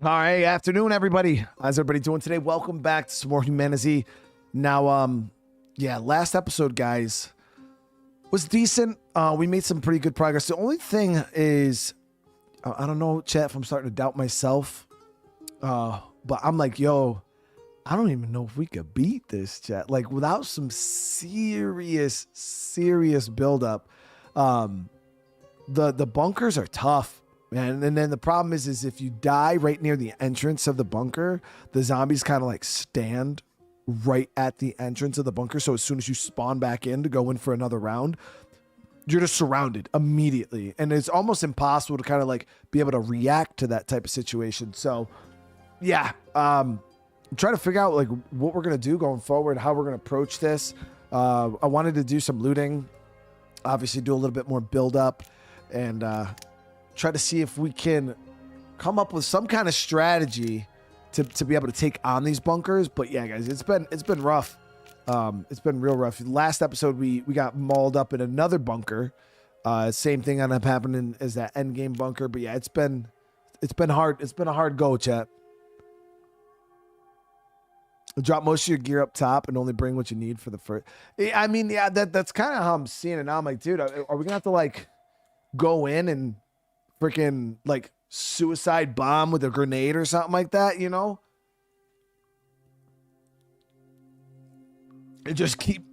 All right, afternoon, everybody. How's everybody doing today? Welcome back to some more HumanitZ. Now, yeah, last episode, guys, was decent. We made some pretty good progress. The only thing is, I don't know, chat, if I'm starting to doubt myself. But I'm like, yo, I don't even know if we could beat this, chat. Like, without some serious buildup. The bunkers are tough. And then the problem is if you die right near the entrance of the bunker, the zombies kind of like stand right at the entrance of the bunker. So as soon as you spawn back in to go in for another round, you're just surrounded immediately. And it's almost impossible to kind of like be able to react to that type of situation. So yeah, I'm trying to figure out like what we're going to do going forward, how we're going to approach this. I wanted to do some looting, obviously do a little bit more build up and, try to see if we can come up with some kind of strategy to be able to take on these bunkers. But yeah, guys, it's been rough. It's been real rough. Last episode, we got mauled up in another bunker. Same thing ended up happening as that end game bunker. But yeah, it's been hard. It's been a hard go, chat. Drop most of your gear up top and only bring what you need for the first. I mean, yeah, that's kind of how I'm seeing it now. I'm like, dude, are we gonna have to like go in and freaking like suicide bomb with a grenade or something like that, you know? And just keep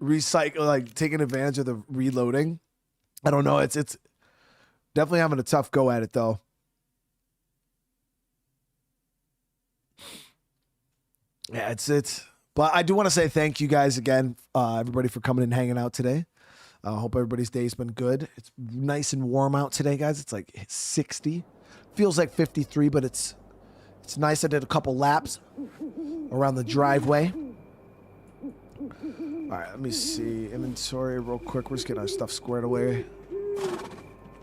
recycle, like taking advantage of the reloading. I don't know. It's definitely having a tough go at it though. Yeah, it's but I do want to say thank you guys again, everybody, for coming and hanging out today. I hope everybody's day's been good. It's nice and warm out today, guys. It's like 60. Feels like 53, but it's nice. I did a couple laps around the driveway. All right, let me see. Inventory real quick. We're just getting our stuff squared away.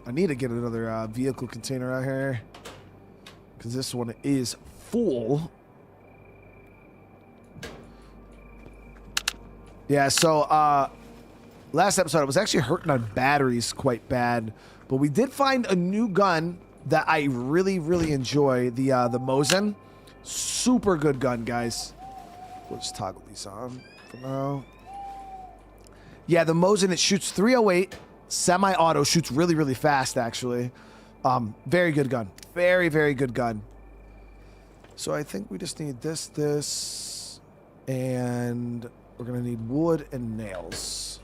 I need to get another vehicle container out here because this one is full. Yeah, so last episode, I was actually hurting on batteries quite bad, but we did find a new gun that I really enjoy. The Mosin, super good gun, guys. We'll just toggle these on for now. Yeah, the Mosin, it shoots 308, semi-auto, shoots really fast, actually. Very good gun, very good gun. So I think we just need this, and we're gonna need wood and nails.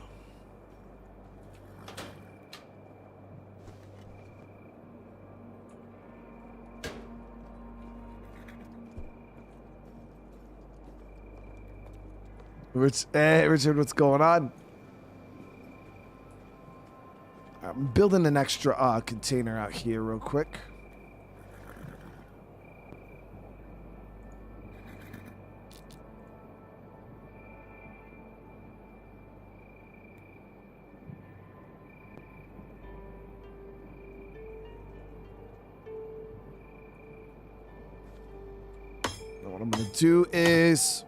Hey, Richard, what's going on? I'm building an extra container out here real quick. And what I'm going to do is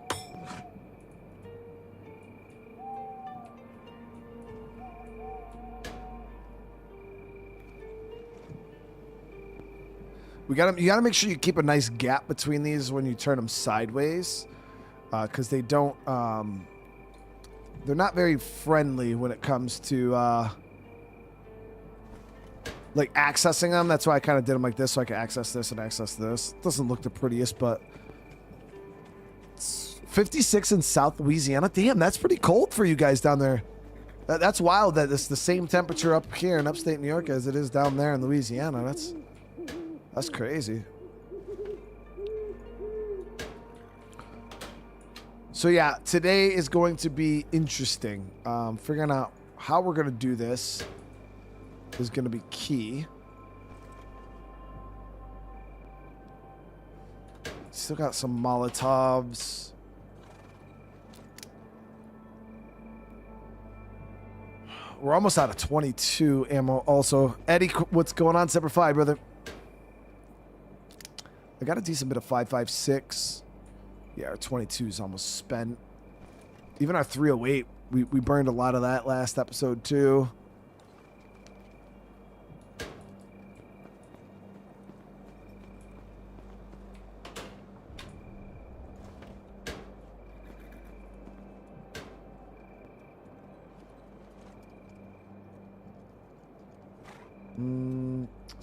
you gotta make sure you keep a nice gap between these when you turn them sideways, because they don't, they're not very friendly when it comes to like accessing them. That's why I kind of did them like this, so I can access this and access this. Doesn't look the prettiest, but it's 56 in South Louisiana. Damn, that's pretty cold for you guys down there. That's wild that it's the same temperature up here in upstate New York as it is down there in Louisiana. That's crazy. So yeah, today is going to be interesting. Figuring out how we're going to do this is going to be key. Still got some Molotovs. We're almost out of 22 ammo also. Eddie, what's going on? Semper Fi, brother. I got a decent bit of 5.56. Yeah, our 22 is almost spent. Even our 308, we burned a lot of that last episode too.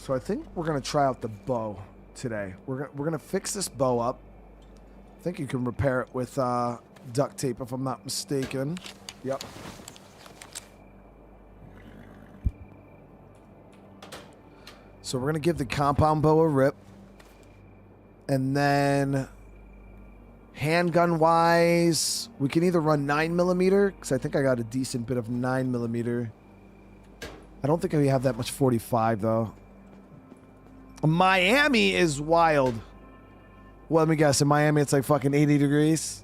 So I think we're gonna try out the bow today. We're gonna fix this bow up. I think you can repair it with duct tape if I'm not mistaken. Yep. So we're gonna give the compound bow a rip, and then handgun wise, we can either run 9mm because I think I got a decent bit of 9mm. I don't think we have that much 45 though. Miami is wild. Well, let me guess. In Miami, it's like fucking 80 degrees.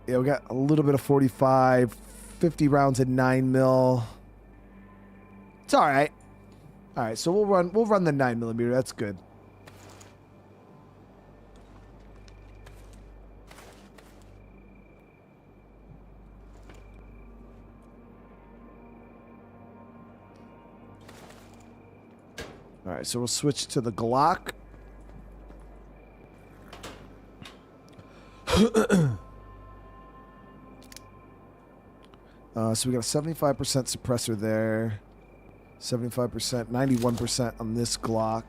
Yeah, we got a little bit of 45, 50 rounds at 9mm. It's all right. All right, so we'll run the 9mm. That's good. All right, so we'll switch to the Glock. So we got a 75% suppressor there. 75%, 91% on this Glock.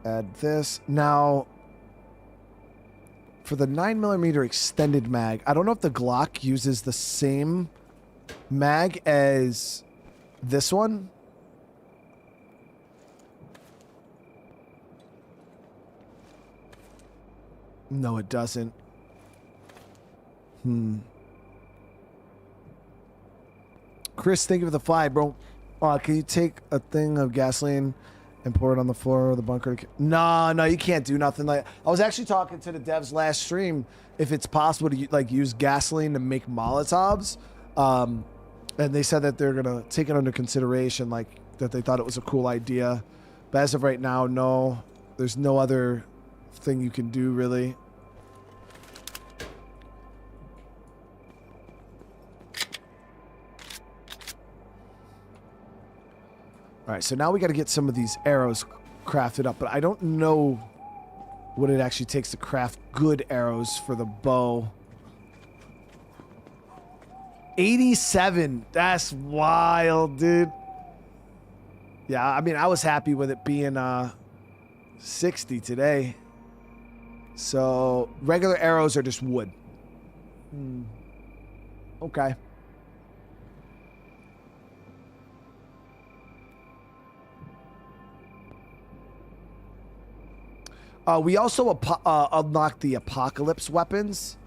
Add this. Now, for the 9mm extended mag, I don't know if the Glock uses the same mag as this one. No, it doesn't. Chris, thank you for the 5, bro. Can you take a thing of gasoline and pour it on the floor of the bunker? No, you can't do nothing. Like, I was actually talking to the devs last stream if it's possible to like use gasoline to make Molotovs, and they said that they're gonna take it under consideration, like that they thought it was a cool idea. But as of right now, no, there's no other thing you can do really. All right, so now we got to get some of these arrows crafted up, but I don't know what it actually takes to craft good arrows for the bow. 87. That's wild, dude. Yeah, I mean, I was happy with it being 60 today. So regular arrows are just wood. Okay. We also unlocked the apocalypse weapons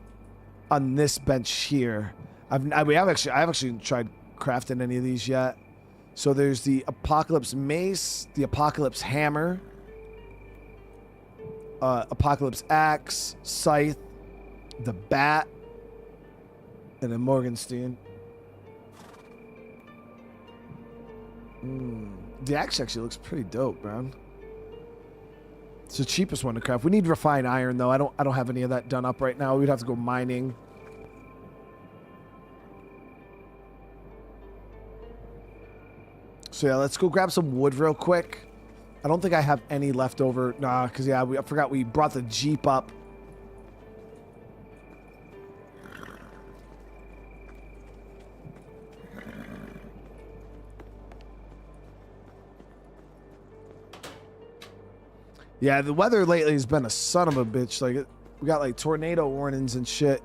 on this bench here. I haven't actually tried crafting any of these yet. So there's the apocalypse mace, the apocalypse hammer, apocalypse axe, scythe, the bat, and then Morgenstein. The axe actually looks pretty dope, man. It's the cheapest one to craft. We need refined iron though. I don't have any of that done up right now. We'd have to go mining. So yeah, let's go grab some wood real quick. I don't think I have any left over. Nah, because yeah, I forgot we brought the Jeep up. Yeah, the weather lately has been a son of a bitch. Like, we got like tornado warnings and shit.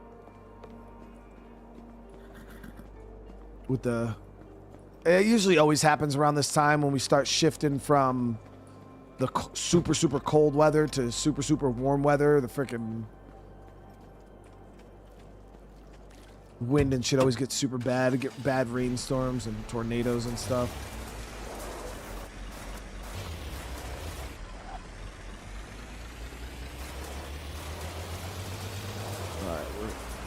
With the... It usually always happens around this time when we start shifting from the super, super cold weather to super, super warm weather. The freaking wind and shit always gets super bad. We get bad rainstorms and tornadoes and stuff.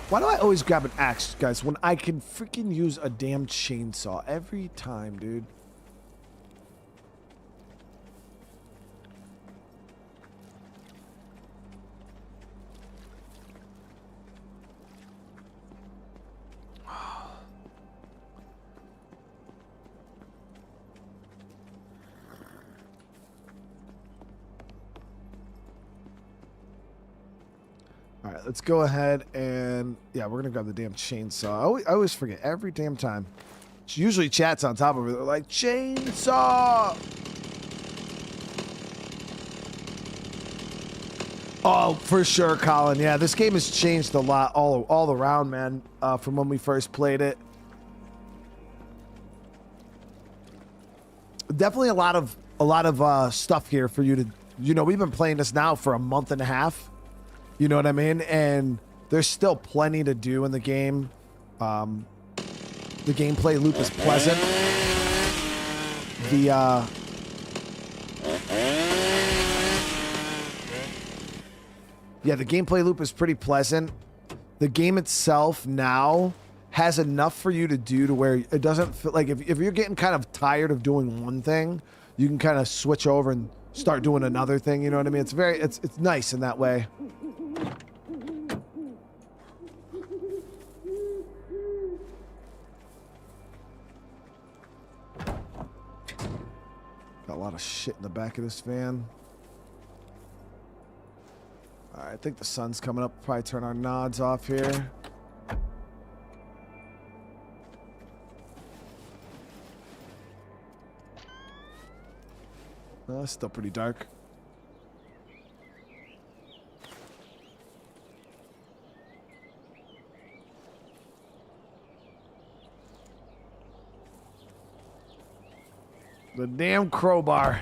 Why do I always grab an axe, guys, when I can freaking use a damn chainsaw every time, dude? right, let's go ahead and yeah, we're gonna grab the damn chainsaw. I always forget every damn time. Usually chat's on top of it. They're like chainsaw. Oh, for sure, Colin. Yeah, this game has changed a lot all around, man. From when we first played it. Definitely a lot of stuff here for you to, you know, we've been playing this now for a month and a half. You know what I mean? And there's still plenty to do in the game. The gameplay loop is pleasant. The gameplay loop is pretty pleasant. The game itself now has enough for you to do to where it doesn't feel like if you're getting kind of tired of doing one thing, you can kind of switch over and start doing another thing. You know what I mean? It's nice in that way. Got a lot of shit in the back of this van. All right, I think the sun's coming up. Probably turn our nods off here. Well, it's still pretty dark. The damn crowbar.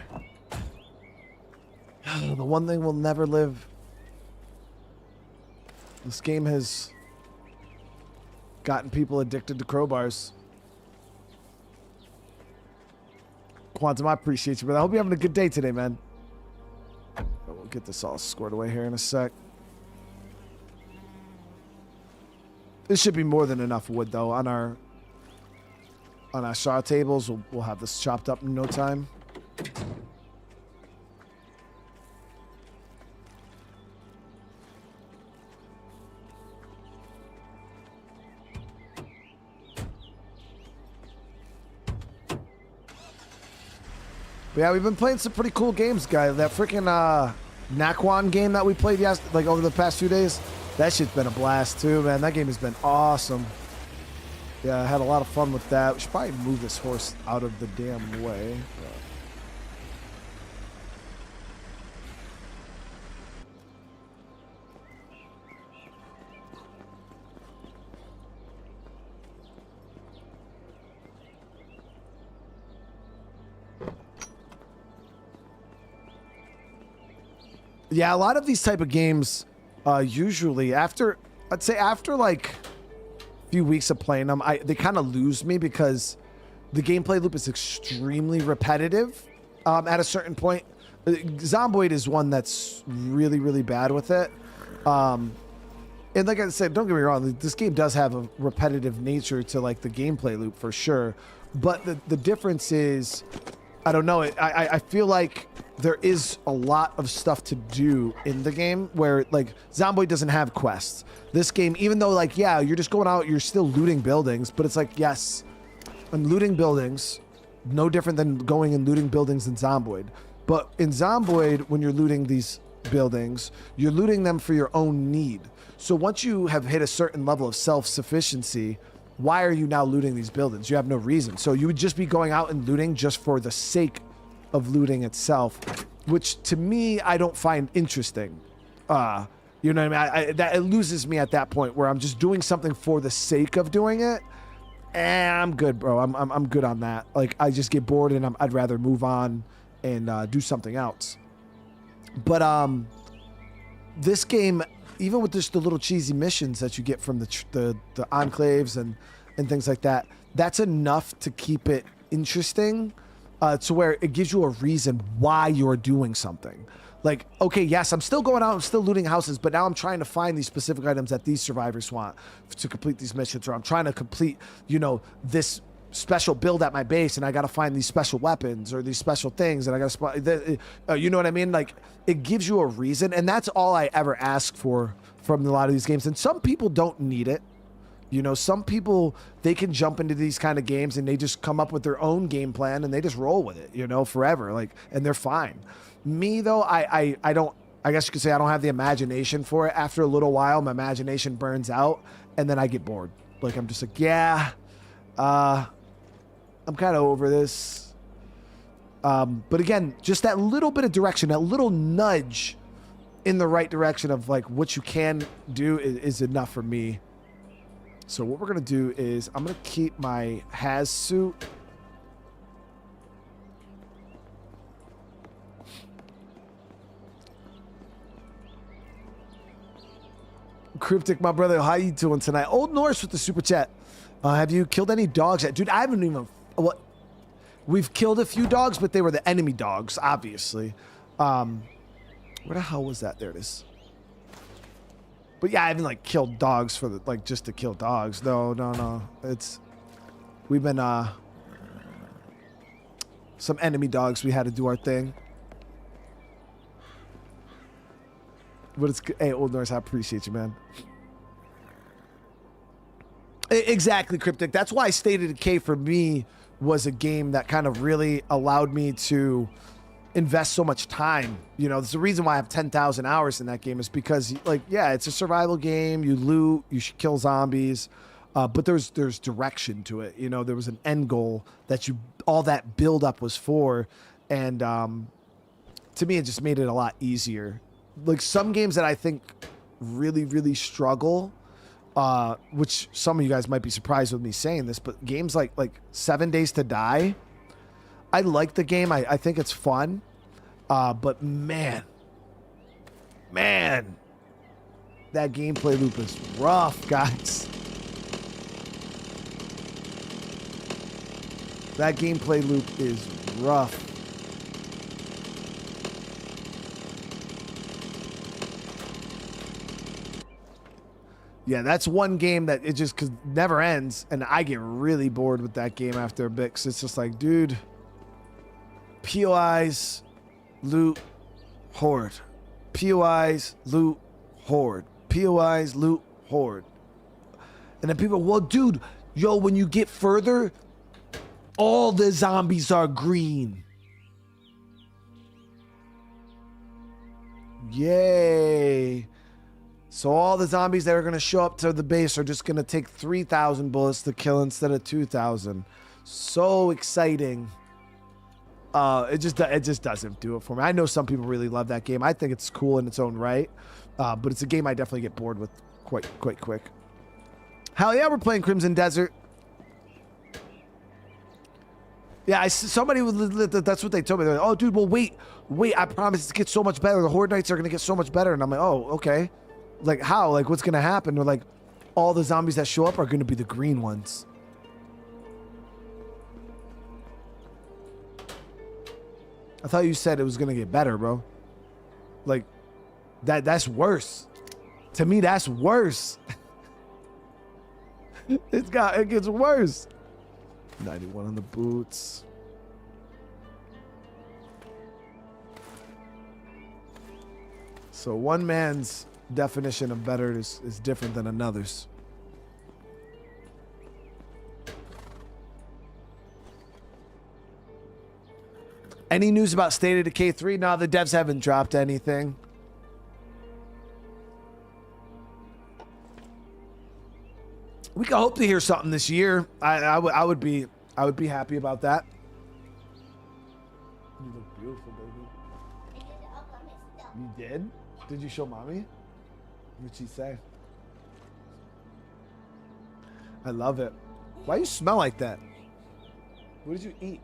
The one thing we'll never live. This game has gotten people addicted to crowbars. Quantum, I appreciate you, but I hope you're having a good day today, man. We'll get this all squared away here in a sec. This should be more than enough wood, though. On our saw tables, we'll have this chopped up in no time. But yeah, we've been playing some pretty cool games, guys. That freaking Naquan game that we played like over the past few days, that shit's been a blast too, man. That game has been awesome. Yeah, I had a lot of fun with that. We should probably move this horse out of the damn way. Yeah, a lot of these type of games, usually I'd say after like a few weeks of playing them, they kind of lose me because the gameplay loop is extremely repetitive. At a certain point, Zomboid is one that's really, really bad with it. And like I said, don't get me wrong, this game does have a repetitive nature to like the gameplay loop for sure. But the difference is, I don't know, I feel like there is a lot of stuff to do in the game where like Zomboid doesn't have quests. This game, even though like, yeah, you're just going out, you're still looting buildings, but it's like, yes, I'm looting buildings, no different than going and looting buildings in Zomboid. But in Zomboid, when you're looting these buildings, you're looting them for your own need. So once you have hit a certain level of self-sufficiency, why are you now looting these buildings? You have no reason. So you would just be going out and looting just for the sake of looting itself, which to me, I don't find interesting. You know what I mean? It loses me at that point where I'm just doing something for the sake of doing it. And I'm good, bro. I'm good on that. Like, I just get bored and I'd rather move on and do something else. But this game, even with just the little cheesy missions that you get from the enclaves and things like that, that's enough to keep it interesting, to where it gives you a reason why you're doing something. Like, okay, yes, I'm still going out, I'm still looting houses, but now I'm trying to find these specific items that these survivors want to complete these missions, or I'm trying to complete, you know, this special build at my base, and I got to find these special weapons or these special things, and I got to you know what I mean? Like, it gives you a reason, and that's all I ever ask for from a lot of these games. And some people don't need it. You know, some people, they can jump into these kind of games and they just come up with their own game plan and they just roll with it, you know, forever. Like, and they're fine. Me though, I don't I guess you could say I don't have the imagination for it. After a little while, my imagination burns out, and then I get bored. Like, I'm just like, yeah, I'm kind of over this. But again, just that little bit of direction, that little nudge in the right direction of like what you can do is enough for me. So what we're going to do is I'm going to keep my Haz suit. Cryptic, my brother, how you doing tonight? Old Norse with the super chat. Have you killed any dogs yet? Dude, I haven't even... What? We've killed a few dogs, but they were the enemy dogs, obviously. Where the hell was that? There it is. But yeah, I haven't like killed dogs for the like just to kill dogs. No. It's we've been some enemy dogs. We had to do our thing. But it's hey, Old Norse, I appreciate you, man. Exactly, Cryptic. That's why State of Decay for me was a game that kind of really allowed me to invest so much time. You know, there's the reason why I have 10,000 hours in that game is because, like, yeah, it's a survival game. You loot, you should kill zombies, but there's direction to it. You know, there was an end goal that all that build up was for, and to me, it just made it a lot easier. Like some games that I think really, really struggle. Which some of you guys might be surprised with me saying this, but games like 7 Days to Die, I like the game. I think it's fun. But man, that gameplay loop is rough, guys. That gameplay loop is rough. Yeah, that's one game that it just never ends, and I get really bored with that game after a bit, because it's just like, dude, POIs, loot, Horde. POIs, loot, Horde. POIs, loot, Horde. And then people, well, dude, yo, when you get further, all the zombies are green. Yay. So all the zombies that are going to show up to the base are just going to take 3,000 bullets to kill instead of 2,000. So exciting. It just doesn't do it for me. I know some people really love that game. I think it's cool in its own right. But it's a game I definitely get bored with quite quick. Hell yeah, we're playing Crimson Desert. Yeah, somebody that's what they told me. They're like, oh, dude, well, wait, I promise it gets so much better. The Horde Knights are going to get so much better. And I'm like, oh, okay. Like, how? Like, what's going to happen? They're like, all the zombies that show up are going to be the green ones. I thought you said it was going to get better, bro. Like, that's worse. To me, that's worse. It gets worse. 91 on the boots. So one man's definition of better is different than another's. Any news about State of Decay 3? No, the devs haven't dropped anything. We can hope to hear something this year. I would be happy about that. You look beautiful, baby. You did? Did you show mommy? What'd she say? I love it. Why you smell like that? What did you eat?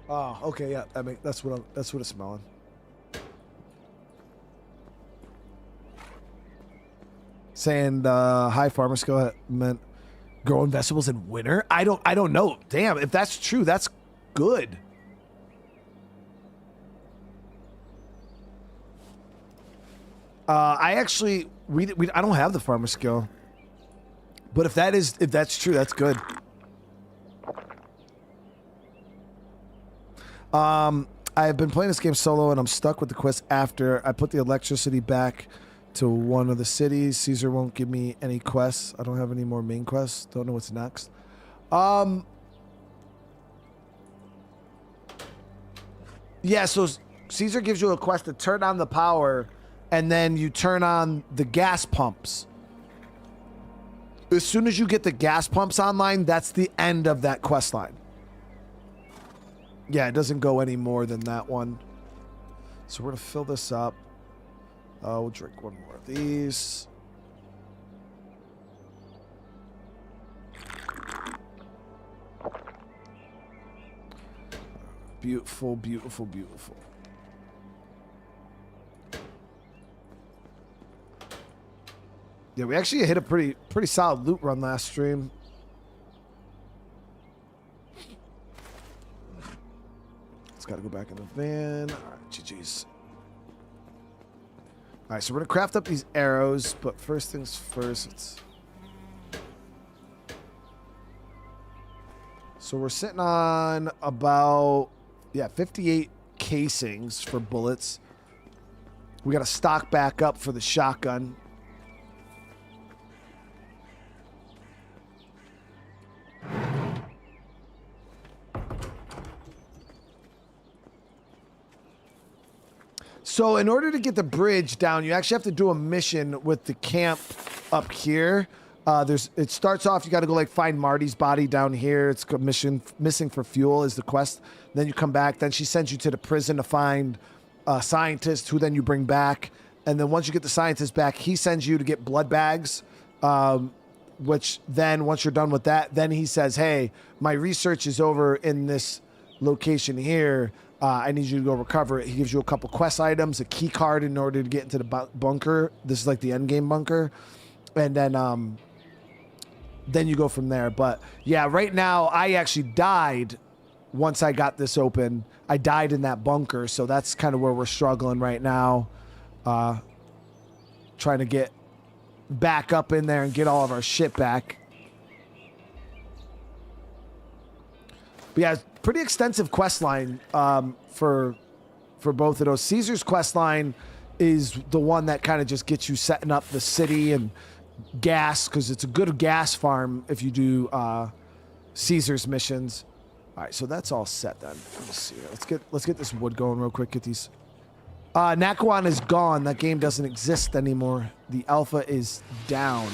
Oh, okay, yeah. That's what it's smelling. Saying hi farmers go ahead meant growing vegetables in winter. I don't know. Damn, if that's true, that's good. I actually I don't have the farmer skill, but if that's true, that's good. I've been playing this game solo and I'm stuck with the quest after I put the electricity back to one of the cities. Caesar won't give me any quests. I don't have any more main quests. Don't know what's next. Yeah, so Caesar gives you a quest to turn on the power, and then you turn on the gas pumps. As soon as you get the gas pumps online, that's the end of that quest line. Yeah, it doesn't go any more than that one. So we're going to fill this up. We'll drink one more of these. Beautiful, beautiful, beautiful. Yeah, we actually hit a pretty solid loot run last stream. It's got to go back in the van. All right, GG's. All right, so we're going to craft up these arrows, but first things first. So we're sitting on about, 58 casings for bullets. We got to stock back up for the shotgun. So in order to get the bridge down, you actually have to do a mission with the camp up here. It starts off, you got to go like find Marty's body down here. It's a mission, missing for fuel is the quest. Then you come back. Then she sends you to the prison to find a scientist who then you bring back. And then once you get the scientist back, he sends you to get blood bags, which then once you're done with that, then he says, hey, my research is over in this location here. I need you to go recover it. He gives you a couple quest items, a key card in order to get into the bunker. This is like the end game bunker. And then you go from there. But yeah, right now I actually died once I got this open. I died in that bunker. So that's kind of where we're struggling right now. Trying to get back up in there and get all of our shit back. But yeah, pretty extensive quest line for both of those. Caesar's quest line is the one that kind of just gets you setting up the city and gas, because it's a good gas farm if you do Caesar's missions. All right, so that's all set then. Let's see. Let's get this wood going real quick. Get these. Nakawan is gone. That game doesn't exist anymore. The alpha is down.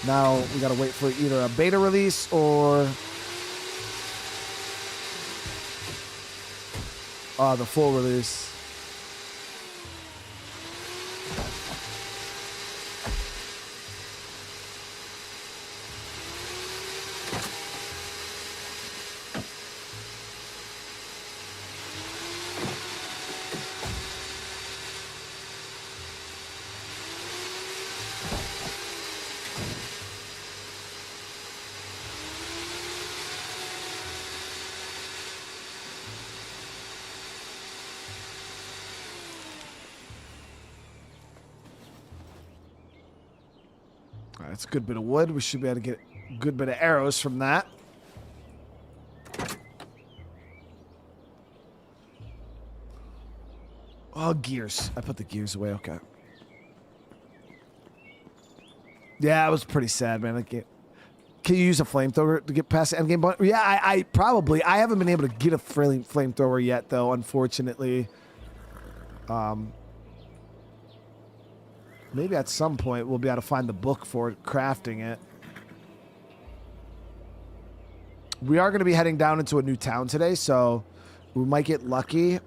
Now we gotta wait for either a beta release or the full release. That's a good bit of wood. We should be able to get a good bit of arrows from that. Oh, gears. I put the gears away. Okay. Yeah, it was pretty sad, man. Can you use a flamethrower to get past the endgame point? Yeah, I probably. I haven't been able to get a flamethrower yet, though, unfortunately. Maybe at some point we'll be able to find the book for crafting it. We are going to be heading down into a new town today, so we might get lucky.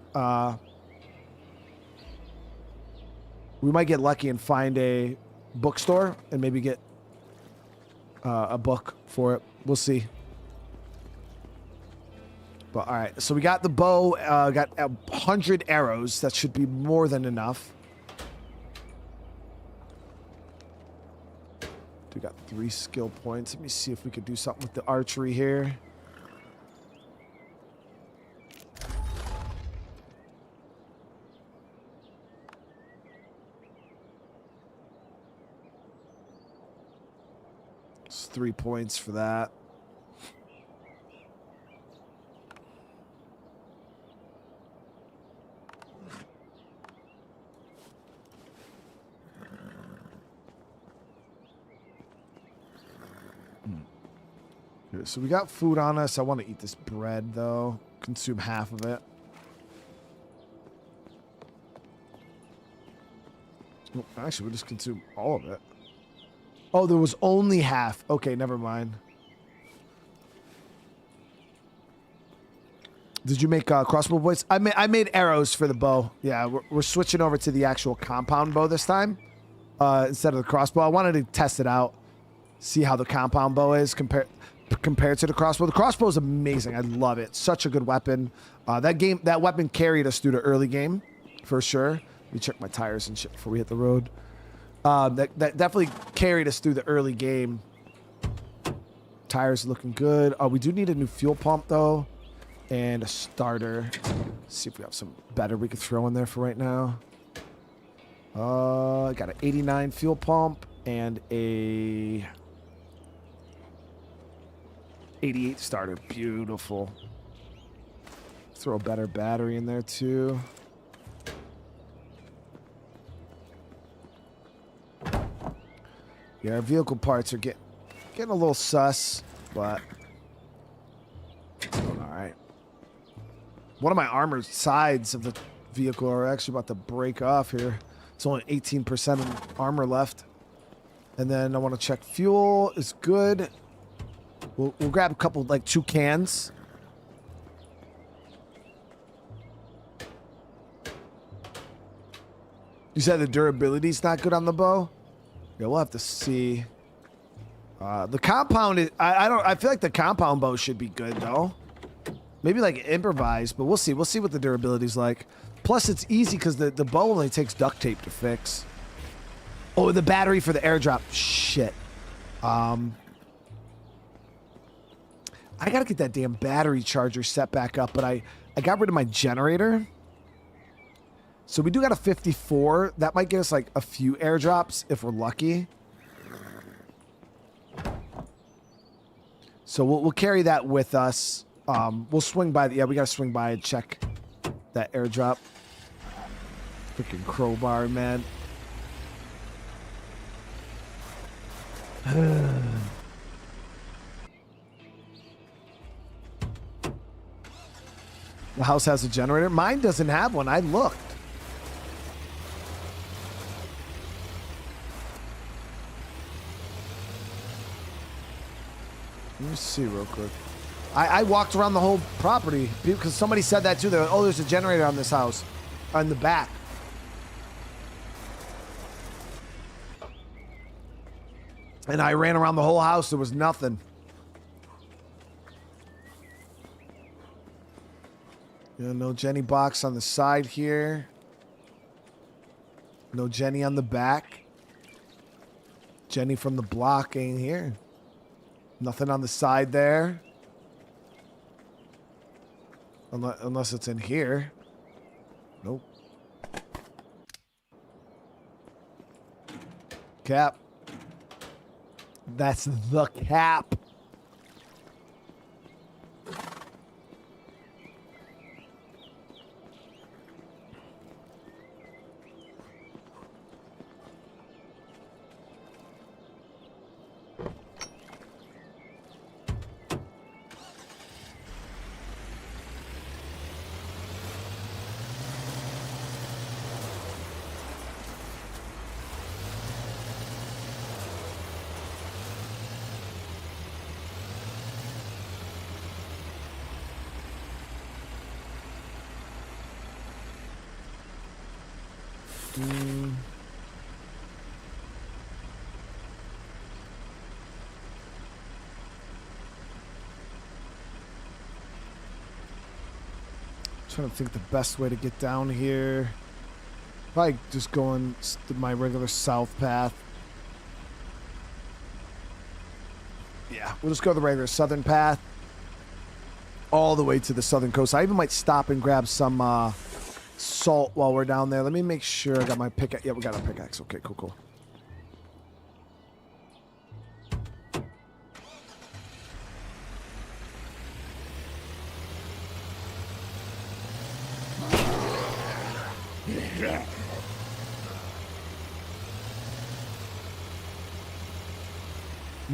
We might get lucky and find a bookstore and maybe get a book for it. We'll see. But all right, so we got the bow. Got 100 arrows. That should be more than enough. We got 3 skill points. Let me see if we could do something with the archery here. It's 3 points for that. So we got food on us. I want to eat this bread, though. Consume half of it. Well, actually, we just consumed all of it. Oh, there was only half. Okay, never mind. Did you make crossbow boys? I made arrows for the bow. Yeah, we're switching over to the actual compound bow this time instead of the crossbow. I wanted to test it out, see how the compound bow is compared to the crossbow. The crossbow is amazing. I love it. Such a good weapon. That weapon carried us through the early game for sure. Let me check my tires and shit before we hit the road. That definitely carried us through the early game. Tires looking good. We do need a new fuel pump though. And a starter. Let's see if we have some better we could throw in there for right now. I got an 89 fuel pump and a 88 starter. Beautiful. Throw a better battery in there too. Yeah, our vehicle parts are getting a little sus, but it's going all right. One of my armored sides of the vehicle are actually about to break off here. It's only 18% of armor left. And then I want to check fuel is good. We'll grab a couple, like 2 cans. You said the durability's not good on the bow? Yeah, we'll have to see. The compound is, I feel like the compound bow should be good though. Maybe like improvise, but we'll see. We'll see what the durability's like. Plus, it's easy because the bow only takes duct tape to fix. Oh, the battery for the airdrop. Shit. I gotta get that damn battery charger set back up, but I got rid of my generator. So we do got a 54. That might get us like a few airdrops if we're lucky. So we'll carry that with us. We'll swing by. We gotta swing by and check that airdrop. Freaking crowbar, man. The house has a generator. Mine doesn't have one. I looked. Let me see real quick. I walked around the whole property because somebody said that too. They're like, oh, there's a generator on this house, on the back. And I ran around the whole house. There was nothing. Yeah, no Jenny box on the side here. No Jenny on the back. Jenny from the block ain't here. Nothing on the side there. Unless it's in here. Nope. Cap. That's the cap. Trying to think the best way to get down here. Probably just going my regular south path. Yeah, we'll just go the regular southern path all the way to the southern coast. I even might stop and grab some salt while we're down there. Let me make sure I got my pickaxe. Yeah, we got our pickaxe. Okay, cool.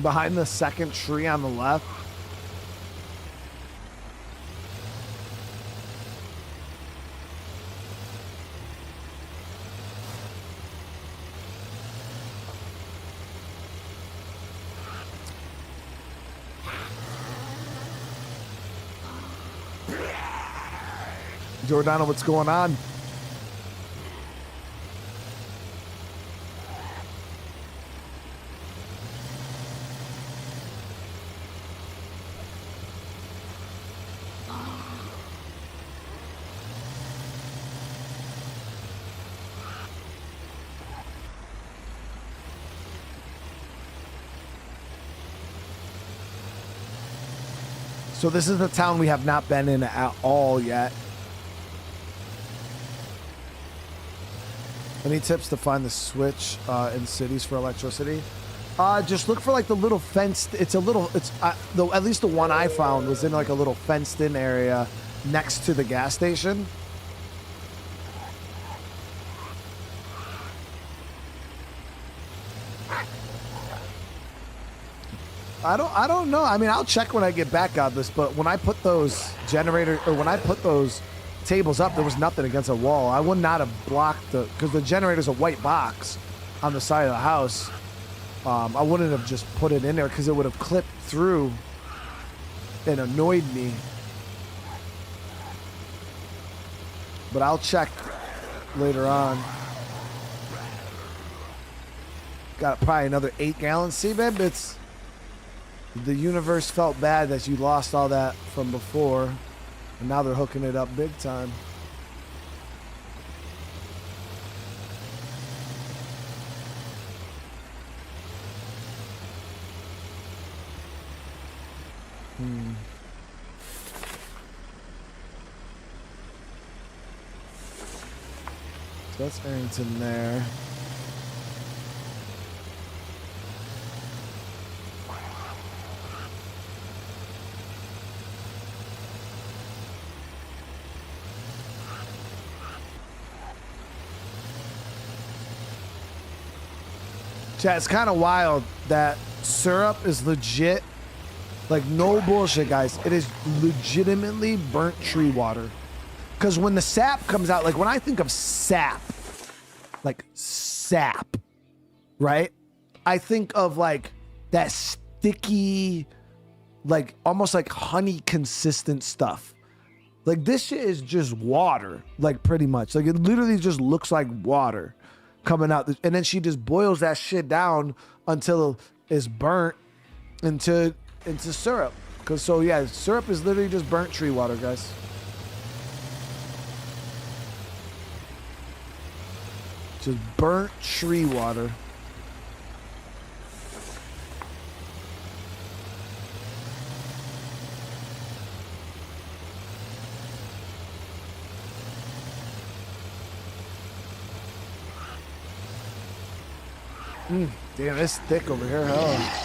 Behind the second tree on the left. Jordana, what's going on? So this is the town we have not been in at all yet. Any tips to find the switch in cities for electricity? Just look for like the little fenced. It's a little. It's at least the one I found was in like a little fenced-in area next to the gas station. I don't know. I mean, I'll check when I get back on this, but when I put those tables up, there was nothing against a wall. I would not have blocked because the generator's a white box on the side of the house. I wouldn't have just put it in there because it would have clipped through and annoyed me. But I'll check later on. Got probably another 8 gallons. See, babe, the universe felt bad that you lost all that from before, and now they're hooking it up big time. So that's Arrington there. Chat, it's kind of wild that syrup is legit. Like, no bullshit, guys. It is legitimately burnt tree water. Because when the sap comes out, like when I think of sap, right? I think of like that sticky, like almost like honey consistent stuff. Like this shit is just water, like pretty much. Like it literally just looks like water coming out. And then she just boils that shit down until it's burnt into syrup. Cause so yeah, syrup is literally just burnt tree water, guys. Just burnt tree water. Damn, it's thick over here, hell.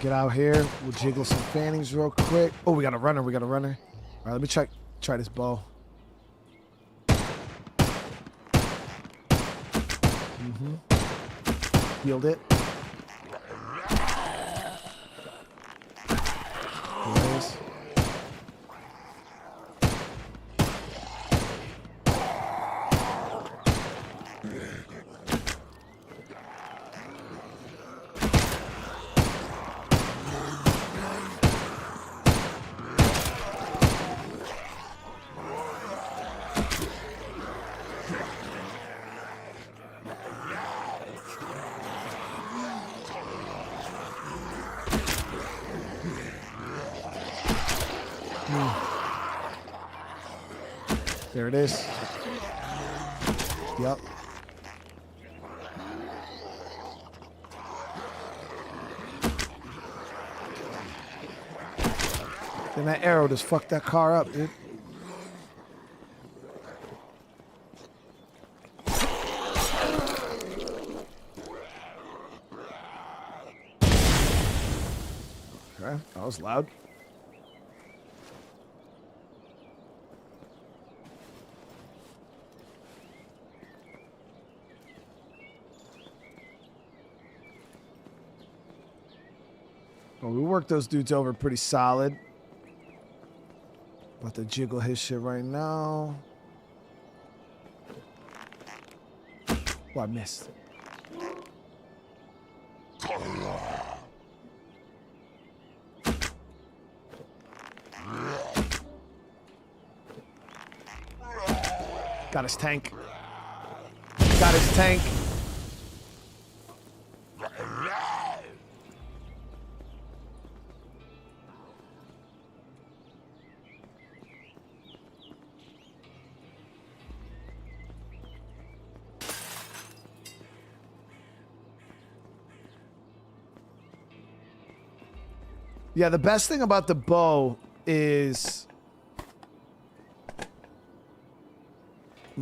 Get out here. We'll jiggle some fannies real quick. Oh, we got a runner. All right, let me try this bow. Healed it. Nice. There it is. Yep. And that arrow just fucked that car up, dude. Okay, that was loud. Well, we worked those dudes over pretty solid. About to jiggle his shit right now. Oh, I missed. Got his tank. Got his tank. Yeah, the best thing about the bow is...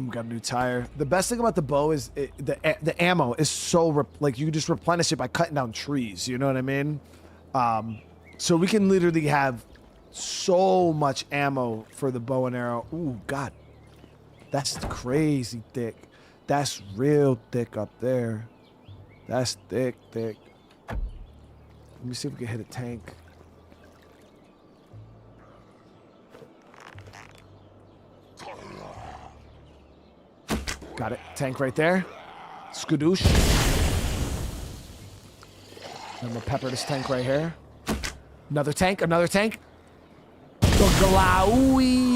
got a new tire. The best thing about the bow is the ammo is so... like, you can just replenish it by cutting down trees. You know what I mean? So we can literally have so much ammo for the bow and arrow. Ooh, God. That's crazy thick. That's real thick up there. That's thick, thick. Let me see if we can hit a tank. Got it. Tank right there. Skadoosh. I'm gonna pepper this tank right here. Another tank. Another tank. Galaoui.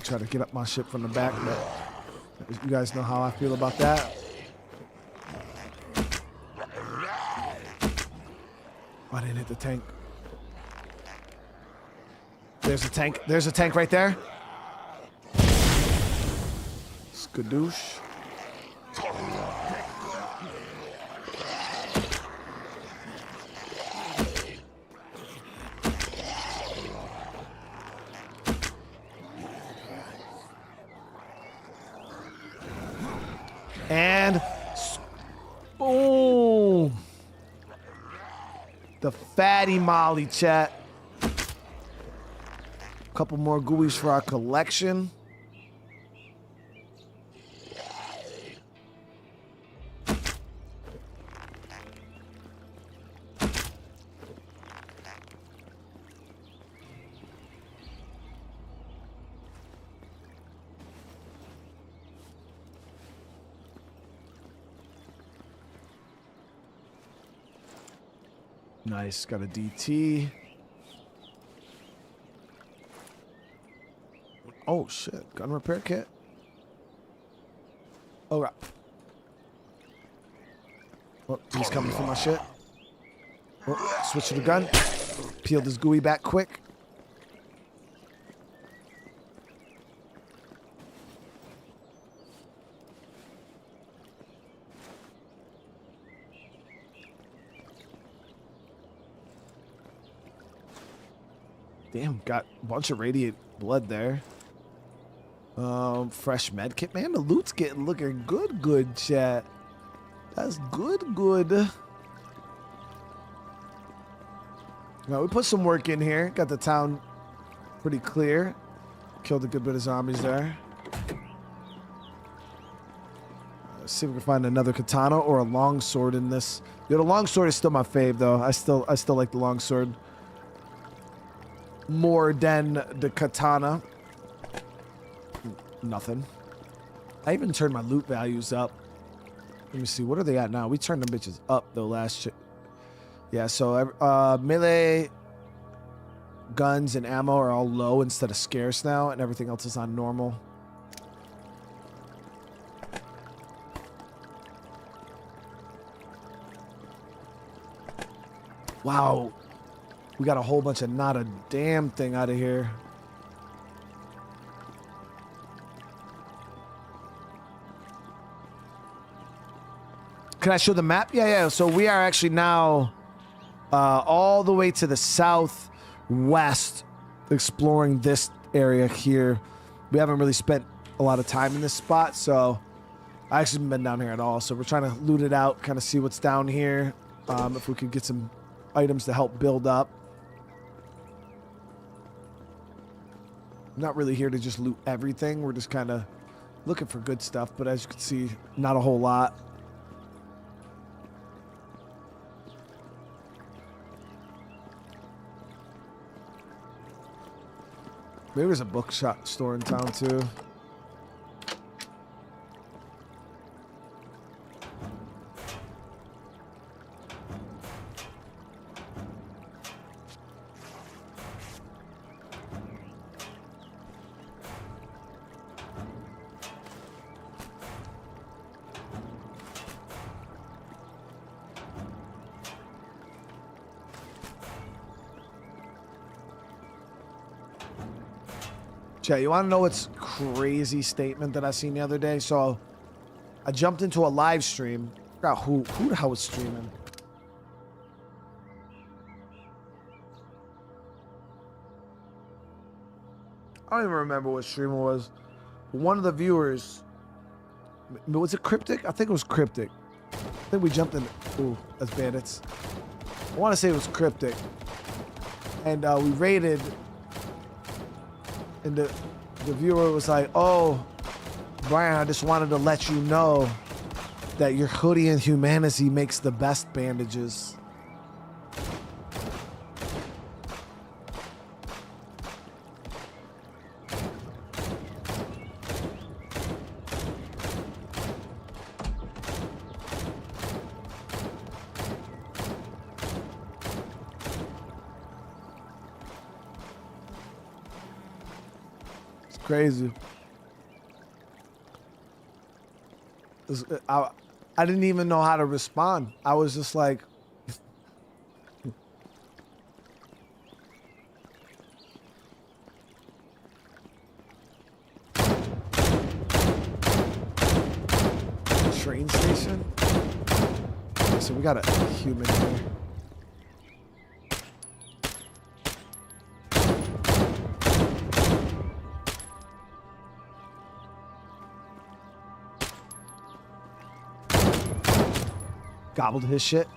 Try to get up my shit from the back, but you guys know how I feel about that. I didn't hit the tank. There's a tank. There's a tank right there. Skadoosh. And boom. The fatty molly, chat. Couple more gooeys for our collection. Nice, got a DT. Oh shit, gun repair kit. Oh, right. Oh, he's coming for my shit. Oh, switch to the gun. Peeled his gooey back quick. Damn, got a bunch of radiant blood there. Fresh med kit. Man, the loot's looking good, chat. That's good. Now, we put some work in here. Got the town pretty clear. Killed a good bit of zombies there. Let's see if we can find another katana or a longsword in this. Yo, the longsword is still my fave, though. I still like the longsword more than the katana. Nothing. I even turned my loot values up. Let me see. What are they at now? We turned them bitches up though last shit. Yeah, so melee guns and ammo are all low instead of scarce now, and everything else is on normal. Wow. We got a whole bunch of not a damn thing out of here. can I show the map? Yeah. So we are actually now all the way to the southwest, exploring this area here. We haven't really spent a lot of time in this spot, so I actually haven't been down here at all. So we're trying to loot it out, kind of see what's down here. If we could get some items to help build up. I'm not really here to just loot everything. We're just kind of looking for good stuff, but as you can see, not a whole lot. Maybe there's a bookstore in town too. Chat, you want to know what's crazy statement that I seen the other day? So I jumped into a live stream. I forgot who the hell was streaming. I don't even remember what streamer it was. One of the viewers, was it Cryptic? I think it was Cryptic. I think we jumped in. Ooh, that's Bandits. I want to say it was Cryptic. And we raided. And the viewer was like, oh, Brian, I just wanted to let you know that your hoodie and HumanitZ makes the best bandages. Crazy. I didn't even know how to respond. I was just like, train station? Okay, so we got a human here. Gobbled his shit.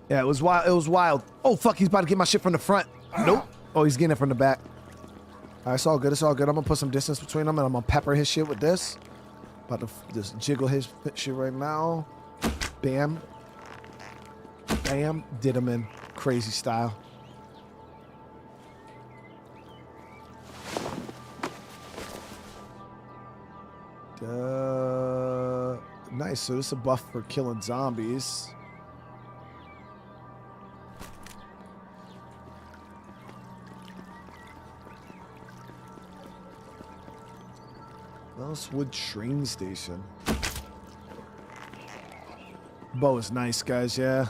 Yeah, it was wild. It was wild. Oh, fuck, he's about to get my shit from the front. Nope. Oh, he's getting it from the back. All right, it's all good. It's all good. I'm gonna put some distance between them, and I'm gonna pepper his shit with this. About to just jiggle his shit right now. Bam. Bam. Did him in crazy style. Nice. So this is a buff for killing zombies. Wood train station. Bow is nice, guys. Yeah,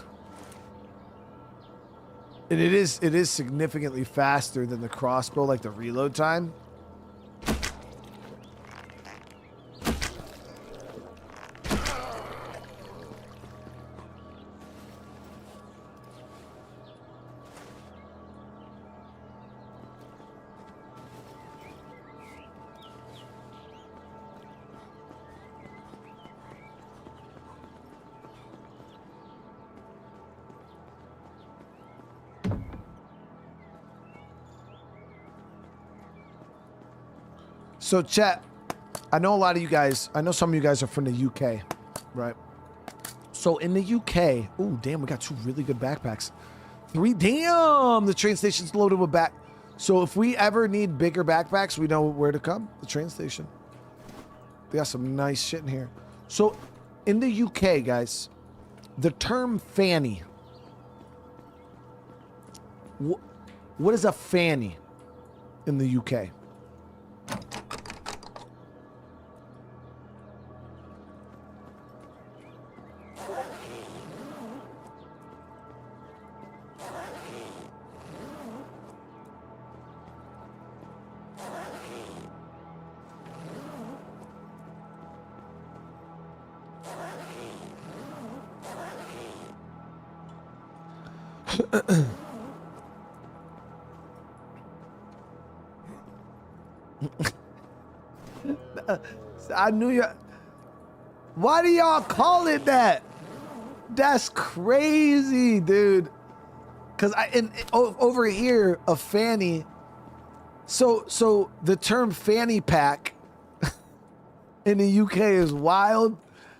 and it is significantly faster than the crossbow, like the reload time. So chat, I know a lot of you guys, I know some of you guys are from the UK, right? So in the UK, oh damn, we got two really good backpacks. Damn, the train station's loaded with So if we ever need bigger backpacks, we know where to come, the train station. They got some nice shit in here. So in the UK, guys, the term Fanny. What is a Fanny in the UK? I knew you. Why do y'all call it that? That's crazy, dude. Cause over here a fanny. So the term fanny pack in the UK is wild.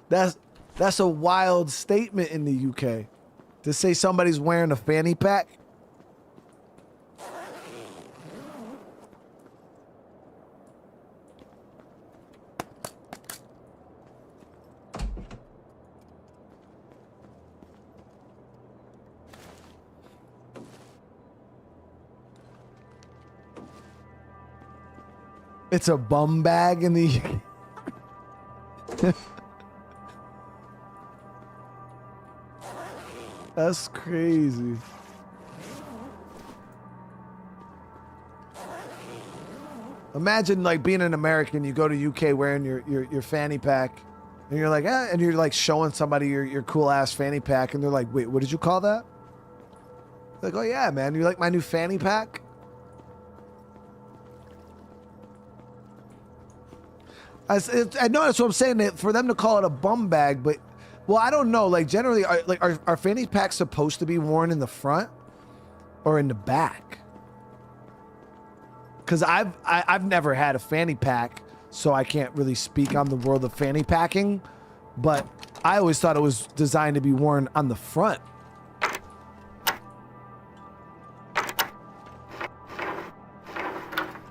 That's a wild statement in the UK to say somebody's wearing a fanny pack. It's a bum bag in the That's crazy. Imagine like being an American, you go to UK wearing your fanny pack, and you're like, and you're like showing somebody your cool ass fanny pack, and they're like, wait, what did you call that? Like, oh yeah, man, you like my new fanny pack? I know that's what I'm saying. That for them to call it a bum bag, but well, I don't know. Like generally, are fanny packs supposed to be worn in the front or in the back? Because I've never had a fanny pack, so I can't really speak on the world of fanny packing. But I always thought it was designed to be worn on the front.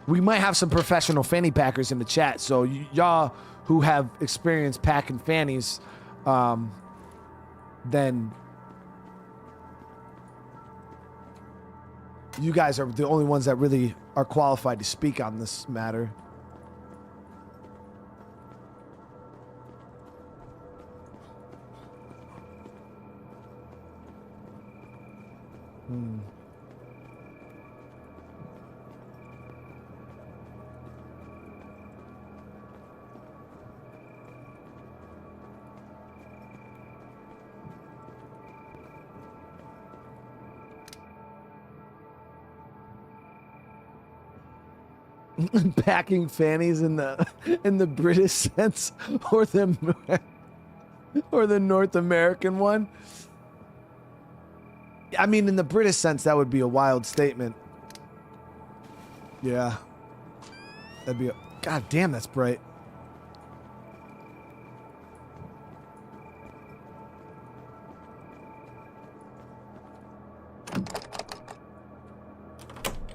We might have some professional fanny packers in the chat, so y'all who have experience packing fannies, then you guys are the only ones that really are qualified to speak on this matter. Packing fannies in the British sense or the North American one. I mean, in the British sense, that would be a wild statement. Yeah. That'd be God damn, that's bright.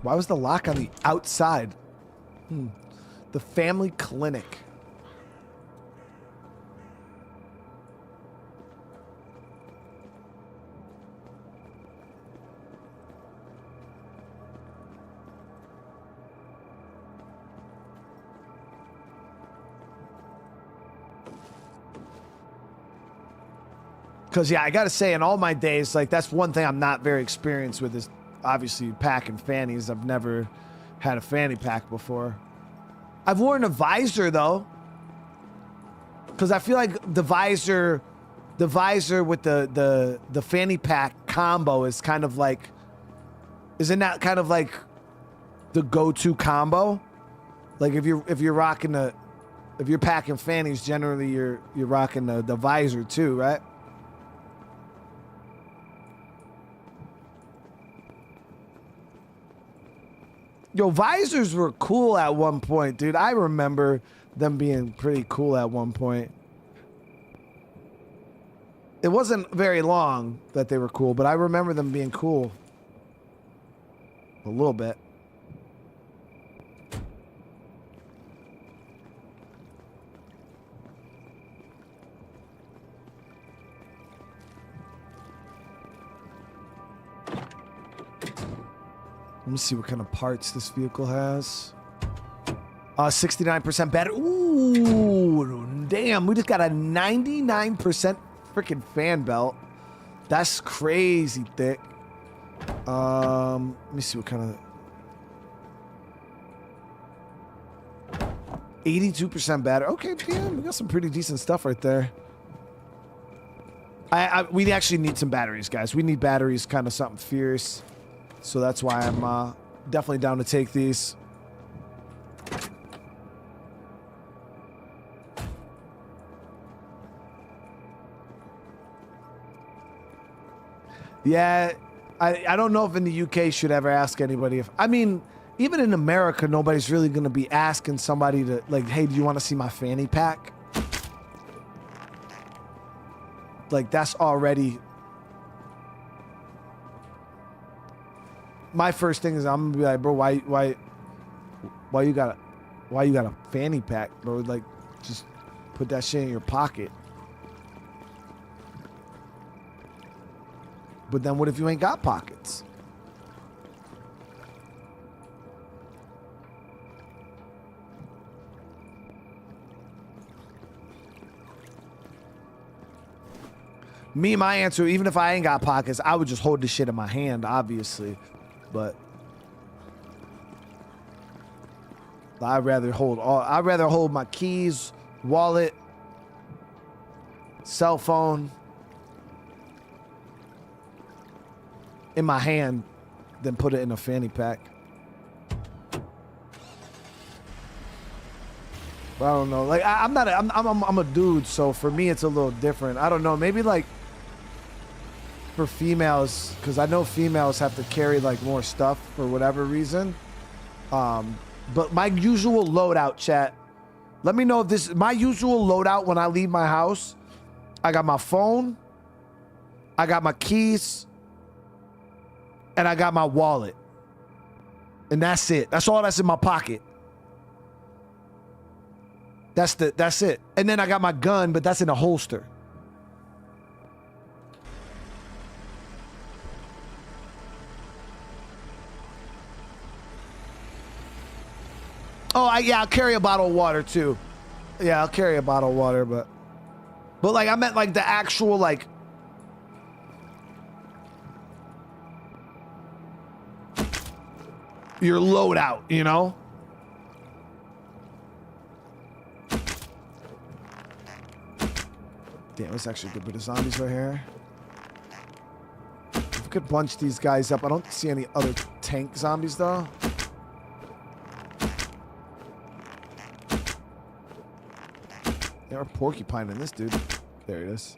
Why was the lock on the outside? The family clinic. Because, yeah, I got to say, in all my days, like, that's one thing I'm not very experienced with is obviously packing fannies. I've never had a fanny pack before. I've worn a visor, though. Because I feel like the visor with the fanny pack combo is kind of like, isn't that kind of like the go-to combo? Like if you're rocking if you're packing fannies, generally you're rocking the visor too, right? Yo, visors were cool at one point, dude. I remember them being pretty cool at one point. It wasn't very long that they were cool, but I remember them being cool. A little bit. Let me see what kind of parts this vehicle has. 69% battery. Ooh, damn. We just got a 99% freaking fan belt. That's crazy thick. Let me see what kind of... 82% battery. Okay, damn. We got some pretty decent stuff right there. We actually need some batteries, guys. We need batteries, kind of something fierce. So that's why I'm definitely down to take these. Yeah, I don't know if in the UK should ever ask anybody if... I mean, even in America, nobody's really going to be asking somebody to, like, hey, do you want to see my fanny pack? Like, that's already... My first thing is I'm gonna be like, bro, why you got a fanny pack, bro? Like, just put that shit in your pocket. But then what if you ain't got pockets? Me, my answer, even if I ain't got pockets, I would just hold this shit in my hand, obviously. But I'd rather hold my keys, wallet, cell phone in my hand than put it in a fanny pack. But I don't know. Like I'm a dude, so for me it's a little different. I don't know. Maybe like for females, because I know females have to carry like more stuff for whatever reason. But my usual loadout, chat. Let me know if this is my usual loadout when I leave my house. I got my phone, I got my keys, and I got my wallet. And that's it. That's all that's in my pocket. That's it. And then I got my gun, but that's in a holster. Oh, I'll carry a bottle of water too. Yeah, I'll carry a bottle of water, but like I meant like the actual like your loadout, you know? Damn, it's actually a good bit of zombies right here. If we could bunch these guys up. I don't see any other tank zombies though. They're porcupine in this dude. There it is.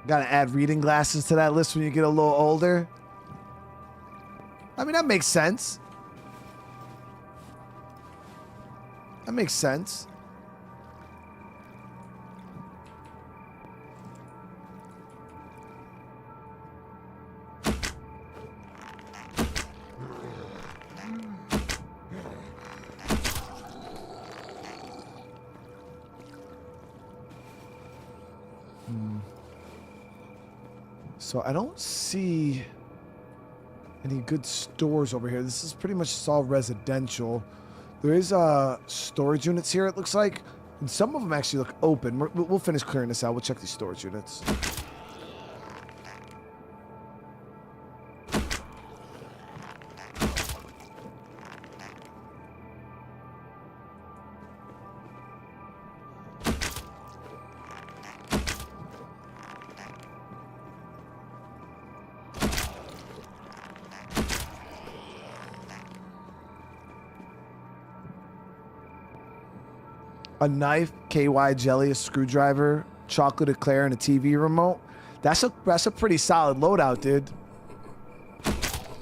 Gotta add reading glasses to that list when you get a little older. I mean, that makes sense. That makes sense. So I don't see any good stores over here. This is pretty much just all residential. There is storage units here, it looks like. And some of them actually look open. We'll finish clearing this out. We'll check these storage units. A knife, KY jelly, a screwdriver, chocolate eclair, and a TV remote. That's a pretty solid loadout, dude.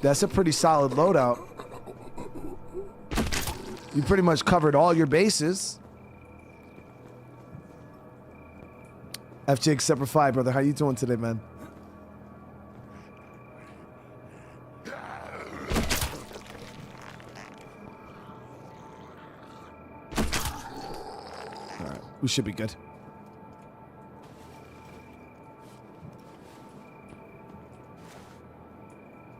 That's a pretty solid loadout. You pretty much covered all your bases. FJ except for 5, brother. How you doing today, man? We should be good.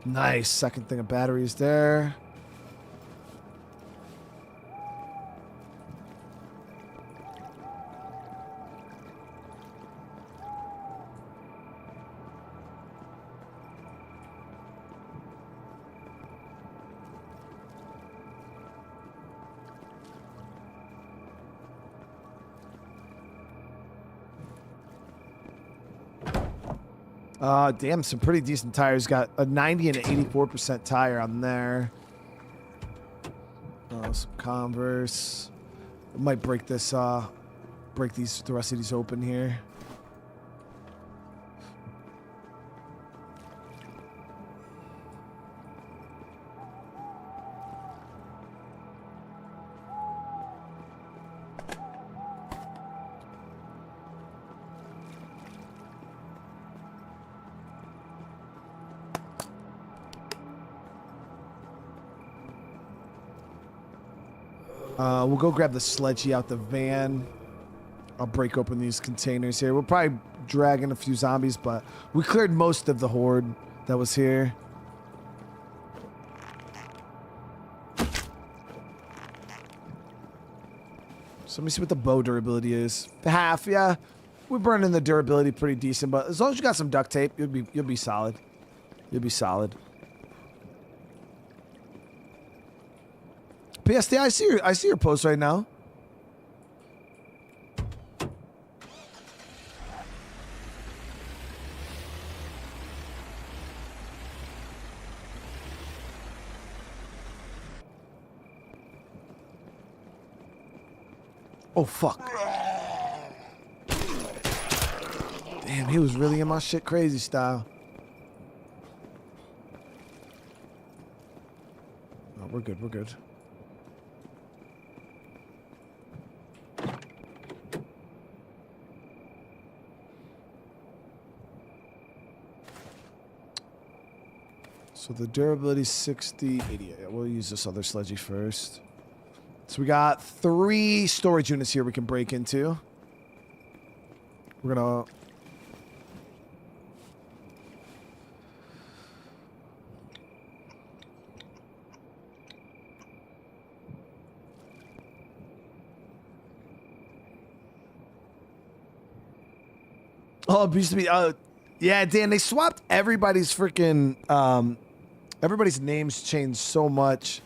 Nice. Second thing of batteries there. Damn, some pretty decent tires. Got a 90 and an 84% tire on there. Some Converse. Might break this, the rest of these open here. We'll go grab the sledgy out the van. I'll break open these containers here. We'll probably drag in a few zombies, but we cleared most of the horde that was here. So let me see what the bow durability is. Half, yeah. We're burning the durability pretty decent, but as long as you got some duct tape, you'll be solid. You'll be solid. PSD, I see your post right now. Oh fuck. Damn, he was really in my shit crazy style. Oh, we're good, we're good. So the durability 60, 80. Yeah, we'll use this other sledgy first. So we got 3 storage units here we can break into. We're gonna... Oh, it used to be... yeah, Dan, they swapped everybody's freaking... everybody's names changed so much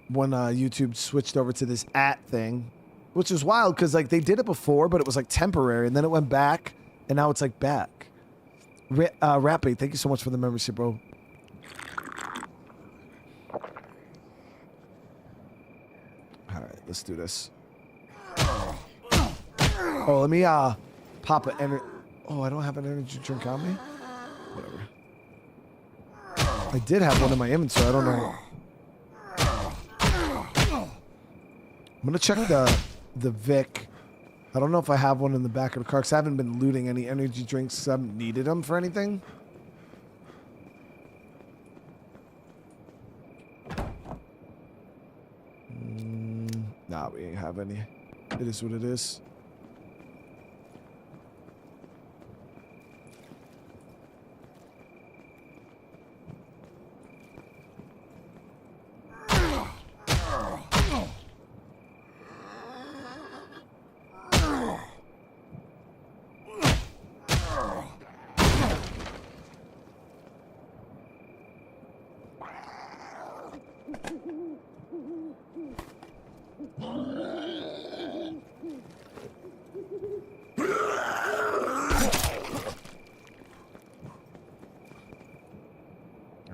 when YouTube switched over to this @ thing, which is wild because like they did it before, but it was like temporary, and then it went back, and now it's like back. Rappy, thank you so much for the membership, bro. All right, let's do this. Oh, let me pop an energy. Oh, I don't have an energy drink on me? Whatever. I did have one in my inventory. I don't know. I'm going to check the Vic. I don't know if I have one in the back of the car because I haven't been looting any energy drinks because I haven't needed them for anything. Nah, we ain't have any. It is what it is.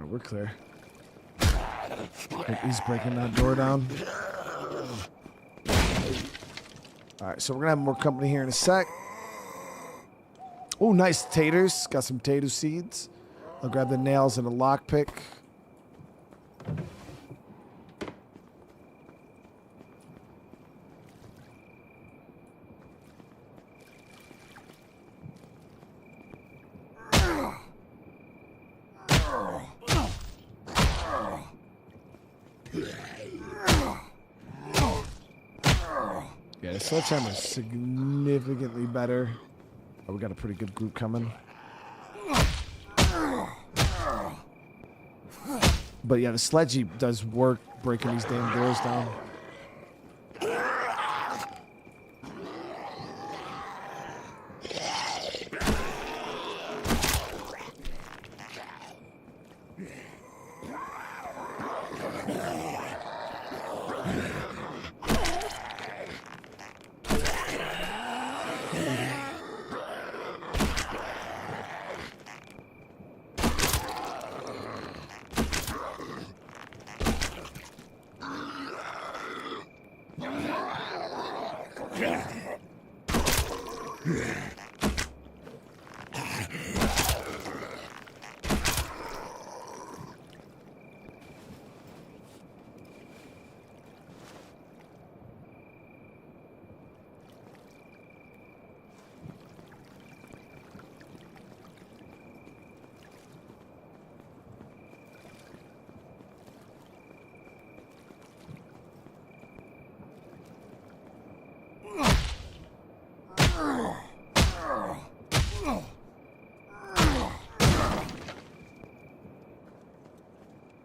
We're clear. He's breaking that door down. All right, so we're gonna have more company here in a sec. Oh, nice taters. Got some tater seeds. I'll grab the nails and a lockpick. Yeah, the sledgehammer is significantly better. Oh, we got a pretty good group coming. But yeah, the sledge jeep does work breaking these damn doors down.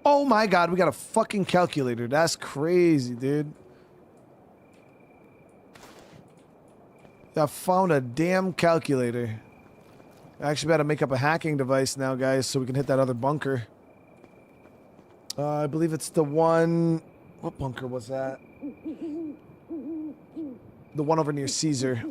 Oh my god, we got a fucking calculator. That's crazy, dude. I found a damn calculator. I actually got to make up a hacking device now, guys, so we can hit that other bunker. I believe it's the one... What bunker was that? The one over near Caesar.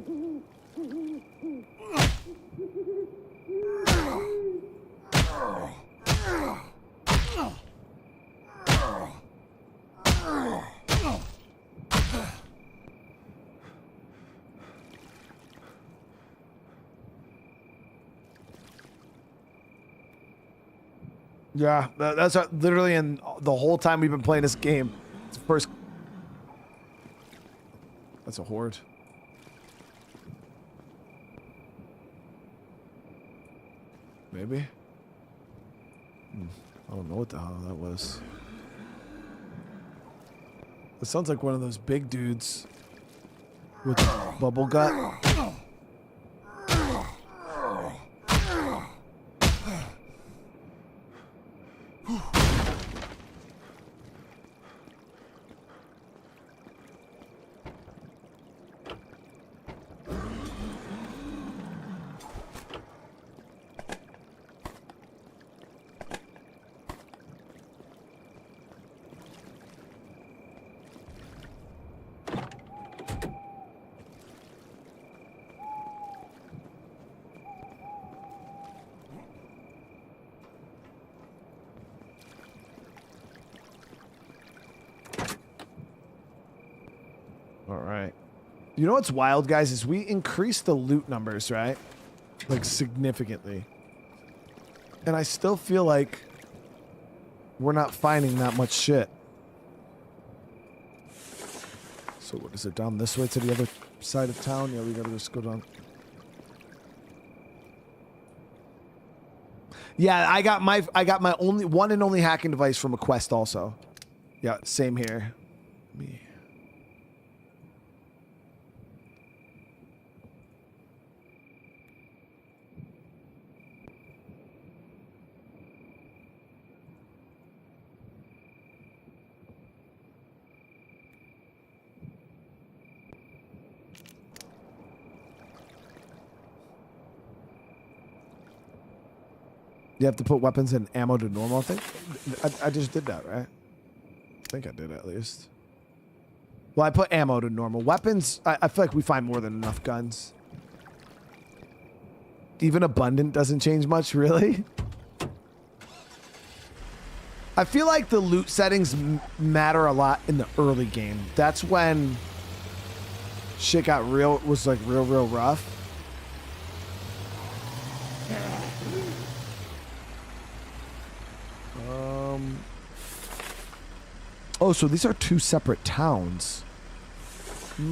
Yeah, that's literally in the whole time we've been playing this game. It's the first. That's a horde. Maybe. I don't know what the hell that was. It sounds like one of those big dudes with bubble gut. You know what's wild, guys, is we increased the loot numbers, right? Like, significantly. And I still feel like we're not finding that much shit. So what is it, down this way to the other side of town? Yeah, we gotta just go down. Yeah, I got my only one and only hacking device from a quest also. Yeah, same here. Me. You have to put weapons and ammo to normal, I think. I just did that, right? I think I did at least. Well, I put ammo to normal. Weapons, I feel like we find more than enough guns. Even abundant doesn't change much, really. I feel like the loot settings matter a lot in the early game. That's when shit got was like real rough. Oh, so these are two separate towns. Okay.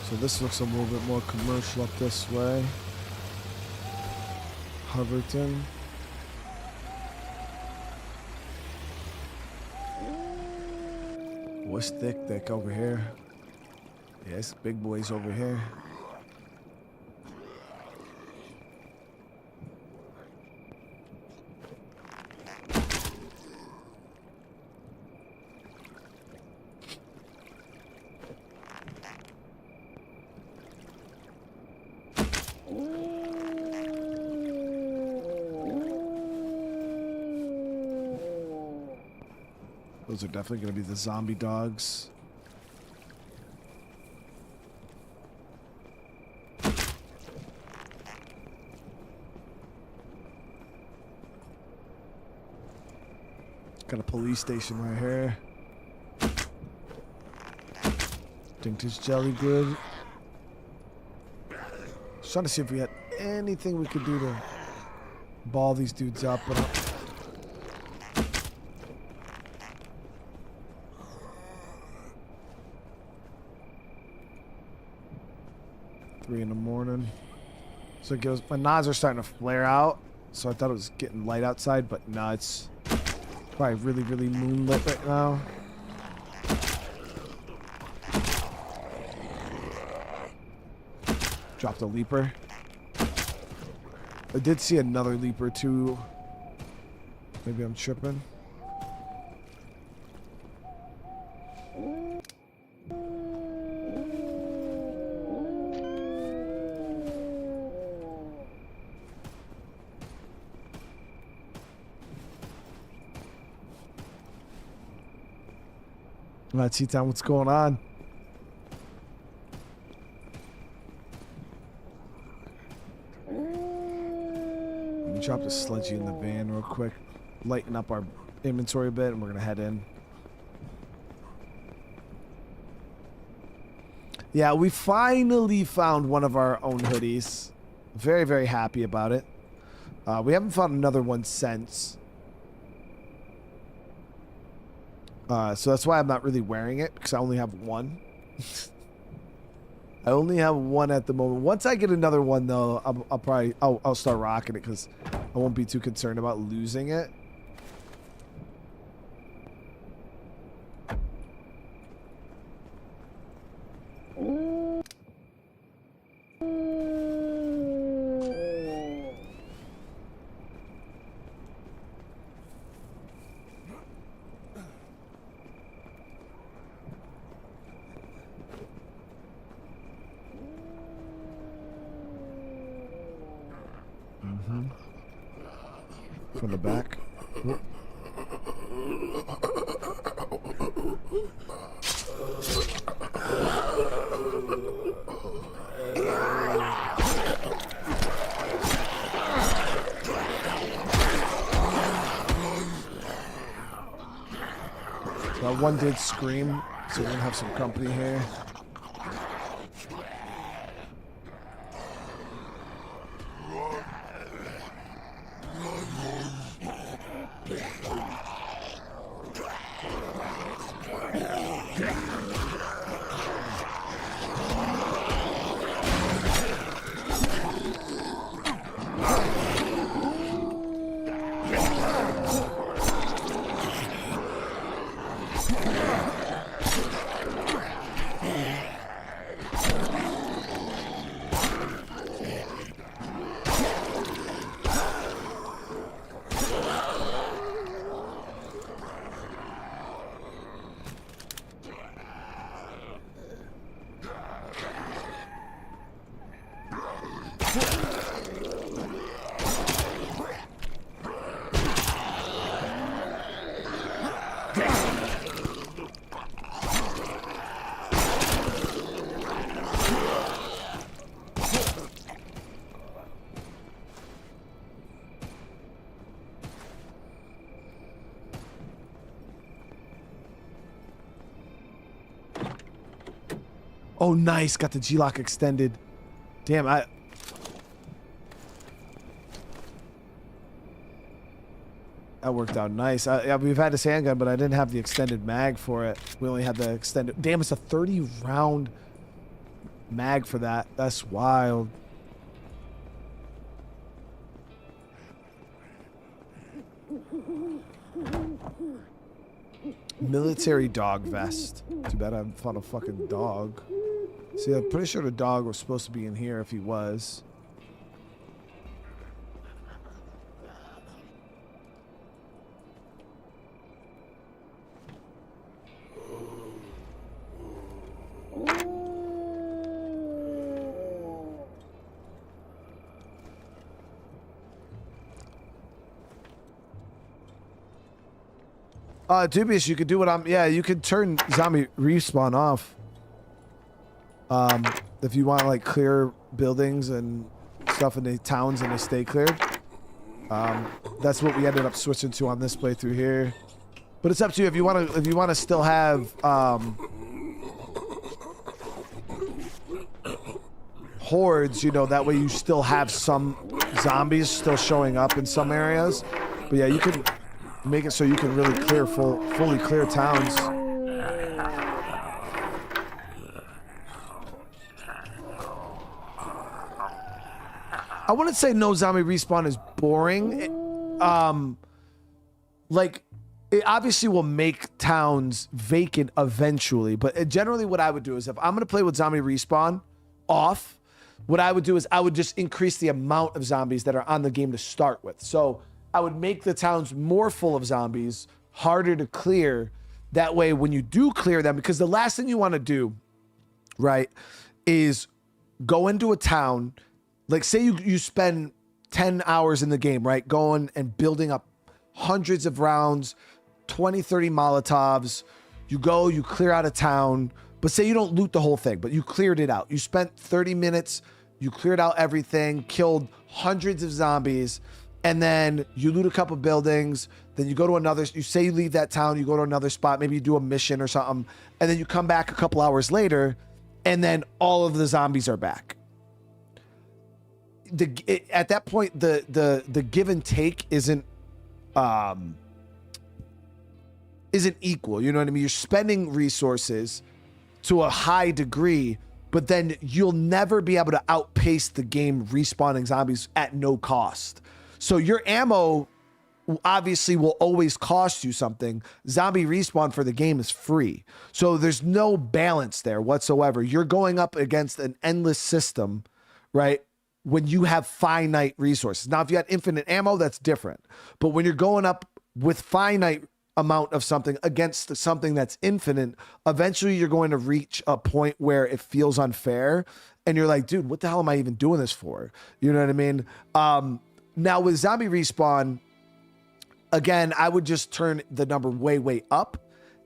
So this looks a little bit more commercial up this way. Hoverton. What's thick over here? Yes, big boys over here. Those are definitely going to be the zombie dogs. Got a police station right here. Think this jelly good. Just trying to see if we had anything we could do to ball these dudes up, but 3 in the morning. So it goes, my nods are starting to flare out. So I thought it was getting light outside, but no, it's probably really, really moonlit right now. Dropped a leaper. I did see another leaper too. Maybe I'm tripping. Let's see, Tom, what's going on? Let me drop the sludgy in the van real quick. Lighten up our inventory a bit, and we're going to head in. Yeah, we finally found one of our own hoodies. Very, very happy about it. We haven't found another one since. So that's why I'm not really wearing it, because I only have one. I only have one at the moment. Once I get another one, though, I'll start rocking it, because I won't be too concerned about losing it. From the back. Whoop. That one did scream, so we're gonna have some company here. Oh, nice. Got the G-lock extended. Damn, that worked out nice. Yeah, we've had this handgun, but I didn't have the extended mag for it. We only had the extended... Damn, it's a 30-round mag for that. That's wild. Military dog vest. Too bad I haven't found a fucking dog. See, I'm pretty sure the dog was supposed to be in here if he was. Dubious, you could do what I'm... Yeah, you could turn zombie respawn off. If you want to, like, clear buildings and stuff in the towns and they stay cleared. That's what we ended up switching to on this playthrough here. But it's up to you if you want to still have, hordes, you know, that way you still have some zombies still showing up in some areas. But yeah, you can make it so you can really clear fully clear towns. I wouldn't say no zombie respawn is boring. Like, it obviously will make towns vacant eventually, but generally what I would do is if I'm going to play with zombie respawn off, what I would do is I would just increase the amount of zombies that are on the game to start with. So I would make the towns more full of zombies, harder to clear. That way, when you do clear them, because the last thing you want to do, right, is go into a town, like say you spend 10 hours in the game, right, going and building up hundreds of rounds, 20, 30 Molotovs. You go, you clear out a town, but say you don't loot the whole thing, but you cleared it out. You spent 30 minutes, you cleared out everything, killed hundreds of zombies, and then you loot a couple buildings, then you go to another, you say you leave that town, you go to another spot, maybe you do a mission or something, and then you come back a couple hours later, and then all of the zombies are back. At that point, the give and take isn't equal. You know what I mean? You're spending resources to a high degree, but then you'll never be able to outpace the game respawning zombies at no cost. So your ammo obviously will always cost you something. Zombie respawn for the game is free. So there's no balance there whatsoever. You're going up against an endless system, right? When you have finite resources. Now, if you had infinite ammo, that's different. But when you're going up with finite amount of something against something that's infinite, eventually you're going to reach a point where it feels unfair. And you're like, dude, what the hell am I even doing this for? You know what I mean? Now with zombie respawn, again, I would just turn the number way, way up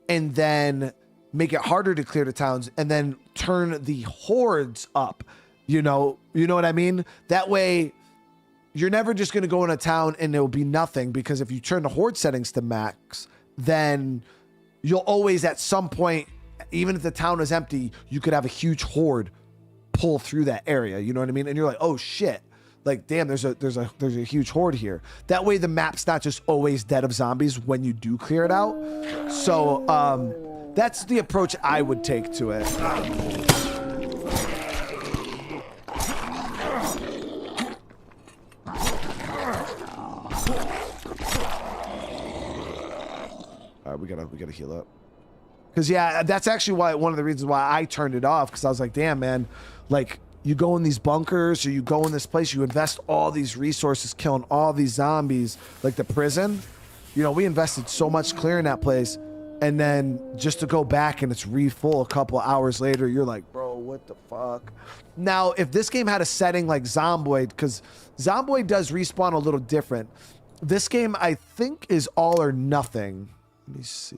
and then make it harder to clear the towns and then turn the hordes up. You know what I mean? That way, you're never just going to go in a town and it'll be nothing, because if you turn the horde settings to max, then you'll always at some point, even if the town is empty, you could have a huge horde pull through that area. You know what I mean? And you're like, oh shit, like damn, there's a huge horde here. That way, the map's not just always dead of zombies when you do clear it out. So that's the approach I would take to it. We gotta heal up, because yeah, that's actually why one of the reasons why I turned it off, because I was like, damn man, like you go in these bunkers or you go in this place, you invest all these resources killing all these zombies, like the prison, you know, we invested so much clearing that place, and then just to go back and it's refull a couple hours later, you're like, bro, what the fuck? Now if this game had a setting like Zomboid, because Zomboid does respawn a little different, this game I think is all or nothing. Let me see.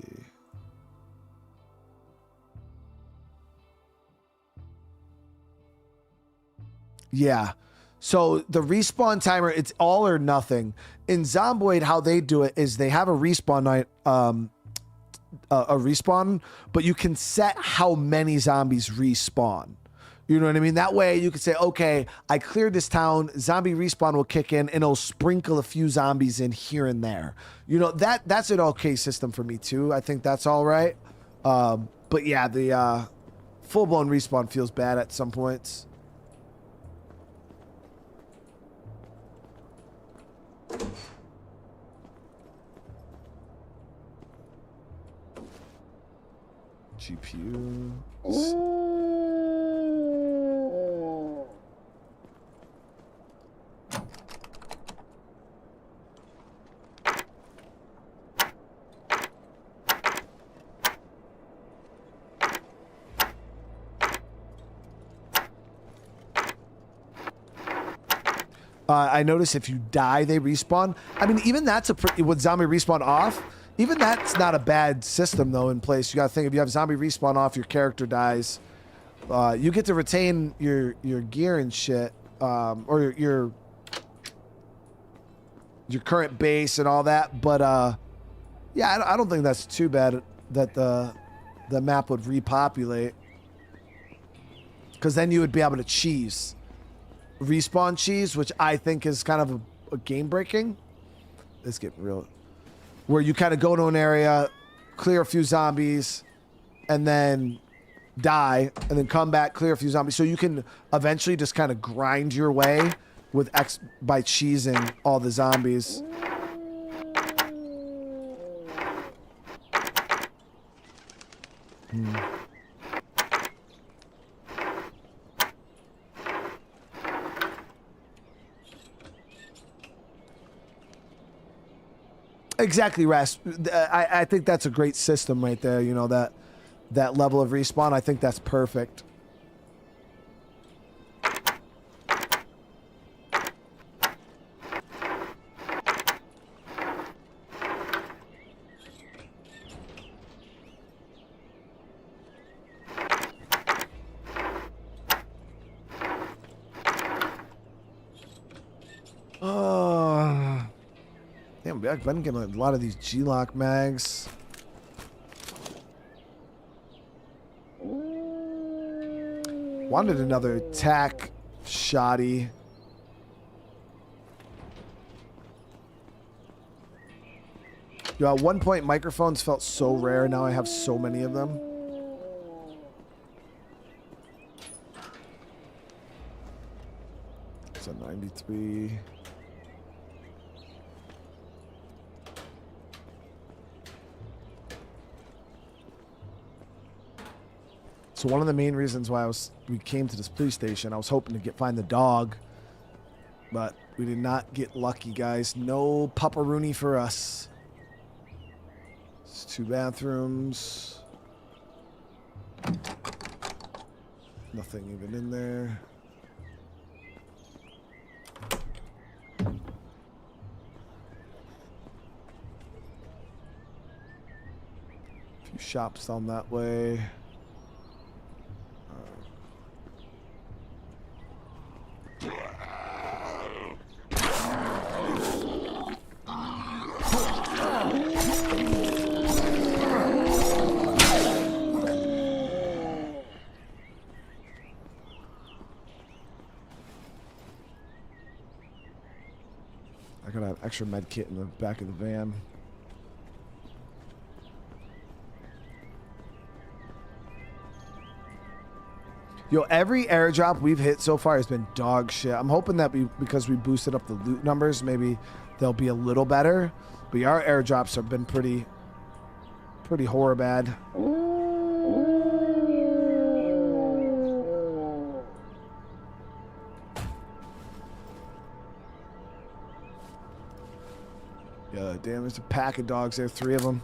Yeah. So the respawn timer, it's all or nothing. In Zomboid, how they do it is they have a respawn night, a respawn, but you can set how many zombies respawn. You know what I mean? That way you could say, okay, I cleared this town, zombie respawn will kick in and it'll sprinkle a few zombies in here and there. You know, that's an okay system for me too. I think that's all right. But yeah, the full-blown respawn feels bad at some points. GPU. I notice if you die, they respawn. I mean, even that's a pretty, with zombie respawn off, even that's not a bad system though in place. You gotta think, if you have zombie respawn off, your character dies. You get to retain your gear and shit, or your current base and all that. But yeah, I don't think that's too bad that the map would repopulate, because then you would be able to cheese. Respawn cheese, which I think is kind of a game breaking. It's getting real. Where you kind of go to an area, clear a few zombies, and then die, and then come back, clear a few zombies. So you can eventually just kind of grind your way with by cheesing all the zombies. Exactly, Ras. I think that's a great system right there. You know, that level of respawn. I think that's perfect. Damn, I've been getting a lot of these G-Lock mags. Wanted another attack shoddy. Yo, at one point, microphones felt so rare. Now I have so many of them. It's a 93. So one of the main reasons why we came to this police station, I was hoping to find the dog, but we did not get lucky, guys. No pupperoonie for us. It's 2 bathrooms. Nothing even in there. A few shops down that way. I got an extra med kit in the back of the van. Yo, every airdrop we've hit so far has been dog shit. I'm hoping that because we boosted up the loot numbers, maybe they'll be a little better. But yeah, our airdrops have been pretty horror bad. Yeah, damn, there's a pack of dogs there, 3 of them.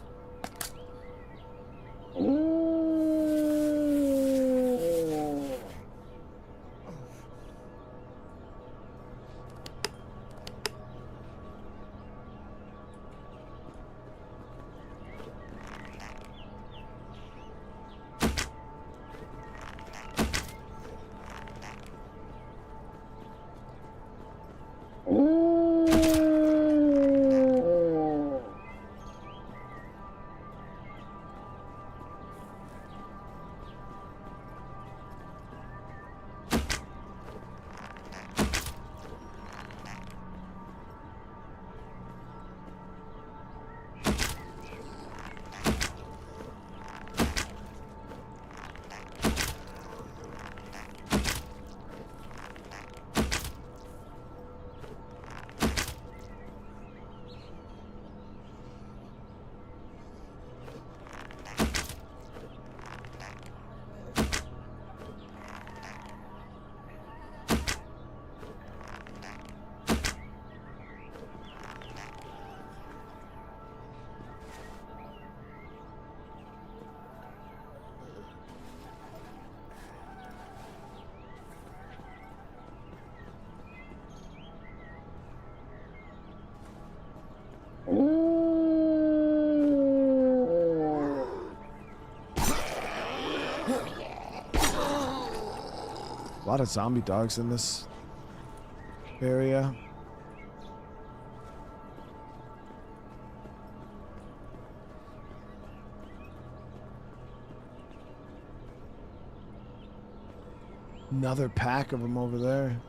A lot of zombie dogs in this area. Another pack of them over there.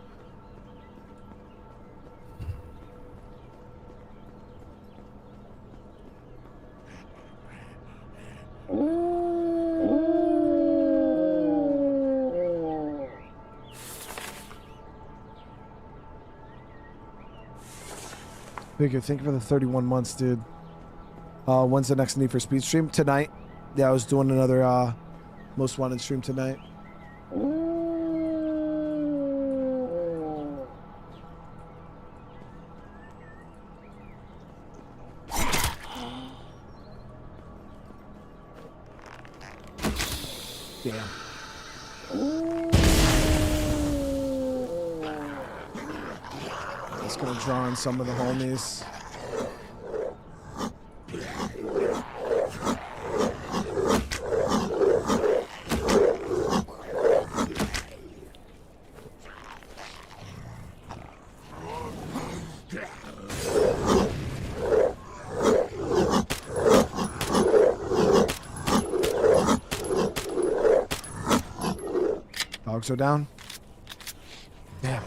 Figure, thank you for the 31 months, dude. When's the next Need for Speed stream? Tonight. Yeah, I was doing another Most Wanted stream tonight. Damn. Just gonna draw on some of the homies. Dogs are down. Damn.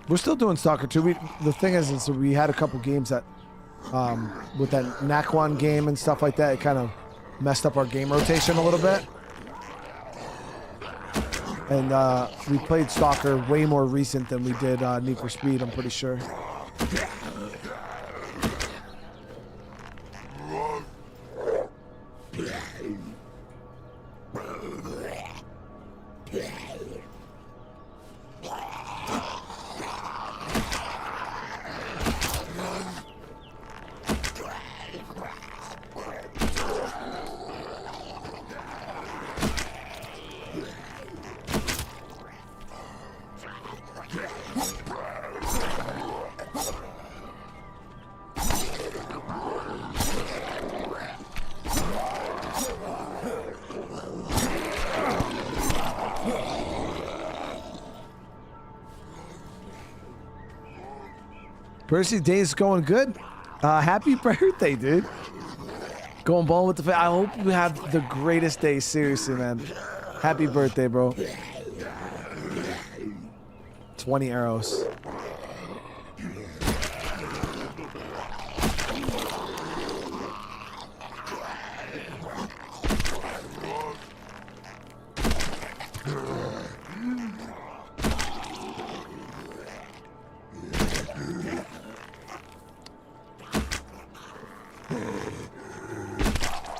We're still doing Stalker 2. The thing is we had a couple games that, with that Naquan game and stuff like that, it kind of messed up our game rotation a little bit. And we played Stalker way more recent than we did Need for Speed, I'm pretty sure. Percy, day's going good. Happy birthday, dude. Going bowling with the I hope you have the greatest day. Seriously, man. Happy birthday, bro. 20 arrows.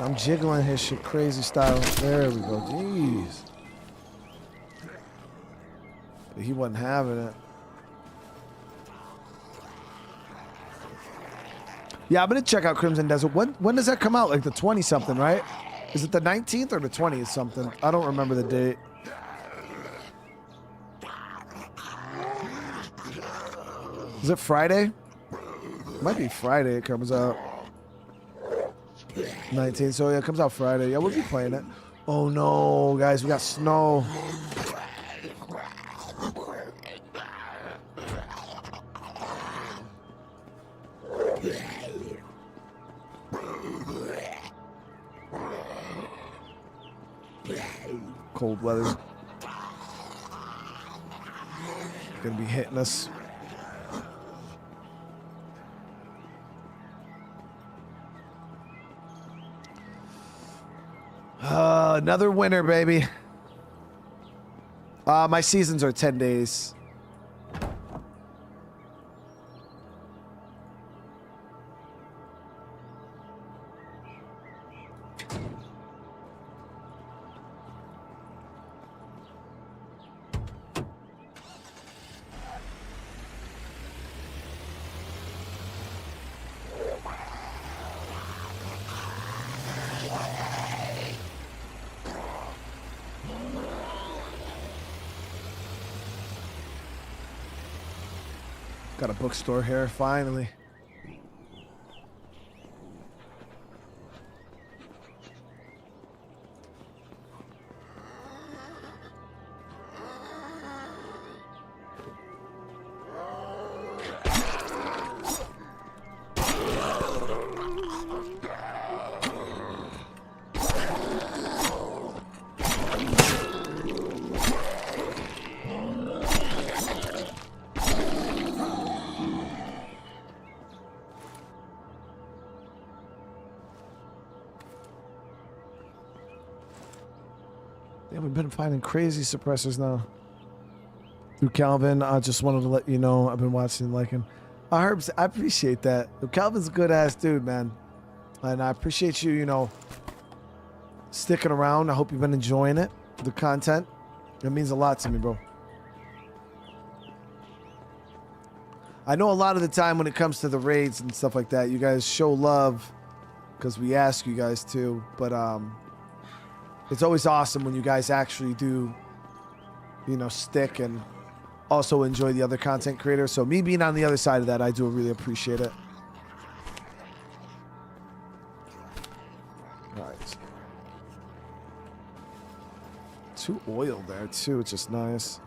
I'm jiggling his shit crazy style. There we go. Jeez. But he wasn't having it. Yeah, I'm gonna check out Crimson Desert. When does that come out? Like the 20 something, right? Is it the 19th or the 20th something? I don't remember the date. Is it Friday? It might be Friday it comes out. 19, so yeah, it comes out Friday. Yeah, we'll be playing it. Oh no, guys, we got snow. Cold weather. Gonna be hitting us. Another winner, baby. My seasons are 10 days. Got a bookstore here, finally. Yeah, we've been finding crazy suppressors now. Through Calvin, I just wanted to let you know I've been watching and liking. Herbs, I appreciate that. Calvin's a good ass dude, man. And I appreciate you, you know, sticking around. I hope you've been enjoying it, the content. It means a lot to me, bro. I know a lot of the time when it comes to the raids and stuff like that, you guys show love because we ask you guys to, but it's always awesome when you guys actually do, you know, stick and also enjoy the other content creators. So me being on the other side of that, I do really appreciate it. All right. Too oil there too, which is nice.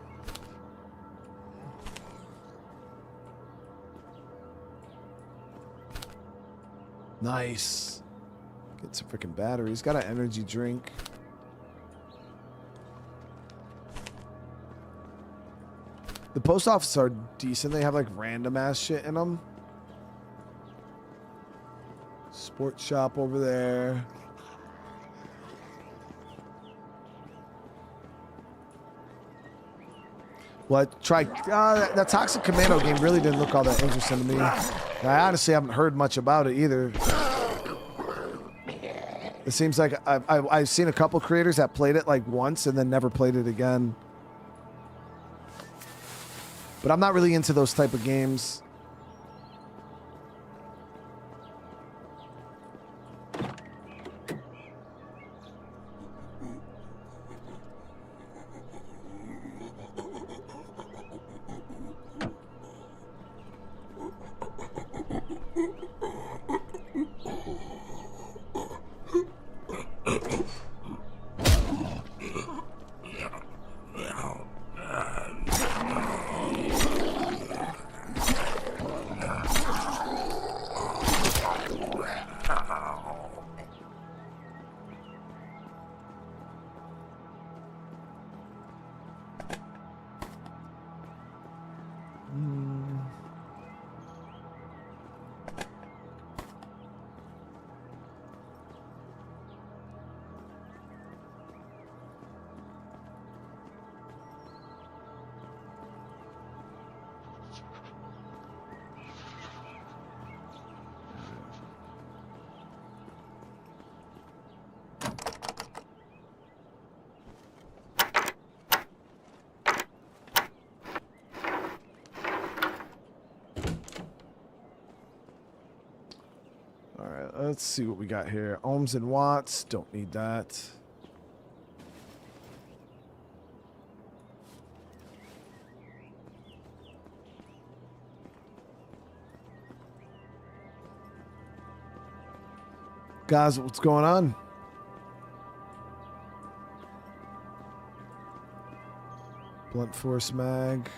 Nice. Get some freaking batteries. Got an energy drink. The post offices are decent. They have like random ass shit in them. Sports shop over there. What? Try that Toxic Commando game really didn't look all that interesting to me. I honestly haven't heard much about it either. It seems like I've seen a couple creators that played it like once and then never played it again. But I'm not really into those type of games. Let's see what we got here. Ohms and watts. Don't need that. Guys, what's going on? Blunt force mag.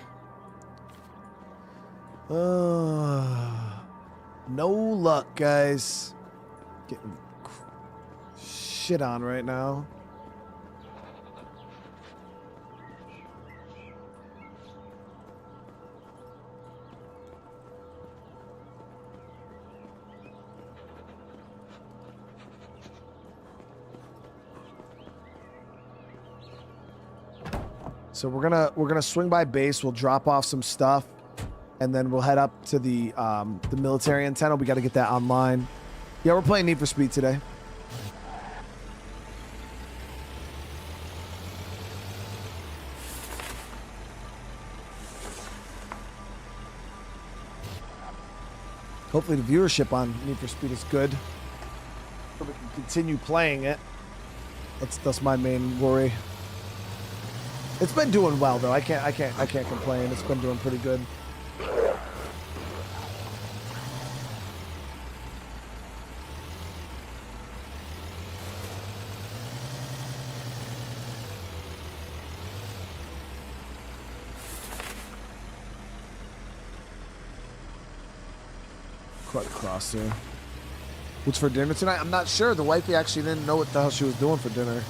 No luck, guys. Getting shit on right now. So we're gonna swing by base. We'll drop off some stuff, and then we'll head up to the military antenna. We got to get that online. Yeah, we're playing Need for Speed today. Hopefully the viewership on Need for Speed is good, so we can continue playing it. That's my main worry. It's been doing well though. I can't complain. It's been doing pretty good. cut across there. What's for dinner tonight? I'm not sure. The wifey actually didn't know what the hell she was doing for dinner.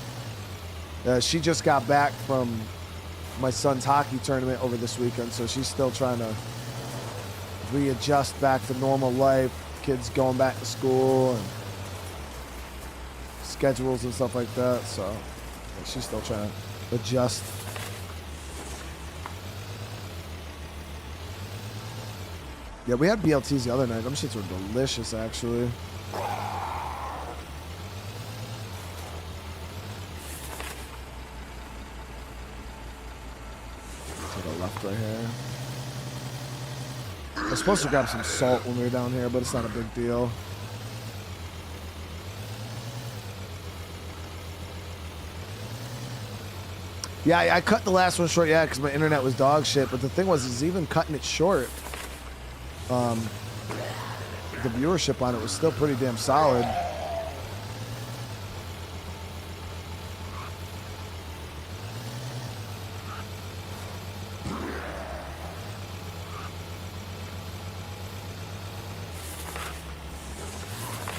She just got back from my son's hockey tournament over this weekend, so she's still trying to readjust back to normal life. Kids going back to school and schedules and stuff like that, so she's still trying to adjust. Yeah, we had BLTs the other night. Them shits were delicious, actually. To the left right here. I was supposed to grab some salt when we were down here, but it's not a big deal. Yeah, I cut the last one short, yeah, because my internet was dog shit. But the thing was, is even cutting it short, the viewership on it was still pretty damn solid.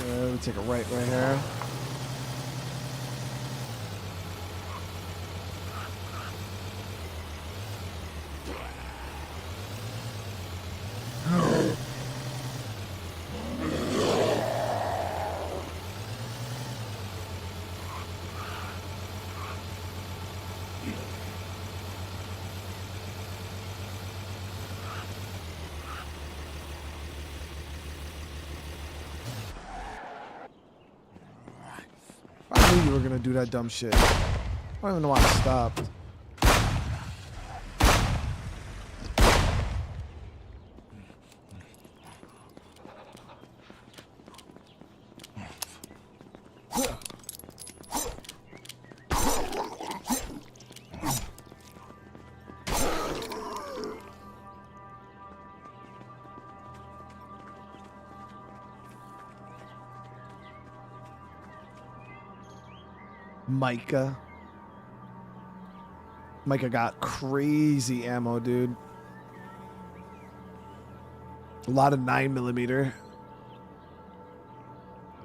Let me take a right here. I knew you were gonna do that dumb shit. I don't even know why I stopped. Micah got crazy ammo, dude. A lot of 9mm.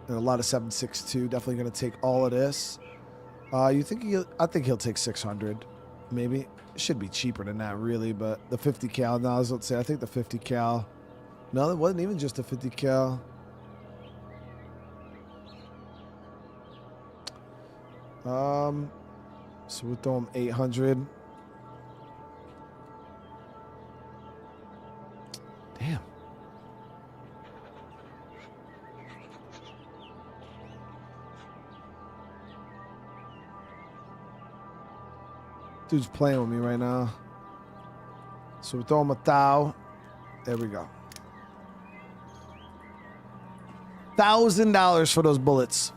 And a lot of 7.62. Definitely going to take all of this. You think I think he'll take 600. Maybe. It should be cheaper than that, really. But the 50 cal, no, I was about to say, I think the 50 cal. No, it wasn't even just a 50 cal. So we'll throw him 800. Damn. Dude's playing with me right now. So we'll throw him 1,000. There we go. $1,000 for those bullets.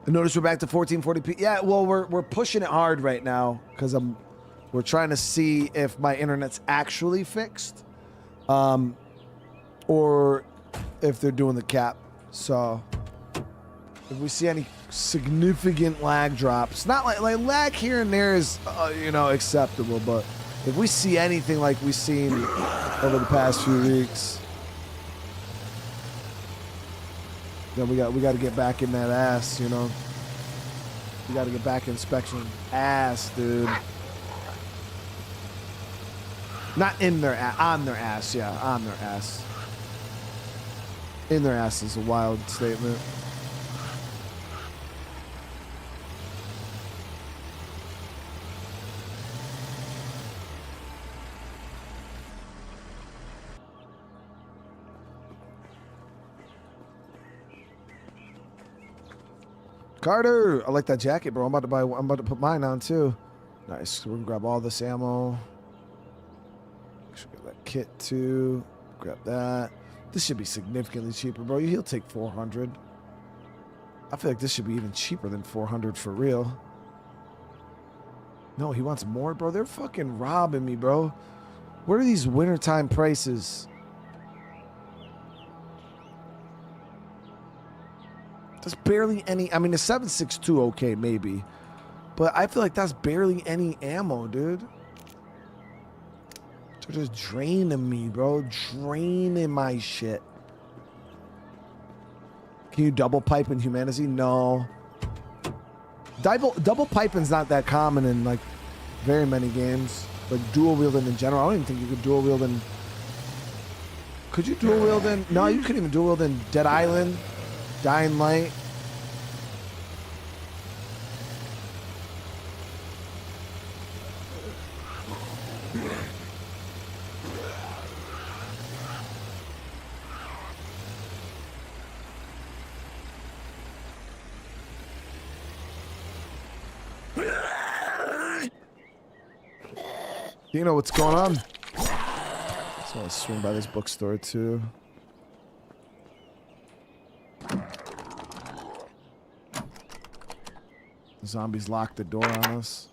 I notice we're back to 1440p. Yeah, well, we're pushing it hard right now because we're trying to see if my internet's actually fixed, or if they're doing the cap. So if we see any significant lag drops, not like lag here and there is acceptable, but if we see anything like we've seen over the past few weeks, then we got to get back in that ass, you know. We got to get back inspection ass, dude. Not in their ass, on their ass, yeah, on their ass. In their ass is a wild statement. Carter, I like that jacket, bro. I'm about to put mine on too. Nice. We're gonna grab all this ammo. Make sure we get that kit too. Grab that. This should be significantly cheaper, bro. He'll take 400. I feel like this should be even cheaper than 400 for real. No, he wants more, bro. They're fucking robbing me, bro. What are these wintertime prices? There's barely any. I mean, the 7.62, okay, maybe. But I feel like that's barely any ammo, dude. They're just draining me, bro. Draining my shit. Can you double pipe in HumanitZ? No. Double piping's not that common in like very many games. Like dual wielding in general. I don't even think you could dual wield in. Could you dual wield in? No, you couldn't even dual wield in Dead Island, Dying Light. You know what's going on? So I want to swing by this bookstore too. The zombies locked the door on us.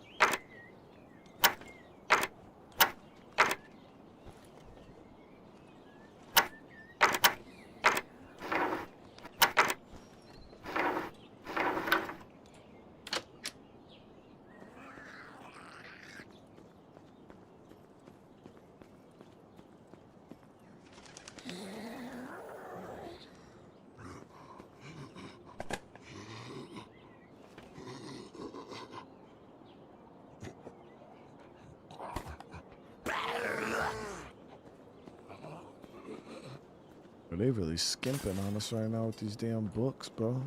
They really skimping on us right now with these damn books, bro.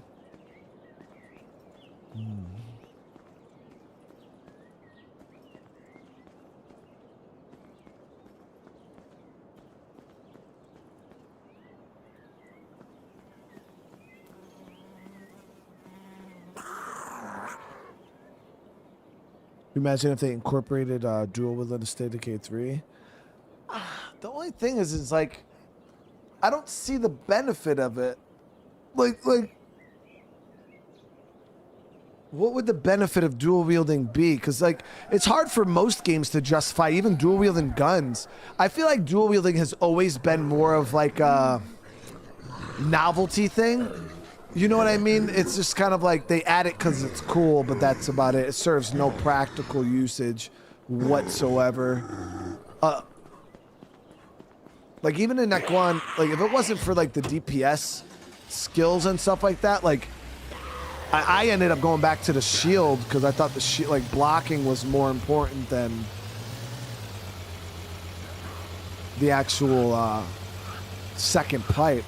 Imagine if they incorporated dual wielding to State Decay 3. The only thing is like, I don't see the benefit of it. Like, what would the benefit of dual wielding be? Because like, it's hard for most games to justify even dual wielding guns. I feel like dual wielding has always been more of like a novelty thing. You know what I mean? It's just kind of like they add it because it's cool, but that's about it. It serves no practical usage whatsoever. Like even in Neck 1, like if it wasn't for like the DPS skills and stuff like that, like I ended up going back to the shield because I thought the shield, like blocking was more important than the actual second pipe.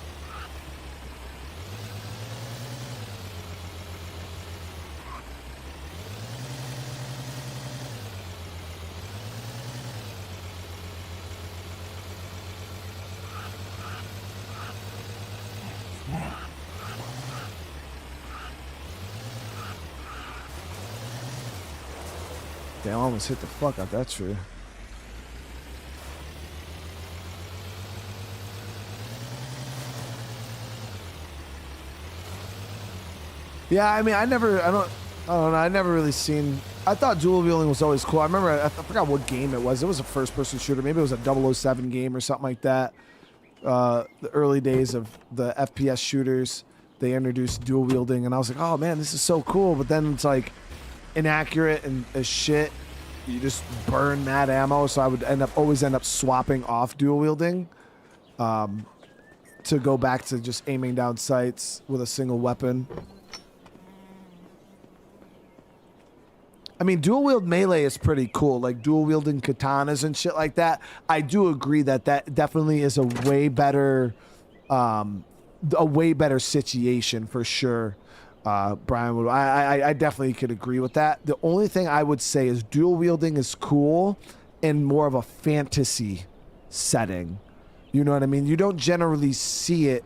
Damn, I almost hit the fuck out that tree. Yeah, I mean, I don't know, I never really seen, I thought dual wielding was always cool. I remember, I forgot what game it was. It was a first person shooter. Maybe it was a 007 game or something like that. The early days of the FPS shooters, they introduced dual wielding and I was like, oh man, this is so cool. But then it's like inaccurate and as shit. You just burn mad ammo. So I would always end up swapping off dual wielding to go back to just aiming down sights with a single weapon. I mean, dual wield melee is pretty cool, like dual wielding katanas and shit like that. I do agree that that definitely is a way better situation for sure. Brian, I definitely could agree with that. The only thing I would say is dual wielding is cool in more of a fantasy setting. You know what I mean? You don't generally see it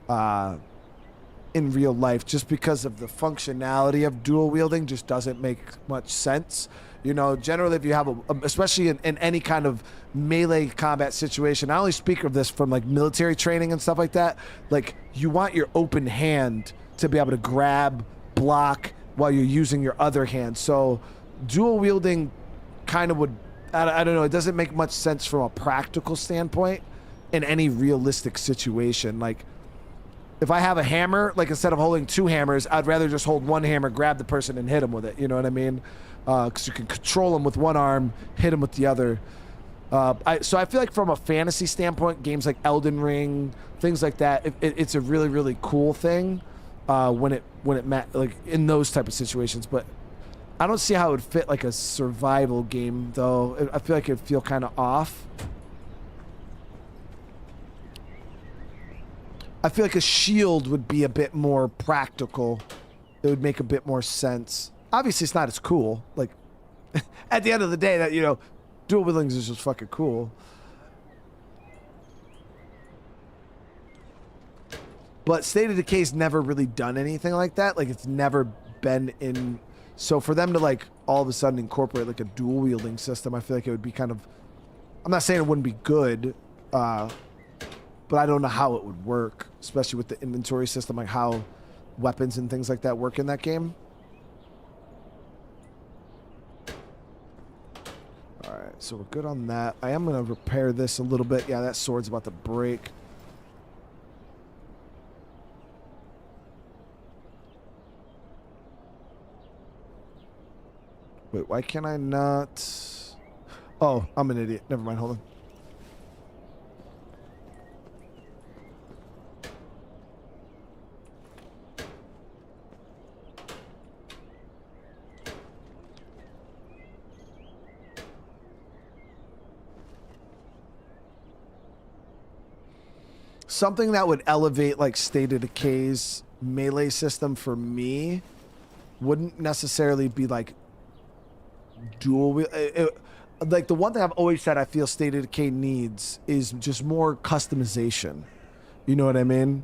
in real life just because of the functionality of dual wielding just doesn't make much sense. You know, generally if you have especially in any kind of melee combat situation, I only speak of this from like military training and stuff like that, like you want your open hand to be able to grab, block while you're using your other hand. So dual wielding kind of would, I don't know, it doesn't make much sense from a practical standpoint in any realistic situation. Like If I have a hammer, like instead of holding 2 hammers, I'd rather just hold 1 hammer, grab the person, and hit them with it. You know what I mean? Because you can control them with 1 arm, hit them with the other. So I feel like from a fantasy standpoint, games like Elden Ring, things like that, it's a really, really cool thing when it like in those type of situations. But I don't see how it would fit like a survival game, though. I feel like it'd feel kind of off. I feel like a shield would be a bit more practical. It would make a bit more sense. Obviously, it's not as cool. Like, at the end of the day, that, you know, dual wielding is just fucking cool. But State of Decay's never really done anything like that. Like, it's never been in... So for them to, like, all of a sudden incorporate, like, a dual wielding system, I feel like it would be kind of... I'm not saying it wouldn't be good, but I don't know how it would work, especially with the inventory system, like how weapons and things like that work in that game. All right, so we're good on that. I am going to repair this a little bit. Yeah, that sword's about to break. Wait, why can I not? Oh, I'm an idiot. Never mind, hold on. Something that would elevate like State of Decay's melee system for me wouldn't necessarily be like dual like the one thing I've always said I feel State of Decay needs is just more customization. You know what I mean?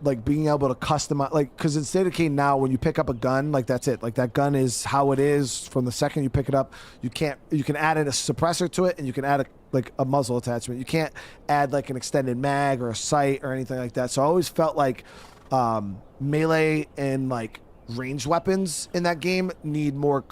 Like being able to customize, like, because in State of Decay now, when you pick up a gun, like that's it. Like that gun is how it is from the second you pick it up. You can add in a suppressor to it, and you can add a muzzle attachment. You can't add like an extended mag or a sight or anything like that. So I always felt like melee and like ranged weapons in that game need more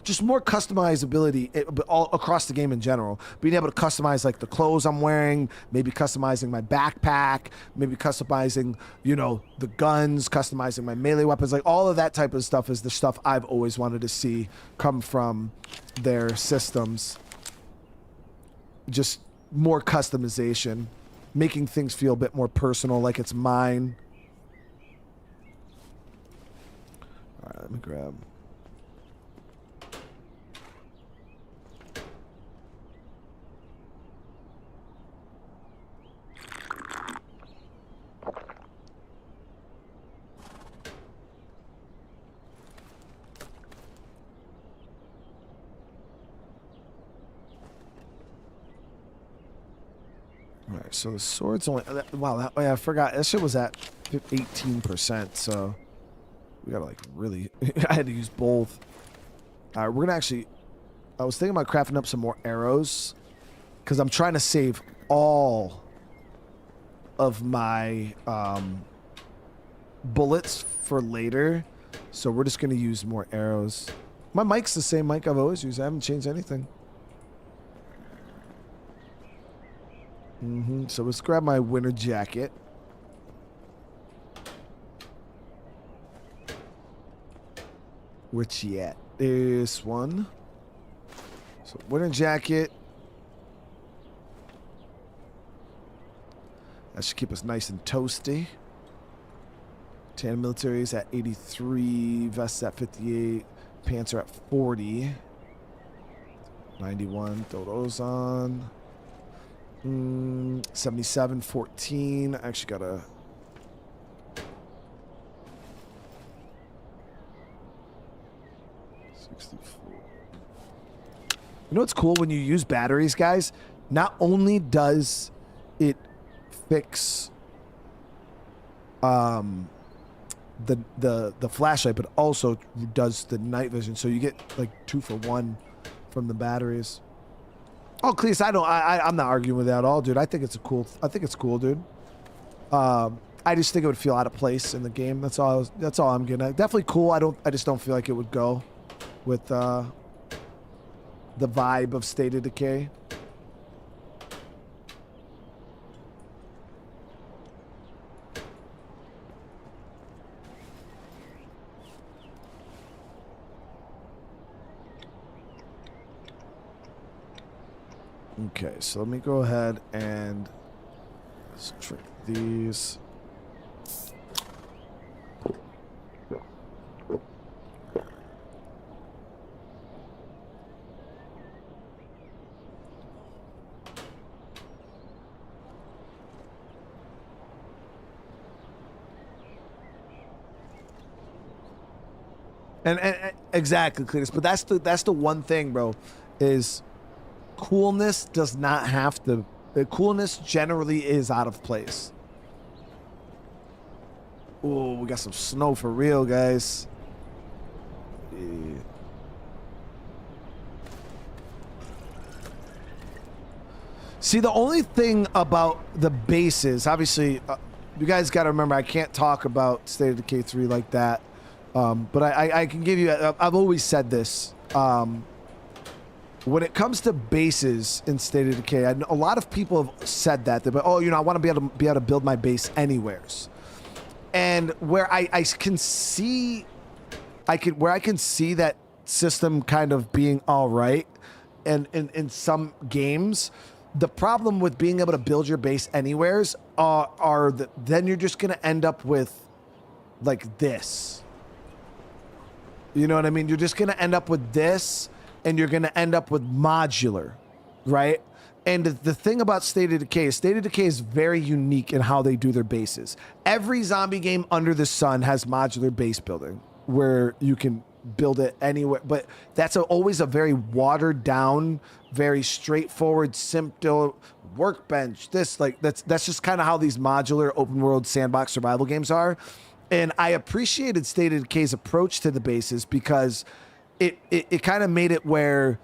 just more customizability all across the game in general. Being able to customize like the clothes I'm wearing, maybe customizing my backpack, maybe customizing, you know, the guns, customizing my melee weapons, like all of that type of stuff is the stuff I've always wanted to see come from their systems. Just more customization, making things feel a bit more personal, like it's mine. All right, let me grab. All right, so the sword's only... Wow, I forgot. That shit was at 18%, so... We gotta, like, really... I had to use both. All right, we're gonna actually... I was thinking about crafting up some more arrows, because I'm trying to save all of my bullets for later, so we're just gonna use more arrows. My mic's the same mic I've always used. I haven't changed anything. So let's grab my winter jacket. Which yet? This one. So winter jacket. That should keep us nice and toasty. Tan military is at 83. Vests at 58. Pants are at 40. 91. Throw those on. 77, 14. I actually got a... You know what's cool when you use batteries, guys? Not only does it fix the flashlight, but also does the night vision. So you get like 2 for 1 from the batteries. Oh, Cleese, I'm not arguing with that at all, dude. I think it's cool, dude. I just think it would feel out of place in the game. That's all I'm getting at. Definitely cool. I just don't feel like it would go with the vibe of State of Decay. Okay, so let me go ahead and shrink these. And exactly, Cletus. But that's the one thing, bro, is coolness does not have to. Coolness generally is out of place. Oh, we got some snow for real, guys. Yeah. See, the only thing about the bases, obviously, you guys got to remember, I can't talk about State of Decay 3 like that. But I can give you, I've always said this. When it comes to bases in State of Decay, a lot of people have said that. They're like, oh, you know, I want to be able to build my base anywheres. And where I can see, where I can see that system kind of being all right, and in some games, the problem with being able to build your base anywheres are that then you're just going to end up with like this. You know what I mean? You're just going to end up with this, and you're going to end up with modular, right? And the thing about State of Decay is very unique in how they do their bases. Every zombie game under the sun has modular base building where you can build it anywhere, but that's always a very watered down, very straightforward, simple workbench. That's just kind of how these modular open world sandbox survival games are. And I appreciated State of Decay's approach to the bases because it kind of made it where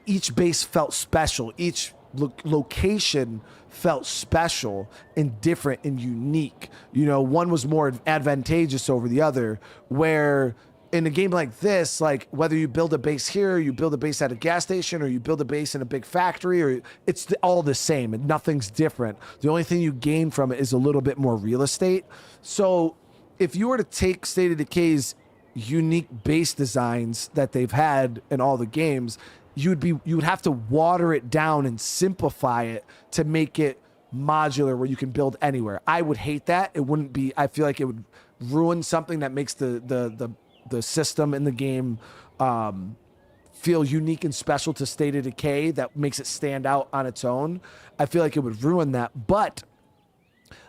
each base felt special. Each location felt special and different and unique. You know, one was more advantageous over the other, where in a game like this, like whether you build a base here, or you build a base at a gas station, or you build a base in a big factory, or it's all the same and nothing's different. The only thing you gain from it is a little bit more real estate. So if you were to take State of Decay's unique base designs that they've had in all the games, you would have to water it down and simplify it to make it modular where you can build anywhere. I would hate that. It wouldn't be, I feel like it would ruin something that makes the system in the game feel unique and special to State of Decay, that makes it stand out on its own. I feel like it would ruin that. But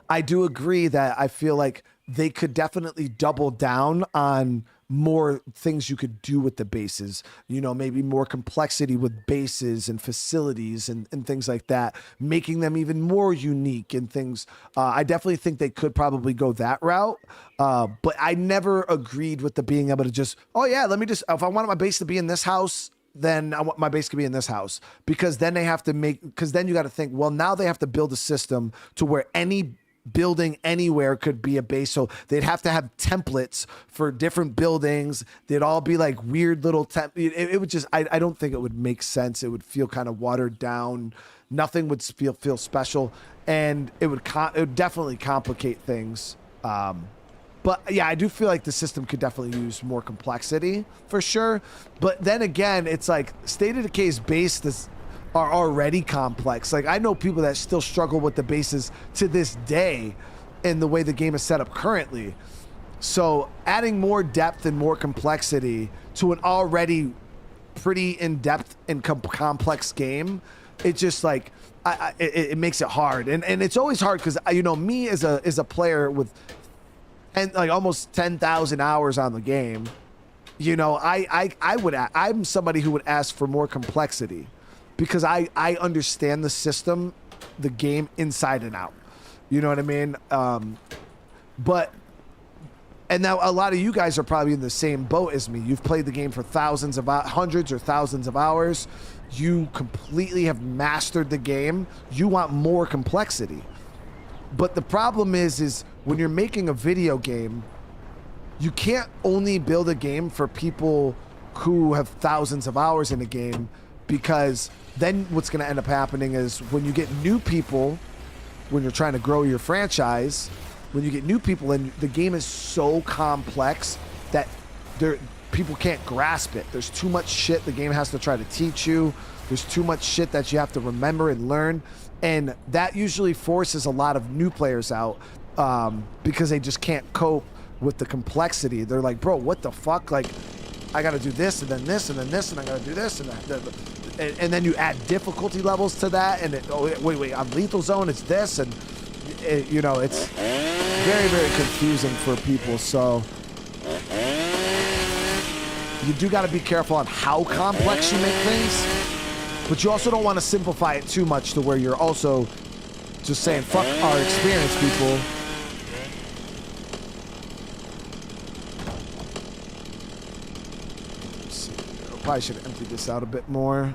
I do agree that I feel like they could definitely double down on more things you could do with the bases, you know, maybe more complexity with bases and facilities and things like that, making them even more unique and things. I definitely think they could probably go that route. But I never agreed with the being able to just, oh yeah, let me just, if I wanted my base to be in this house, then I want my base to be in this house, because then they have to because then you got to think, well, now they have to build a system to where any building anywhere could be a base. So they'd have to have templates for different buildings. They'd all be like weird little it would just, I don't think it would make sense. It would feel kind of watered down. Nothing would feel special, and it would definitely complicate things. But yeah, I do feel like the system could definitely use more complexity for sure. But then again, it's like State of Decay's base are already complex. Like I know people that still struggle with the bases to this day in the way the game is set up currently. So adding more depth and more complexity to an already pretty in-depth and complex game, it just like, it makes it hard. And it's always hard because, you know, me as a player with almost 10,000 hours on the game, you know, I'm somebody who would ask for more complexity, because I understand the system, the game inside and out. You know what I mean? And now a lot of you guys are probably in the same boat as me. You've played the game for hundreds or thousands of hours. You completely have mastered the game. You want more complexity. But the problem is when you're making a video game, you can't only build a game for people who have thousands of hours in a game, because then what's going to end up happening is when you get new people, when you're trying to grow your franchise, when you get new people and the game is so complex that people can't grasp it. There's too much shit the game has to try to teach you. There's too much shit that you have to remember and learn. And that usually forces a lot of new players out because they just can't cope with the complexity. They're like, bro, what the fuck? Like, I got to do this and then this and then this and I got to do this and that. And then you add difficulty levels to that. And wait, on lethal zone, it's this. And, you know, it's very, very confusing for people. So you do got to be careful on how complex you make things, but you also don't want to simplify it too much to where you're also just saying, fuck our experience, people. Let's see. I probably should empty this out a bit more.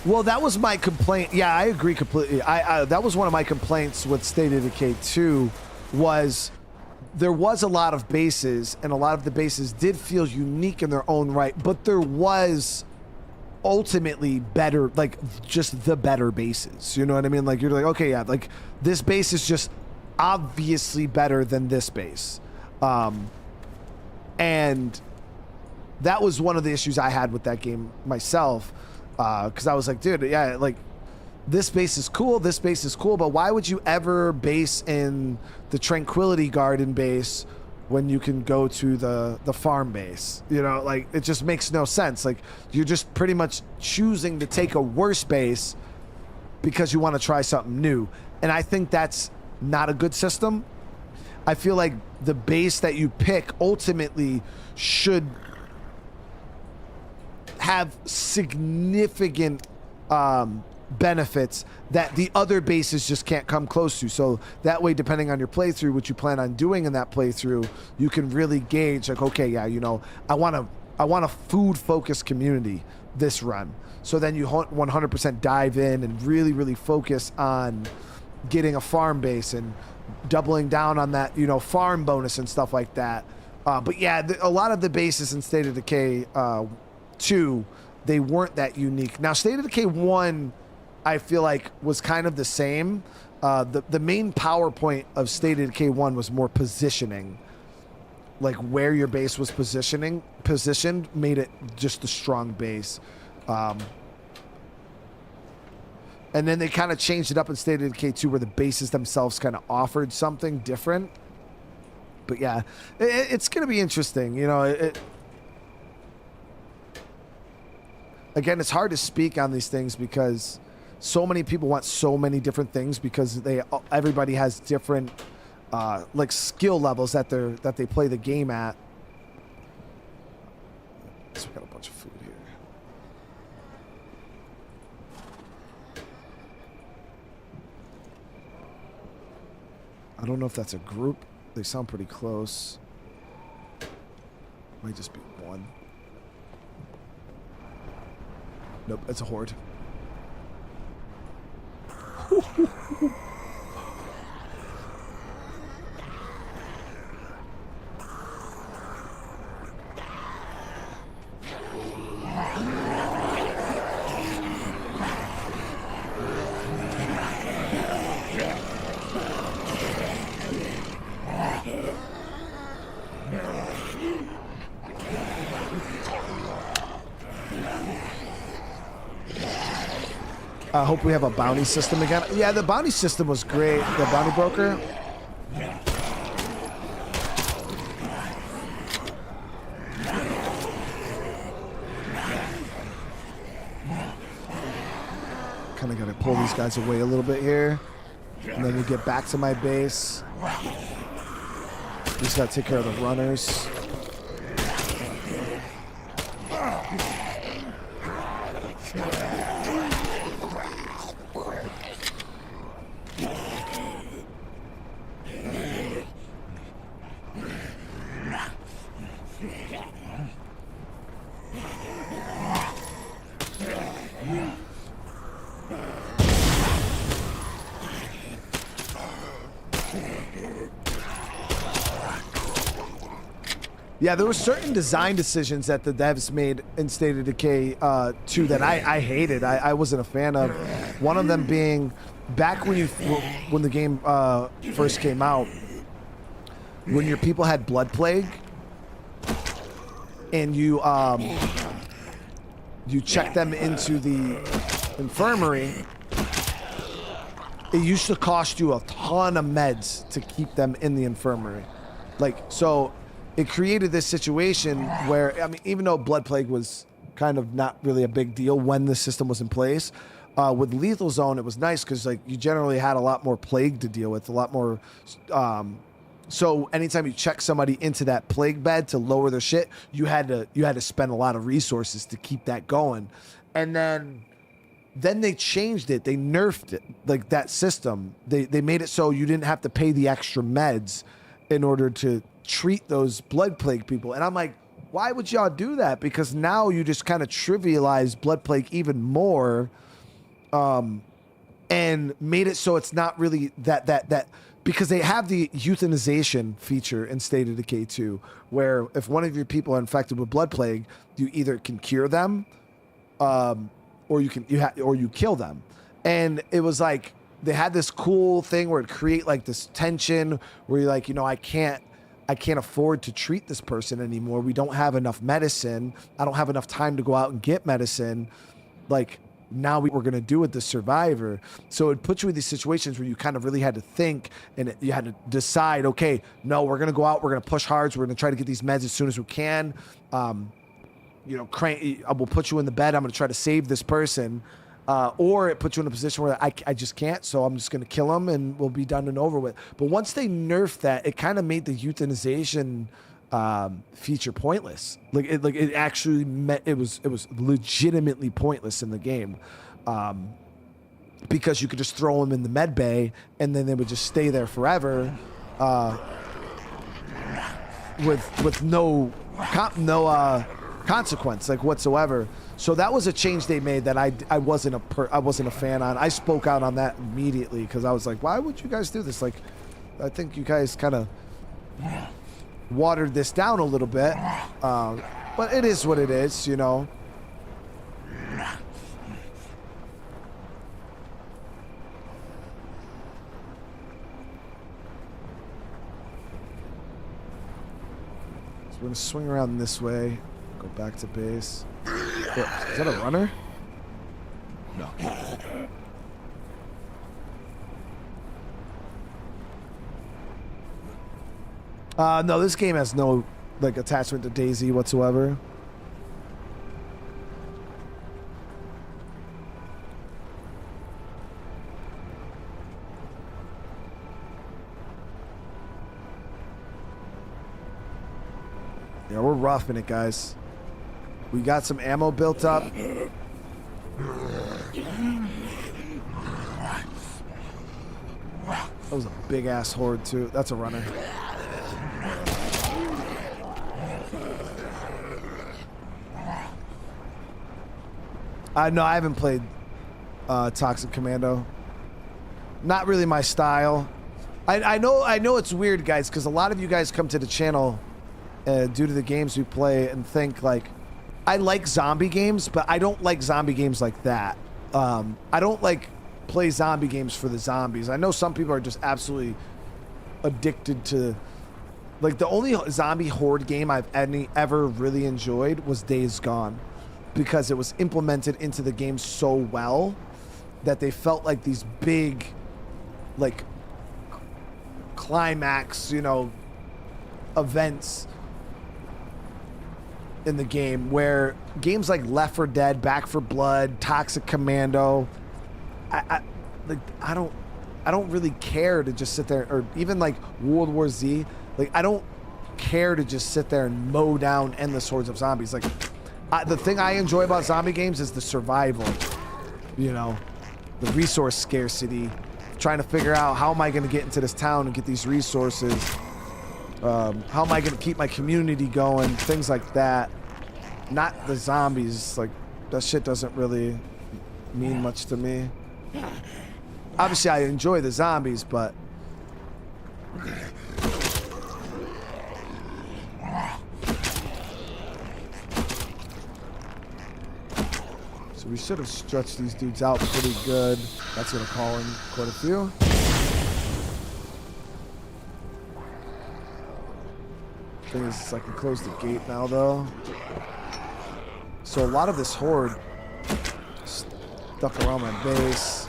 Well, that was my complaint. Yeah, I agree completely. That was one of my complaints with State of Decay 2 was there was a lot of bases, and a lot of the bases did feel unique in their own right, but there was ultimately better, like just the better bases. You know what I mean? Like you're like, okay, yeah, like this base is just obviously better than this base. And that was one of the issues I had with that game myself. Because I was like, dude, yeah, like this base is cool, but why would you ever base in the Tranquility Garden base when you can go to the farm base? You know, like it just makes no sense. Like you're just pretty much choosing to take a worse base because you want to try something new. And I think that's not a good system. I feel like the base that you pick ultimately should have significant benefits that the other bases just can't come close to. So that way, depending on your playthrough, what you plan on doing in that playthrough, you can really gauge like, okay, yeah, you know, I want a food focused community this run. So then you 100% dive in and really, really focus on getting a farm base and doubling down on that, you know, farm bonus and stuff like that. But yeah, a lot of the bases in State of Decay 2, they weren't that unique. Now, State of Decay 1, I feel like was kind of the same. The main PowerPoint of State of Decay 1 was more positioning, like where your base was positioned made it just a strong base. And then they kind of changed it up in State of Decay 2 where the bases themselves kind of offered something different. But yeah, it's going to be interesting. You know, again, it's hard to speak on these things because so many people want so many different things because everybody has different like skill levels that they play the game at. So we got a bunch of food here. I don't know if that's a group. They sound pretty close. Might just be one. Nope, it's a horde. I hope we have a bounty system again. Yeah, the bounty system was great. The bounty broker. Kind of got to pull these guys away a little bit here. And then we get back to my base. Just got to take care of the runners. Yeah, there were certain design decisions that the devs made in State of Decay 2 that I hated. I wasn't a fan of. One of them being back when the game first came out, when your people had blood plague, and you check them into the infirmary. It used to cost you a ton of meds to keep them in the infirmary. Like, so it created this situation where, I mean, even though blood plague was kind of not really a big deal when the system was in place, with lethal zone, it was nice because like you generally had a lot more plague to deal with, a lot more. So anytime you check somebody into that plague bed to lower their shit, you had to spend a lot of resources to keep that going. And then they changed it. They nerfed it, like that system. They made it so you didn't have to pay the extra meds in order to treat those blood plague people. And I'm like, why would y'all do that? Because now you just kind of trivialize blood plague even more, and made it so it's not really that because they have the euthanization feature in State of Decay 2, where if one of your people are infected with blood plague, you either can cure them, or you kill them. And it was like they had this cool thing where it create like this tension where you're like, you know, I can't afford to treat this person anymore. We don't have enough medicine. I don't have enough time to go out and get medicine. Like, now we're going to do with the survivor. So it puts you in these situations where you kind of really had to think, and you had to decide, okay, no, we're going to go out, we're going to push hard, so we're going to try to get these meds as soon as we can. You know, I will put you in the bed, I'm going to try to save this person. Or it puts you in a position where I just can't, so I'm just going to kill him and we'll be done and over with. But once they nerfed that, it kind of made the euthanization feature pointless. Like it actually it was legitimately pointless in the game, because you could just throw them in the med bay and then they would just stay there forever, with no consequence like whatsoever. So that was a change they made that I wasn't a fan on. I spoke out on that immediately because I was like, why would you guys do this? Like, I think you guys kind of watered this down a little bit, but it is what it is, you know. So we're gonna swing around this way, go back to base. What, is that a runner? No. No, this game has no like attachment to Daisy whatsoever. Yeah, we're roughing it, guys. We got some ammo built up. That was a big ass horde too. That's a runner. No, I haven't played Toxic Commando. Not really my style. I know it's weird, guys, because a lot of you guys come to the channel due to the games we play and think like, I like zombie games, but I don't like zombie games like that. I don't like play zombie games for the zombies. I know some people are just absolutely addicted to, like, the only zombie horde game I've ever really enjoyed was Days Gone, because it was implemented into the game so well that they felt like these big, like, climax, you know, events in the game, where games like Left 4 Dead, Back 4 Blood, Toxic Commando, I don't really care to just sit there, or even like World War Z, like I don't care to just sit there and mow down endless hordes of zombies. Like the thing I enjoy about zombie games is the survival, you know, the resource scarcity, trying to figure out how am I going to get into this town and get these resources. How am I going to keep my community going? Things like that. Not the zombies. Like, that shit doesn't really mean much to me. Obviously, I enjoy the zombies, but... So we should have stretched these dudes out pretty good. That's gonna call in quite a few. Thing is, I can close the gate now though. So a lot of this horde stuck around my base.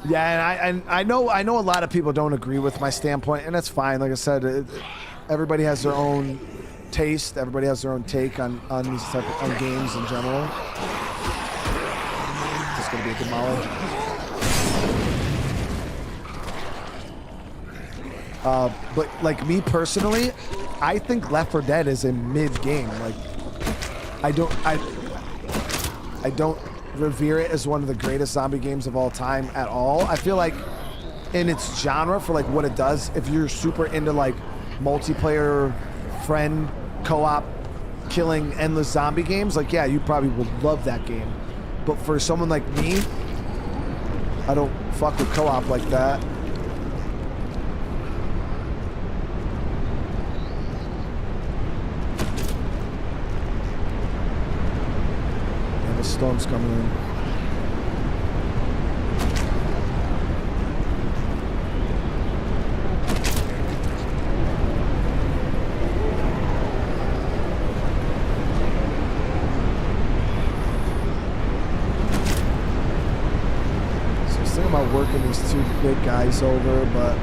Yeah, and I know a lot of people don't agree with my standpoint, and that's fine. Like I said, everybody has their own taste. Everybody has their own take on these type of on games in general. This is gonna be a good molly. But like me personally, I think Left 4 Dead is a mid game. Like I don't revere it as one of the greatest zombie games of all time at all. I feel like in its genre for like what it does, if you're super into like multiplayer friend co-op killing endless zombie games, like yeah, you probably would love that game. But for someone like me, I don't fuck with co-op like that. The storm's coming in. So I was thinking about working these two big guys over, but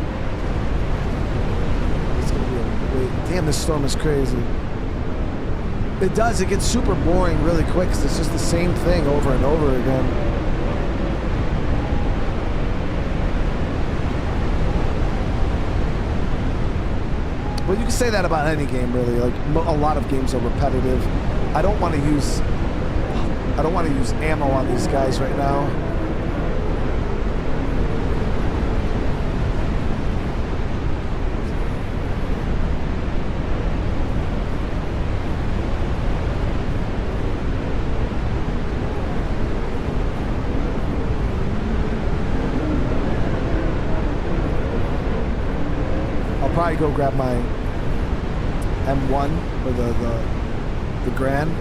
it's gonna be a wait. Damn, this storm is crazy. It does. It gets super boring really quick because it's just the same thing over and over again. Well, you can say that about any game, really. Like a lot of games are repetitive. I don't want to use ammo on these guys right now. Probably go grab my M1 or the Grand.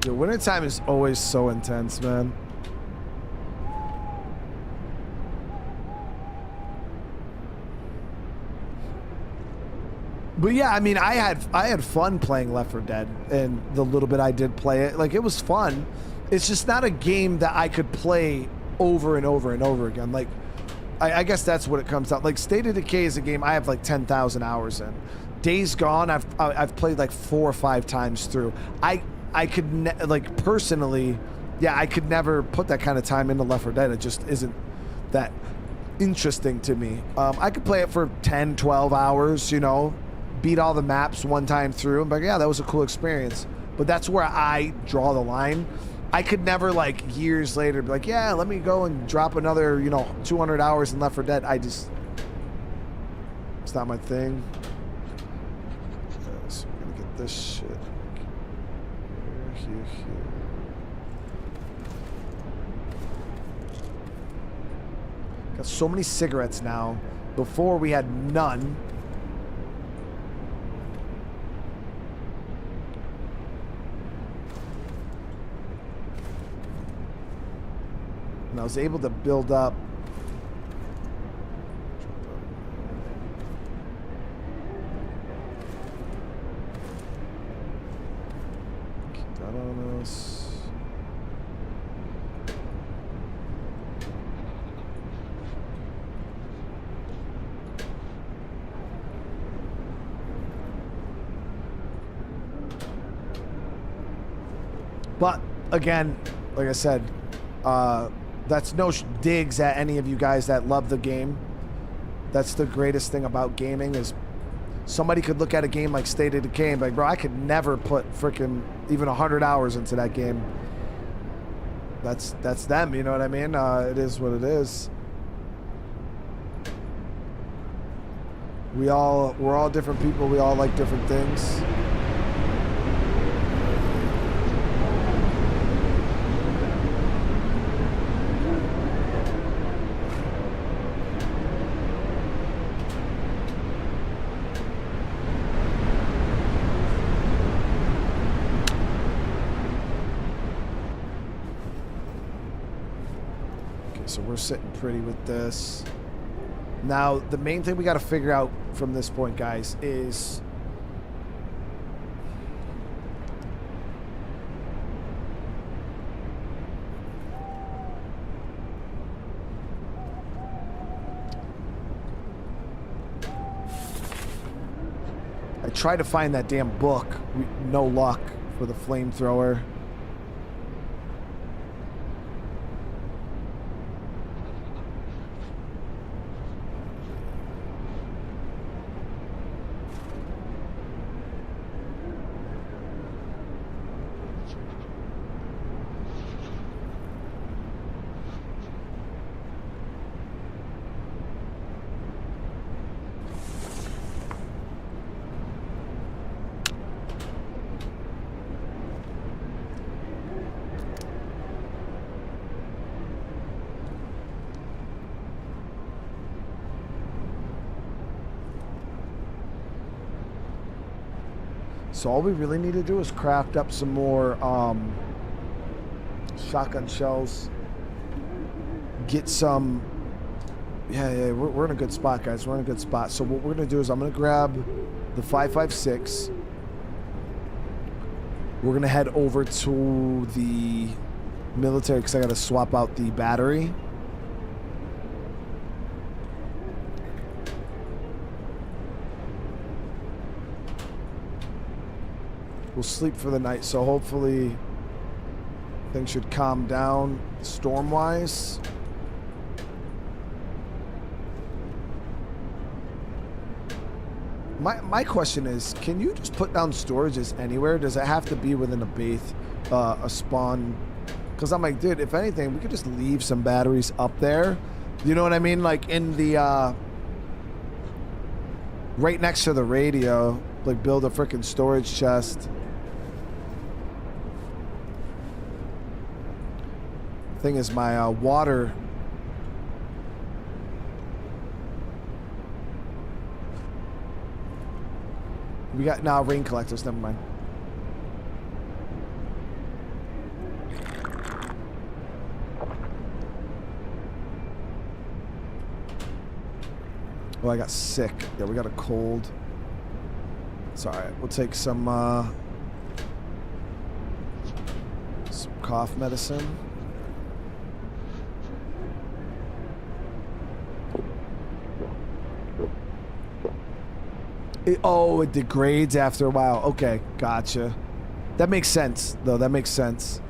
Wintertime is always so intense, man. But yeah, I mean, I had fun playing Left 4 Dead, and the little bit I did play it, like it was fun. It's just not a game that I could play over and over and over again. Like, I guess that's what it comes down. Like, State of Decay is a game I have like 10,000 hours in. Days Gone, I've played like 4 or 5 times through. I could like personally, yeah, I could never put that kind of time into Left 4 Dead. It just isn't that interesting to me. I could play it for 10, 12 hours, you know, beat all the maps one time through, and be like, yeah, that was a cool experience. But that's where I draw the line. I could never, like, years later be like, yeah, let me go and drop another, you know, 200 hours in Left 4 Dead. It's not my thing. Okay, so we're gonna get this shit. Here. Got so many cigarettes now. Before we had none. And I was able to build up. Keep that on us. again, like I said, that's no digs at any of you guys that love the game. That's the greatest thing about gaming is somebody could look at a game like State of Decay and be like, bro, I could never put freaking even 100 hours into that game. That's them, you know what I mean? It is what it is. We're all different people. We all like different things. So we're sitting pretty with this. Now, the main thing we got to figure out from this point, guys, is I tried to find that damn book. No luck for the flamethrower. So all we really need to do is craft up some more shotgun shells. Get some... Yeah, we're in a good spot, guys. We're in a good spot. So what we're going to do is I'm going to grab the 5.56. We're going to head over to the military because I got to swap out the battery. We'll sleep for the night, so hopefully things should calm down storm-wise. My question is, can you just put down storages anywhere? Does it have to be within a base, a spawn? Because I'm like, dude, if anything, we could just leave some batteries up there. You know what I mean? Like in the, right next to the radio, like build a freaking storage chest. Thing is, my water. We got now rain collectors. Never mind. Oh, I got sick. Yeah, we got a cold. It's all right. We'll take some cough medicine. It degrades after a while. Okay, gotcha. That makes sense, though. That makes sense.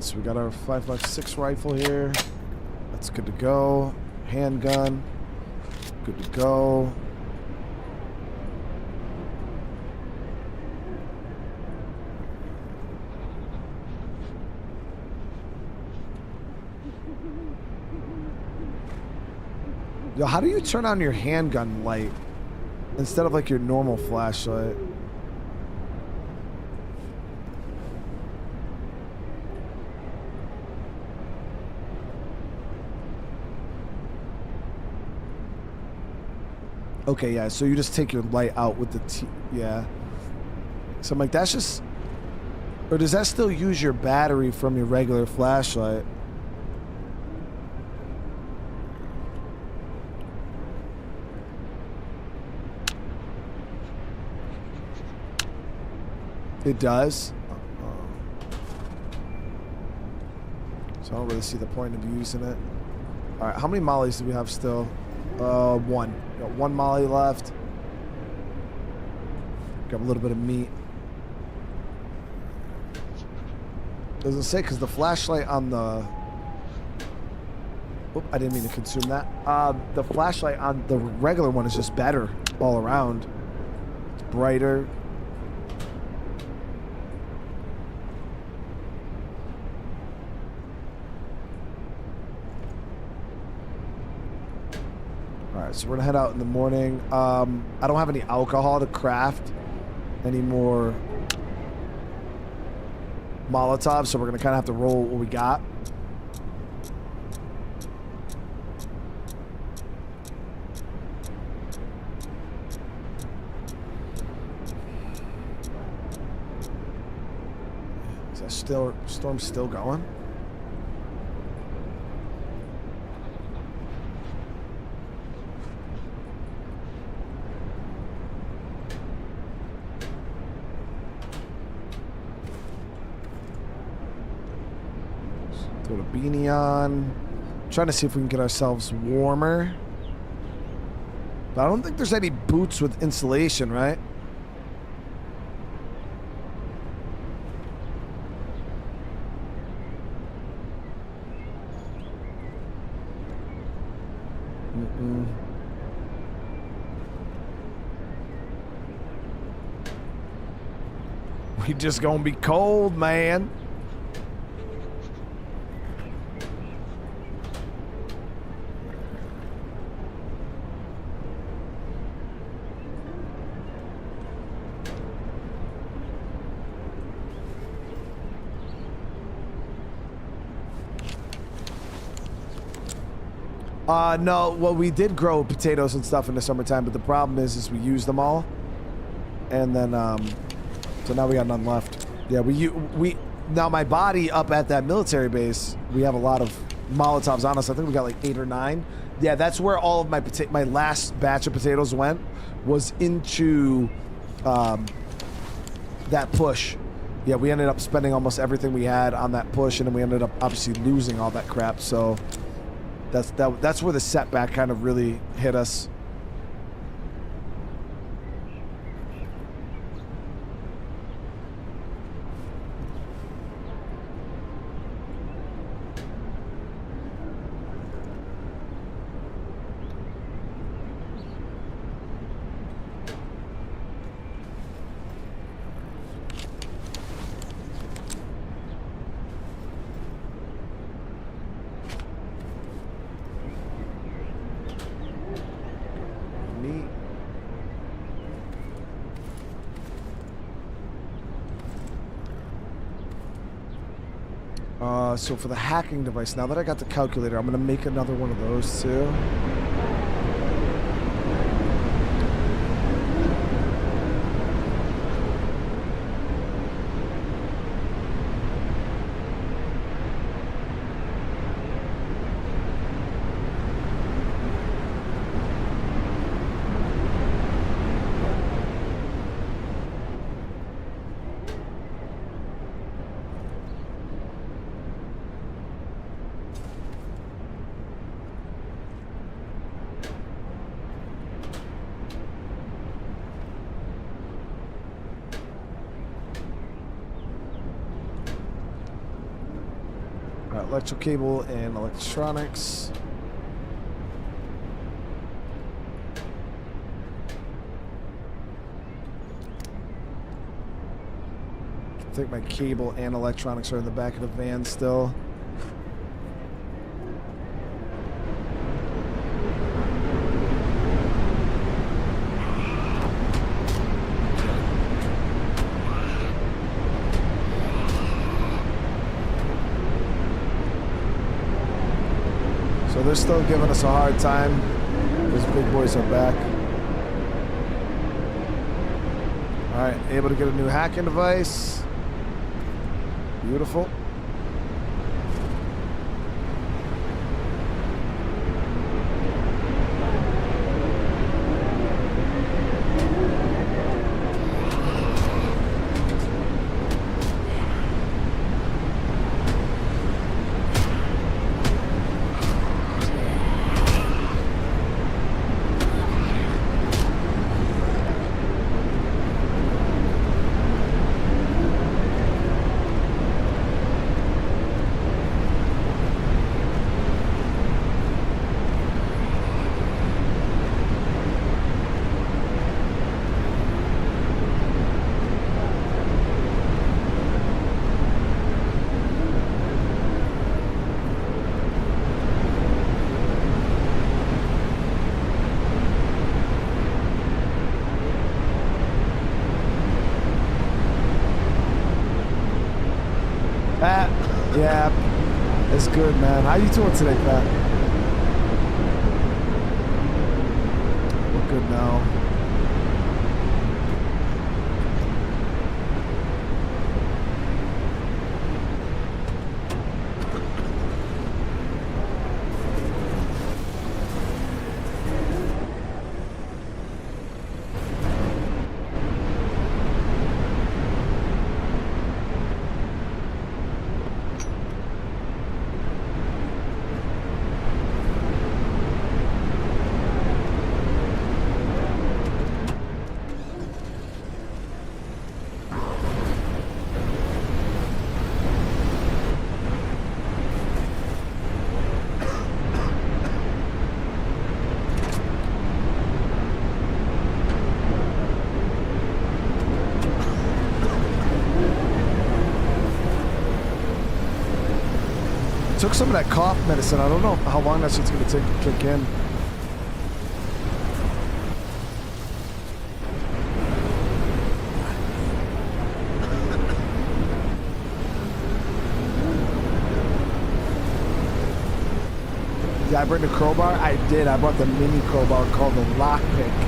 So we got our 5.56 rifle here. That's good to go. Handgun. Good to go. Yo, how do you turn on your handgun light instead of like your normal flashlight? Okay, yeah, so you just take your light out with the yeah. So I'm like, that's just... Or does that still use your battery from your regular flashlight? It does. So I don't really see the point of using it. All right, how many mollies do we have still? One. We got one molly left. Got a little bit of meat. Doesn't say because the flashlight on the. Oop, I didn't mean to consume that. The flashlight on the regular one is just better all around. It's brighter. Alright, so we're gonna head out in the morning. I don't have any alcohol to craft any more Molotovs, so we're gonna kind of have to roll what we got. Is that storm still going? Throw a beanie on. Trying to see if we can get ourselves warmer. But I don't think there's any boots with insulation, right? Mm-mm. We just gonna be cold, man. No, well, we did grow potatoes and stuff in the summertime, but the problem is we used them all. And then, so now we got none left. Yeah, we now my body up at that military base, we have a lot of Molotovs on us. I think we got like 8 or 9. Yeah, that's where all of my last batch of potatoes went, was into that push. Yeah, we ended up spending almost everything we had on that push, and then we ended up obviously losing all that crap, so that's where the setback kind of really hit us. So for the hacking device, now that I got the calculator, I'm gonna make another one of those too. Electrical cable and electronics. I think my cable and electronics are in the back of the van still. They're still giving us a hard time. Those big boys are back. All right, able to get a new hacking device. Beautiful. Pat, yeah, it's good, man. How you doing today, Pat? We're good now. Took some of that cough medicine. I don't know how long that shit's gonna take to kick in. Yeah, I bring the crowbar? I did. I brought the mini crowbar called the lockpick.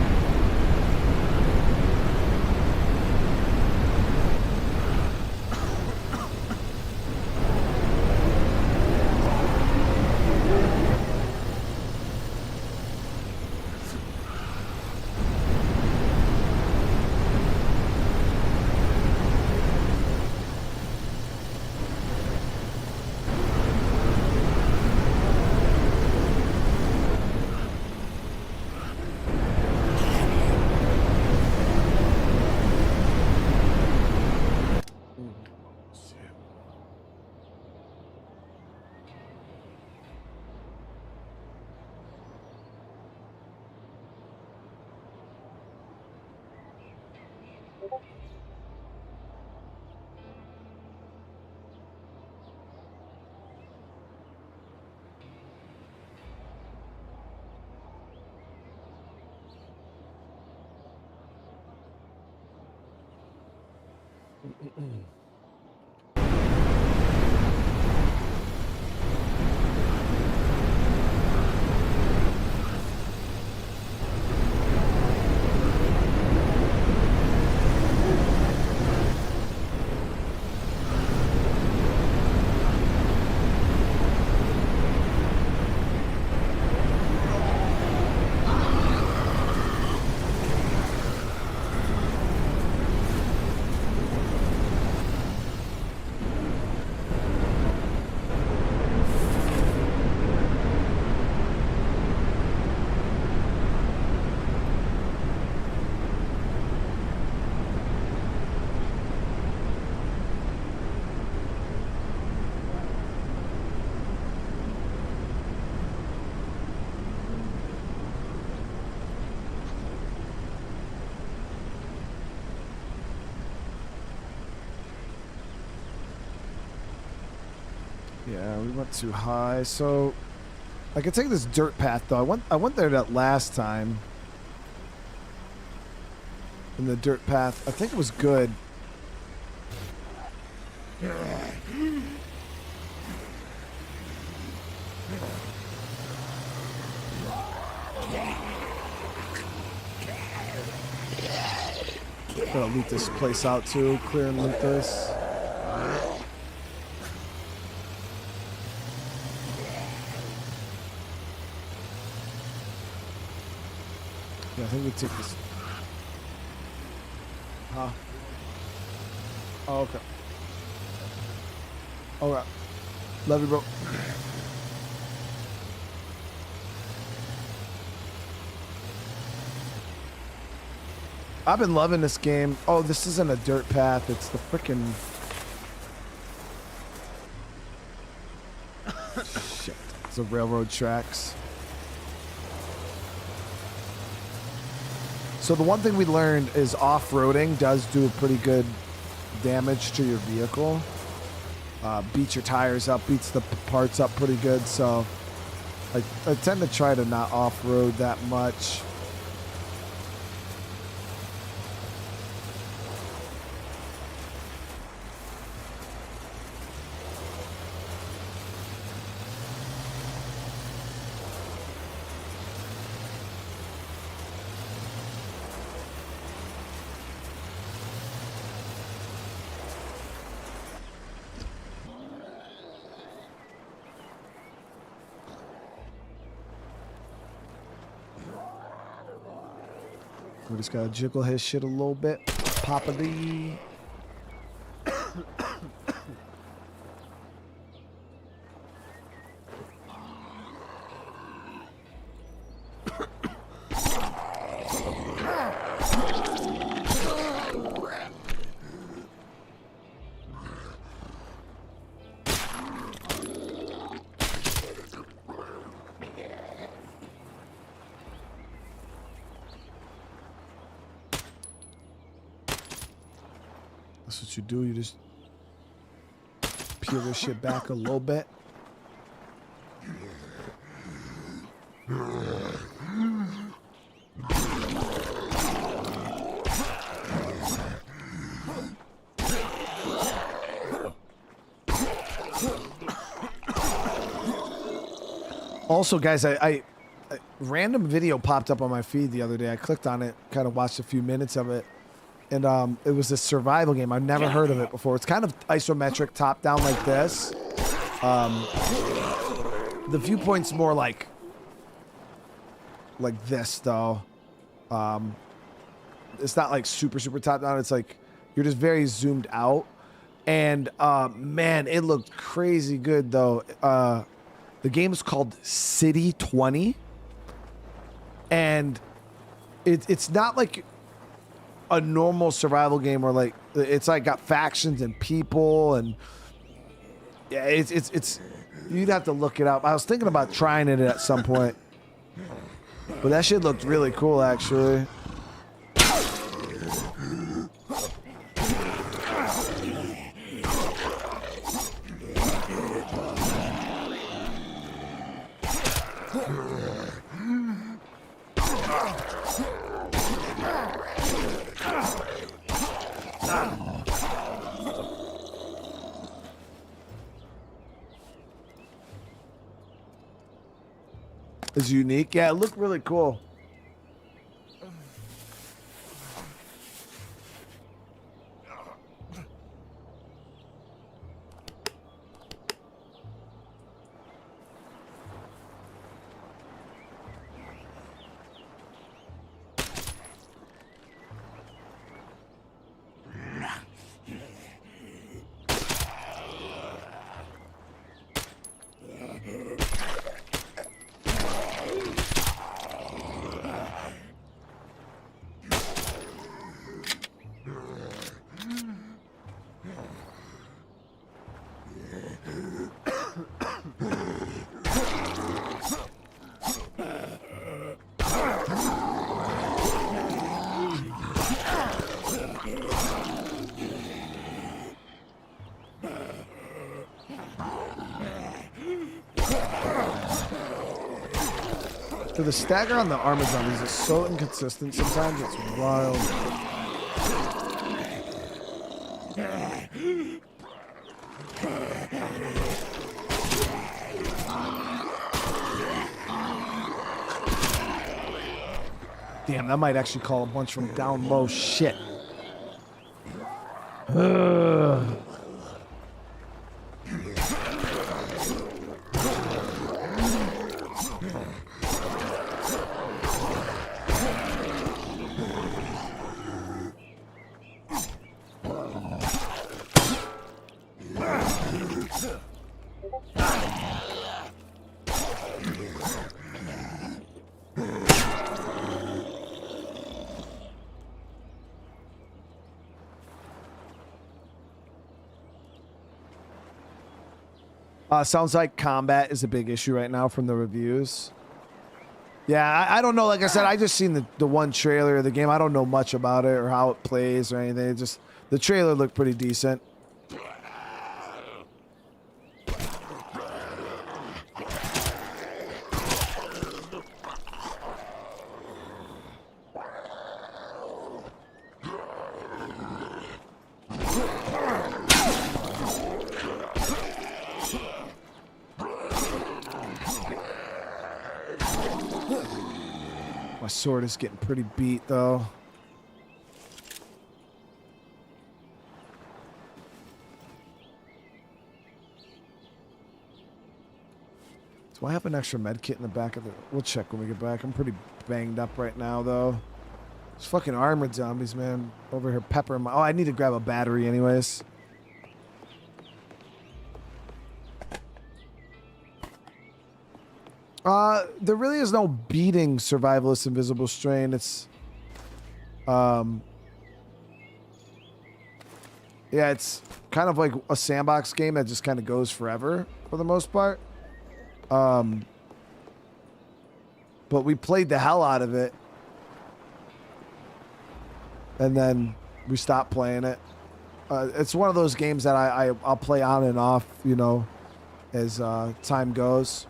Yeah, we went too high. So I could take this dirt path though. I went there that last time. In the dirt path. I think it was good. Gotta loot this place out too. Clear and loot this. Yeah, I think we take this. Huh? Oh, okay. All right. Love you, bro. I've been loving this game. Oh, this isn't a dirt path. It's the freaking... Shit. It's the railroad tracks. So the one thing we learned is off-roading does do pretty good damage to your vehicle. Beats your tires up, beats the parts up pretty good. So I tend to try to not off-road that much. We just gotta jiggle his shit a little bit. Poppity. That's what you do. You just peel this shit back a little bit. Also, guys, I random video popped up on my feed the other day. I clicked on it, kind of watched a few minutes of it. And it was a survival game. I've never heard of it before. It's kind of isometric, top down like this. The viewpoint's more like this, though. It's not like super top down. It's like you're just very zoomed out. And man, it looked crazy good, though. The game is called City 20. And it's not like a normal survival game where like it's like got factions and people, and yeah, it's you'd have to look it up. I was thinking about trying it at some point, but that shit looked really cool actually. Is unique. Yeah, it looked really cool. The stagger on the armor zombies is so inconsistent sometimes, it's wild. Damn, that might actually call a bunch from down low. Shit. Sounds like combat is a big issue right now from the reviews. Yeah, I don't know. Like I said, I just seen the one trailer of the game. I don't know much about it or how it plays or anything. It just the trailer looked pretty decent. My sword is getting pretty beat, though. Do I have an extra med kit in the back of the... We'll check when we get back. I'm pretty banged up right now, though. These fucking armored zombies, man. Over here peppering my... Oh, I need to grab a battery anyways. There really is no beating Survivalist Invisible Strain. It's, yeah, it's kind of like a sandbox game that just kind of goes forever for the most part. But we played the hell out of it, and then we stopped playing it. It's one of those games that I'll play on and off, you know, as time goes.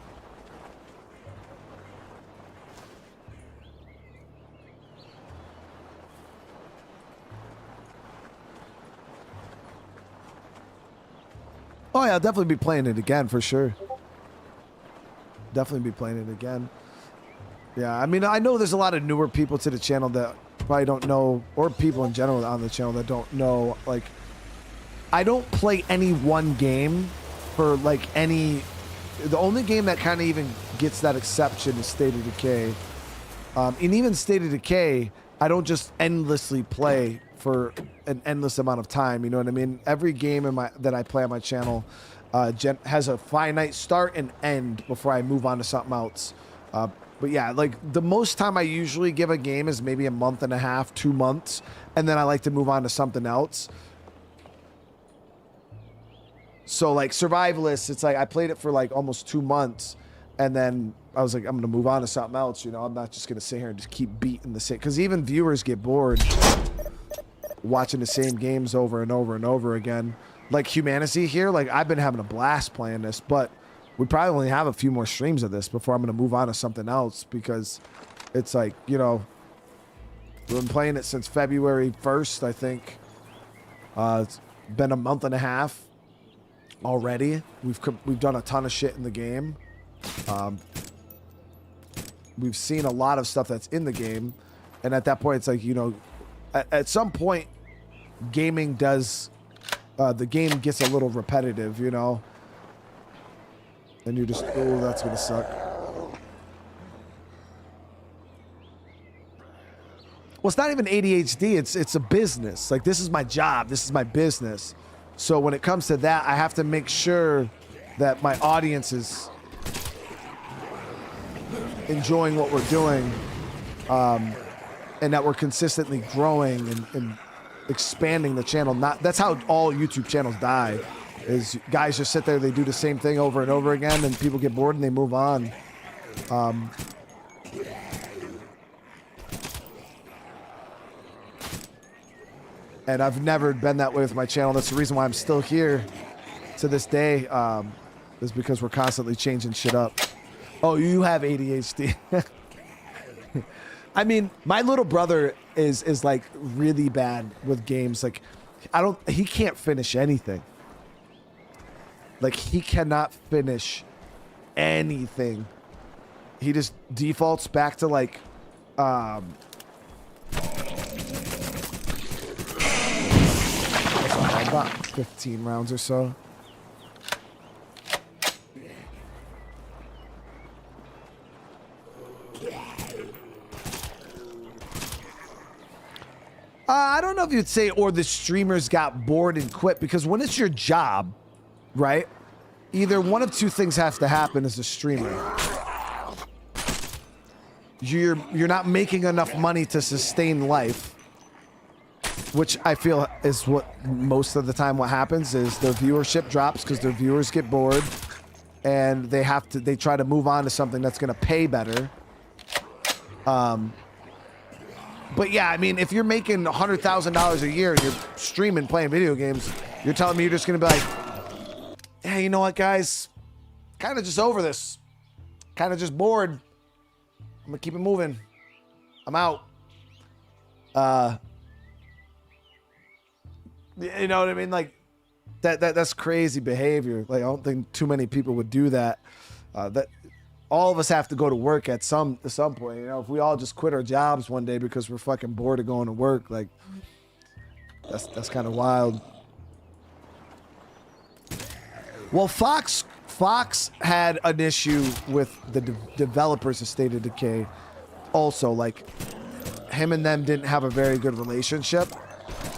Oh yeah, I'll definitely be playing it again for sure. Definitely be playing it again. Yeah, I mean, I know there's a lot of newer people to the channel that probably don't know, or people in general on the channel that don't know. Like, I don't play any one game for like any. The only game that kind of even gets that exception is State of Decay. And even State of Decay, I don't just endlessly play for an endless amount of time. You know what I mean? Every game that I play on my channel has a finite start and end before I move on to something else. But yeah, like the most time I usually give a game is maybe a month and a half, 2 months, and then I like to move on to something else. So like Survivalist, it's like I played it for like almost 2 months, and then I was like, I'm gonna move on to something else. You know, I'm not just gonna sit here and just keep beating the same, because even viewers get bored watching the same games over and over and over again. Like HumanitZ here, like I've been having a blast playing this, but we probably only have a few more streams of this before I'm going to move on to something else, because it's like, you know, we've been playing it since February 1st, I think. It's been a month and a half already. We've done a ton of shit in the game. We've seen a lot of stuff that's in the game, and at that point, it's like, you know, at some point, gaming does, the game gets a little repetitive, you know? And you just, oh, that's gonna suck. Well, it's not even ADHD, it's a business. Like, this is my job, this is my business. So when it comes to that, I have to make sure that my audience is enjoying what we're doing. And that we're consistently growing and expanding the channel. That's how all YouTube channels die, is guys just sit there, they do the same thing over and over again, and people get bored and they move on. And I've never been that way with my channel. That's the reason why I'm still here to this day, is because we're constantly changing shit up. Oh, you have ADHD. I mean, my little brother is like really bad with games. Like, he can't finish anything. Like, he cannot finish anything. He just defaults back to like, about 15 rounds or so. I don't know if you'd say, or the streamers got bored and quit, because when it's your job, right? Either one of two things has to happen as a streamer. You're not making enough money to sustain life, which I feel is what most of the time what happens is their viewership drops because their viewers get bored, and they try to move on to something that's going to pay better. But yeah, I mean, if you're making $100,000 a year and you're streaming, playing video games, you're telling me you're just going to be like, hey, you know what, guys? Kind of just over this. Kind of just bored. I'm going to keep it moving. I'm out. You know what I mean? Like, that's crazy behavior. Like, I don't think too many people would do that. That all of us have to go to work at some point. You know, if we all just quit our jobs one day because we're fucking bored of going to work, like, that's kind of wild. Well, Fox had an issue with the developers of State of Decay. Also, like, him and them didn't have a very good relationship.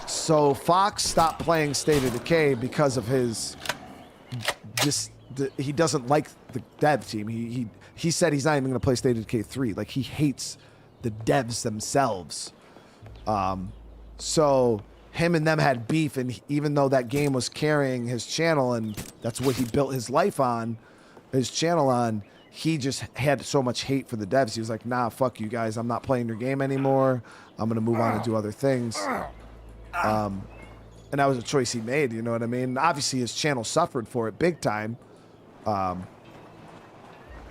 So Fox stopped playing State of Decay because of his he doesn't like the dev team. He said he's not even going to play State of Decay 3. Like, he hates the devs themselves. So him and them had beef, and even though that game was carrying his channel and that's what he built his life on, his channel on, he just had so much hate for the devs. He was like, nah, fuck you guys. I'm not playing your game anymore. I'm going to move on and do other things. And that was a choice he made, you know what I mean? Obviously, his channel suffered for it big time. But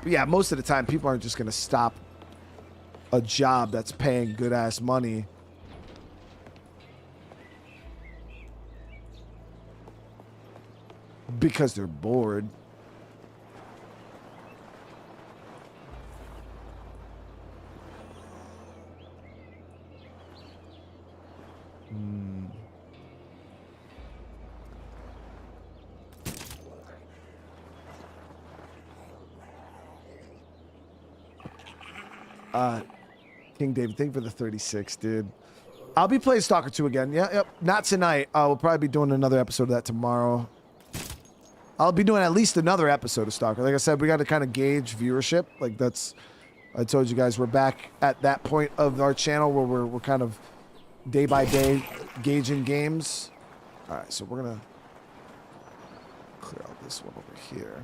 yeah, most of the time, people aren't just going to stop a job that's paying good-ass money because they're bored. King David, thank you for the 36, dude. I'll be playing Stalker 2 again. Yeah, yep. Not tonight. We'll probably be doing another episode of that tomorrow. I'll be doing at least another episode of Stalker. Like I said, we got to kind of gauge viewership. Like, that's, I told you guys, we're back at that point of our channel where we're kind of day by day gauging games. All right, so we're going to clear out this one over here.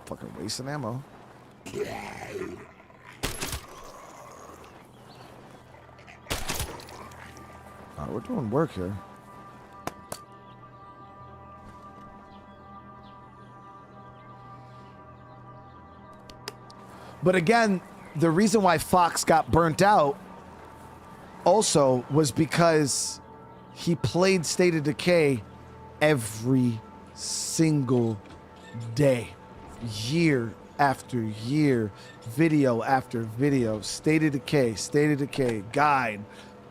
Fucking wasting ammo. Alright, we're doing work here. But again, the reason why Fox got burnt out also was because he played State of Decay every single day. Year after year, video after video, State of Decay, guide,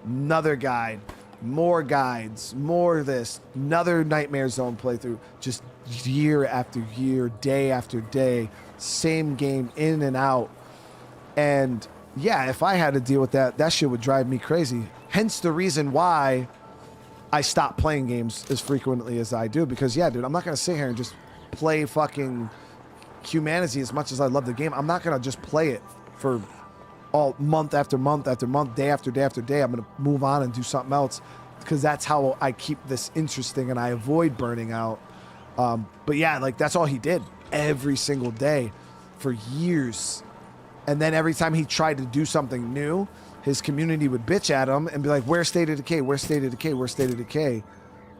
another guide, more guides, more this, another Nightmare Zone playthrough, just year after year, day after day, same game in and out. And yeah, if I had to deal with that, that shit would drive me crazy. Hence the reason why I stopped playing games as frequently as I do, because yeah, dude, I'm not gonna sit here and just play fucking HumanitZ as much as I love the game. I'm not gonna just play it for all month after month after month, day after day after day. I'm gonna move on and do something else, because that's how I keep this interesting and I avoid burning out. But yeah, like, that's all he did every single day for years. And then every time he tried to do something new, his community would bitch at him and be like, where's State of Decay? Where's State of Decay? Where's State of Decay?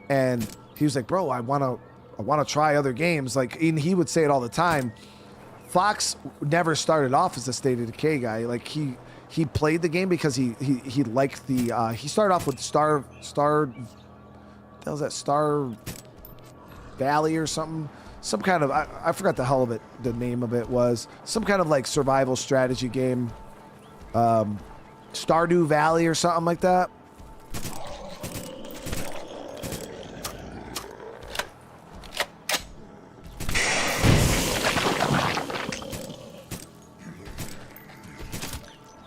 And he was like, bro, I want to try other games. Like, and he would say it all the time. Fox never started off as a State of Decay guy. Like, he played the game because he liked the he started off with Star what was that, Star Valley or something, some kind of, I forgot the hell of it, the name of it was some kind of like survival strategy game, Stardew Valley or something like that.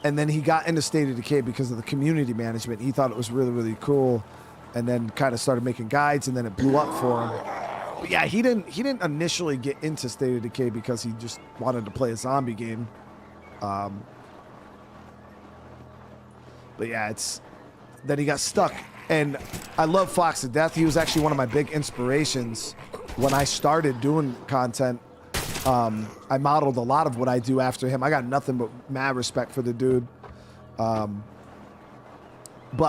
And then he got into State of Decay because of the community management. He thought it was really, really cool, and then kind of started making guides, and then it blew up for him. But yeah, he didn't initially get into State of Decay because he just wanted to play a zombie game. But yeah, then he got stuck. And I love Fox to death. He was actually one of my big inspirations when I started doing content. I modeled a lot of what I do after him. I got nothing but mad respect for the dude. But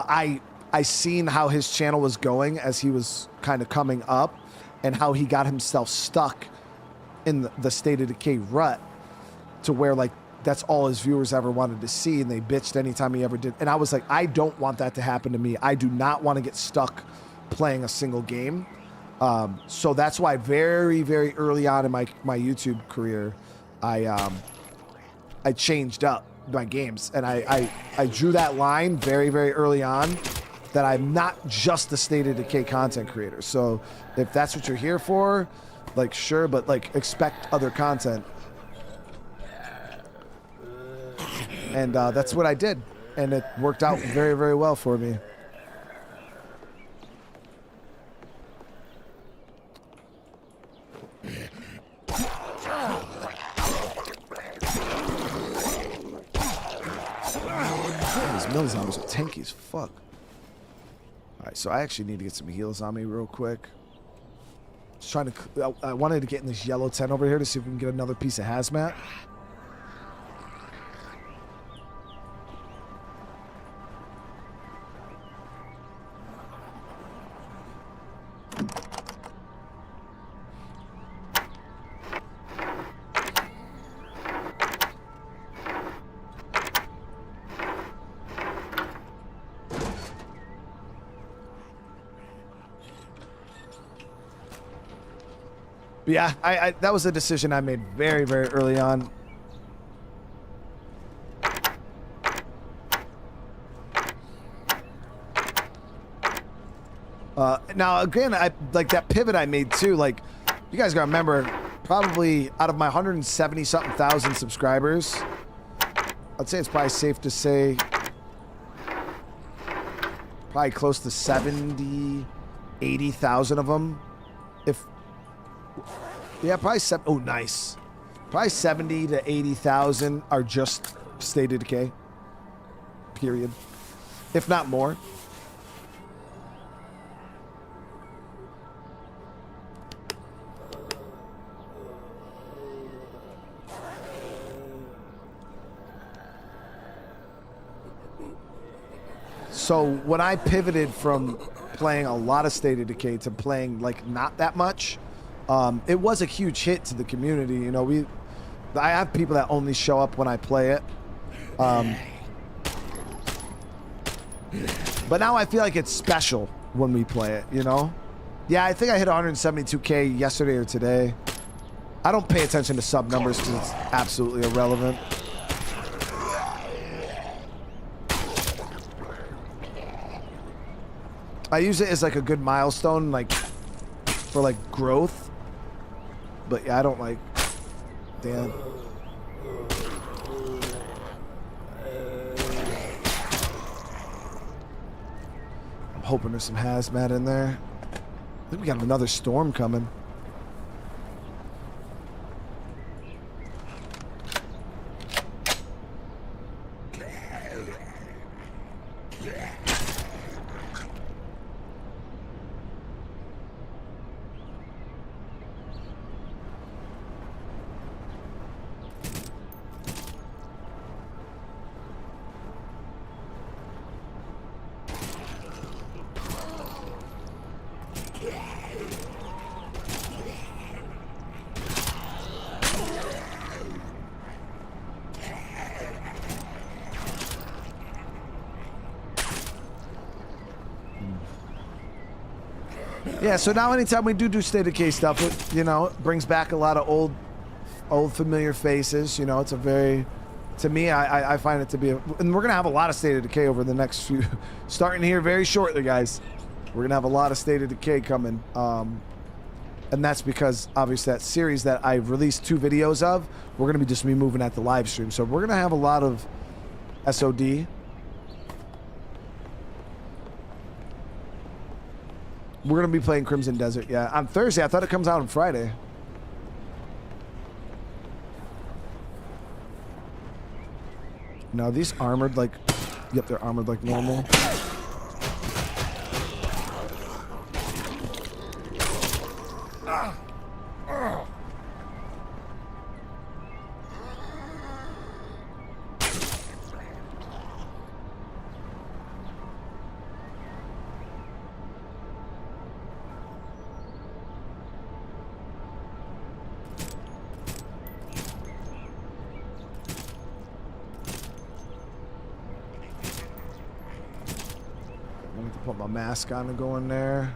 I seen how his channel was going as he was kind of coming up, and how he got himself stuck in the State of Decay rut, to where like that's all his viewers ever wanted to see, and they bitched anytime he ever did. And I was like, I don't want that to happen to me. I do not want to get stuck playing a single game. So that's why very, very early on in my YouTube career, I changed up my games, and I drew that line very, very early on, that I'm not just a State of Decay content creator. So if that's what you're here for, like, sure, but like expect other content. And that's what I did, and it worked out very, very well for me. These mill zombies are tanky as fuck. Alright, so I actually need to get some heals on me real quick. Just trying to... I wanted to get in this yellow tent over here to see if we can get another piece of hazmat. Yeah, that was a decision I made very, very early on. Now, again, like that pivot I made too, like, you guys gotta remember, probably out of my 170-something thousand subscribers, I'd say it's probably safe to say probably close to 70, 80,000 of them. Yeah, probably oh, nice. Probably 70 to 80,000 are just State of Decay. Period. If not more. So when I pivoted from playing a lot of State of Decay to playing like not that much, it was a huge hit to the community. You know, I have people that only show up when I play it. But now I feel like it's special when we play it, you know? Yeah, I think I hit 172K yesterday or today. I don't pay attention to sub numbers because it's absolutely irrelevant. I use it as like a good milestone, like for like growth. But yeah, I don't like... Damn. I'm hoping there's some hazmat in there. I think we got another storm coming. Yeah, so now anytime we do State of Decay stuff, it, you know, it brings back a lot of old familiar faces. You know, it's a very, to me, I find it to be, and we're going to have a lot of State of Decay over the next few, starting here very shortly, guys. We're going to have a lot of State of Decay coming. And that's because, obviously, that series that I released 2 videos of, we're going to be just moving at the live stream. So we're going to have a lot of SOD. We're going to be playing Crimson Desert, yeah. On Thursday. I thought it comes out on Friday. No, these armored, like... Yep, they're armored like normal. I need to put my mask on and go in there.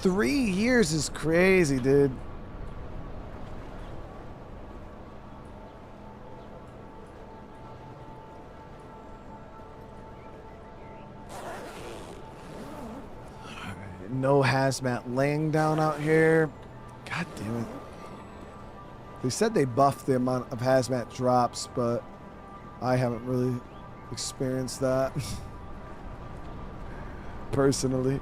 Three years is crazy, dude. No hazmat laying down out here. God damn it. They said they buffed the amount of hazmat drops, but I haven't really experienced that personally.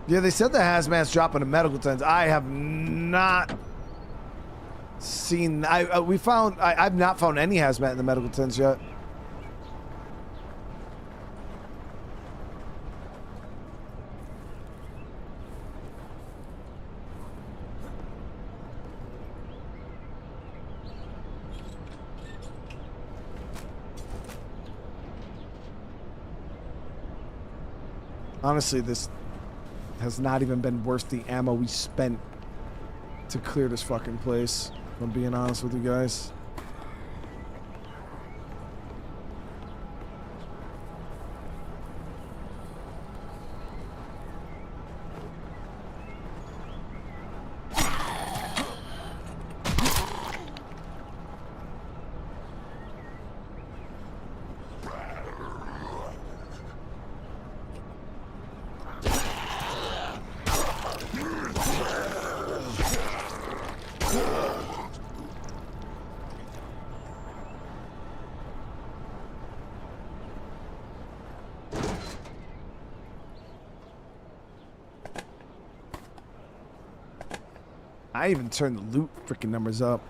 Yeah, they said the hazmat's dropping to medical tents. I have not seen. I've not found any hazmat in the medical tents yet. Honestly, this has not even been worth the ammo we spent to clear this fucking place, if I'm being honest with you guys. I even turned the loot freaking numbers up.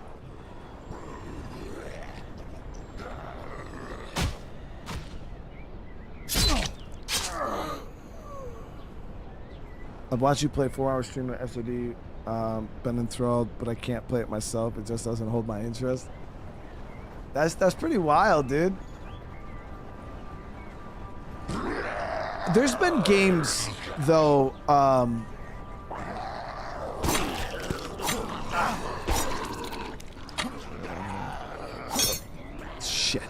I've watched you play 4-hour stream at SOD. Been enthralled, but I can't play it myself. It just doesn't hold my interest. That's pretty wild, dude. There's been games though. Shit.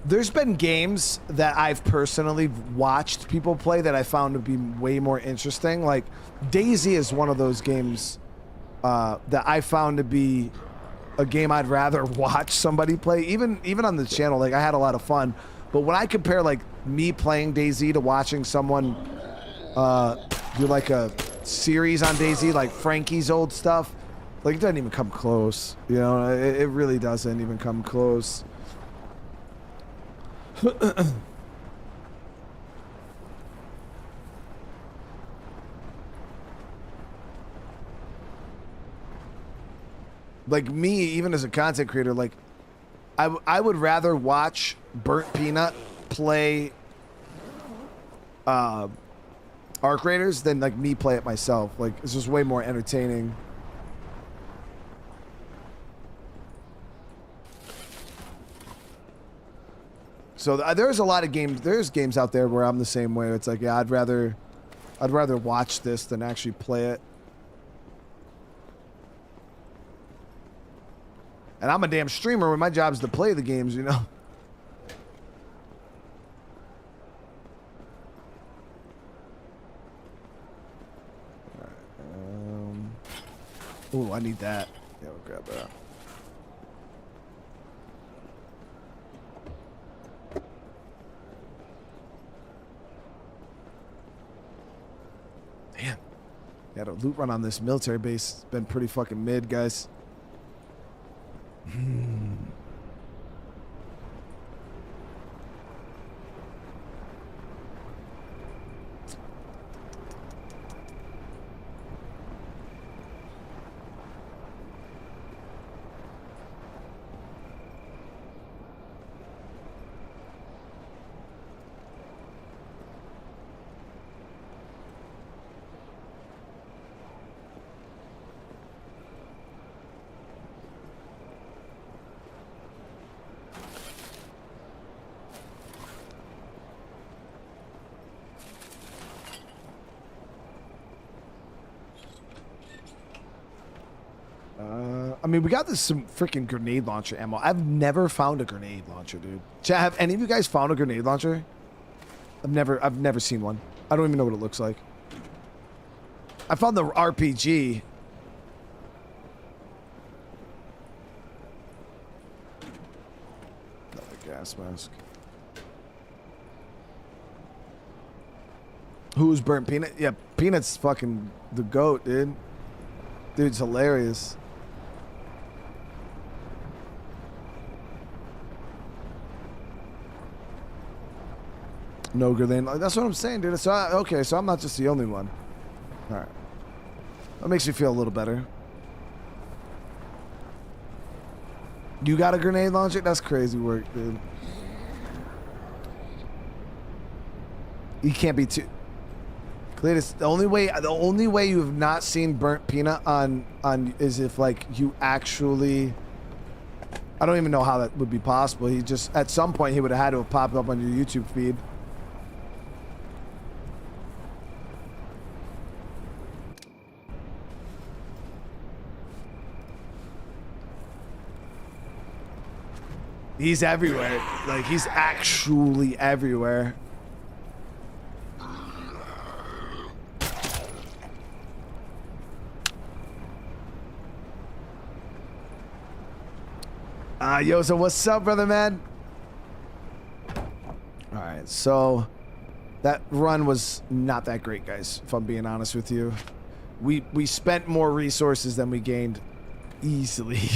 There's been games that I've personally watched people play that I found to be way more interesting. Like DayZ is one of those games that I found to be a game I'd rather watch somebody play. Even on the channel, like I had a lot of fun. But when I compare like me playing DayZ to watching someone do like a series on DayZ, like Frankie's old stuff, like it doesn't even come close. You know, it really doesn't even come close. Like me, even as a content creator, like I would rather watch Burnt Peanut play Arc Raiders than like me play it myself. Like it's just way more entertaining. So there's a lot of games. There's games out there where I'm the same way. It's like, yeah, I'd rather watch this than actually play it. And I'm a damn streamer when my job is to play the games, you know? Oh, I need that. Yeah, we'll grab that. Damn. Got a loot run on this military base. It's been pretty fucking mid, guys. I mean, we got this some freaking grenade launcher ammo. I've never found a grenade launcher, dude. Chat, have any of you guys found a grenade launcher? I've never seen one. I don't even know what it looks like. I found the RPG. Another gas mask. Who's Burnt Peanut? Yeah, Peanut's fucking the GOAT, dude. Dude's hilarious. No grenade. That's what I'm saying, dude. So okay, so I'm not just the only one. All right. That makes me feel a little better. You got a grenade launcher? That's crazy work, dude. You can't be too. Cletus, the only way you have not seen Burnt Peanut on is if like you actually. I don't even know how that would be possible. He just at some point he would have had to have popped up on your YouTube feed. He's everywhere. Like, he's actually everywhere. Yo, so what's up, brother, man? All right, so that run was not that great, guys, if I'm being honest with you. We spent more resources than we gained easily.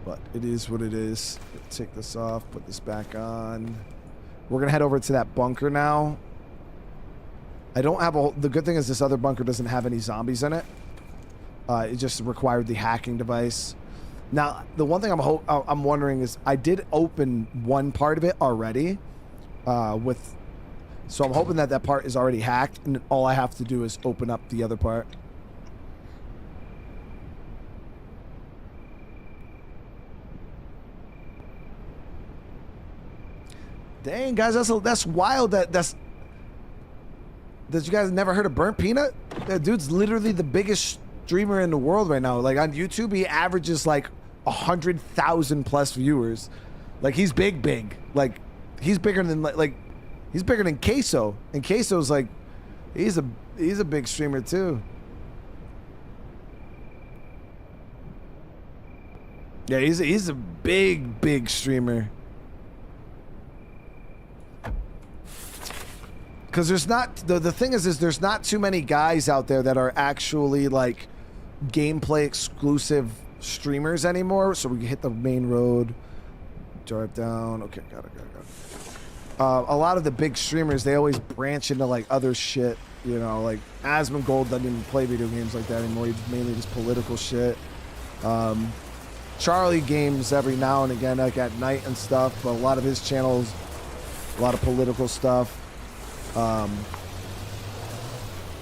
But it is what it is. Take this off, put this back on. We're gonna head over to that bunker now. I don't have a. The good thing is this other bunker doesn't have any zombies in it. It just required the hacking device. Now, the one thing I'm wondering is I did open one part of it already, so I'm hoping that part is already hacked, and all I have to do is open up the other part. Dang, guys, that's wild. That you guys never heard of Burnt Peanut? That dude's literally the biggest streamer in the world right now. Like on YouTube, he averages like 100,000 plus viewers. Like he's big. Like he's bigger than like he's bigger than Queso. And Queso's like he's He's a big streamer too. Yeah, he's a big streamer. Because there's not the thing is there's not too many guys out there that are actually like gameplay exclusive streamers anymore. So we hit the main road, drive down. Okay, got it. A lot of the big streamers, they always branch into like other shit. You know, like Asmongold doesn't even play video games like that anymore. He's mainly just political shit. Charlie games every now and again, like at night and stuff. But a lot of his channels, a lot of political stuff. I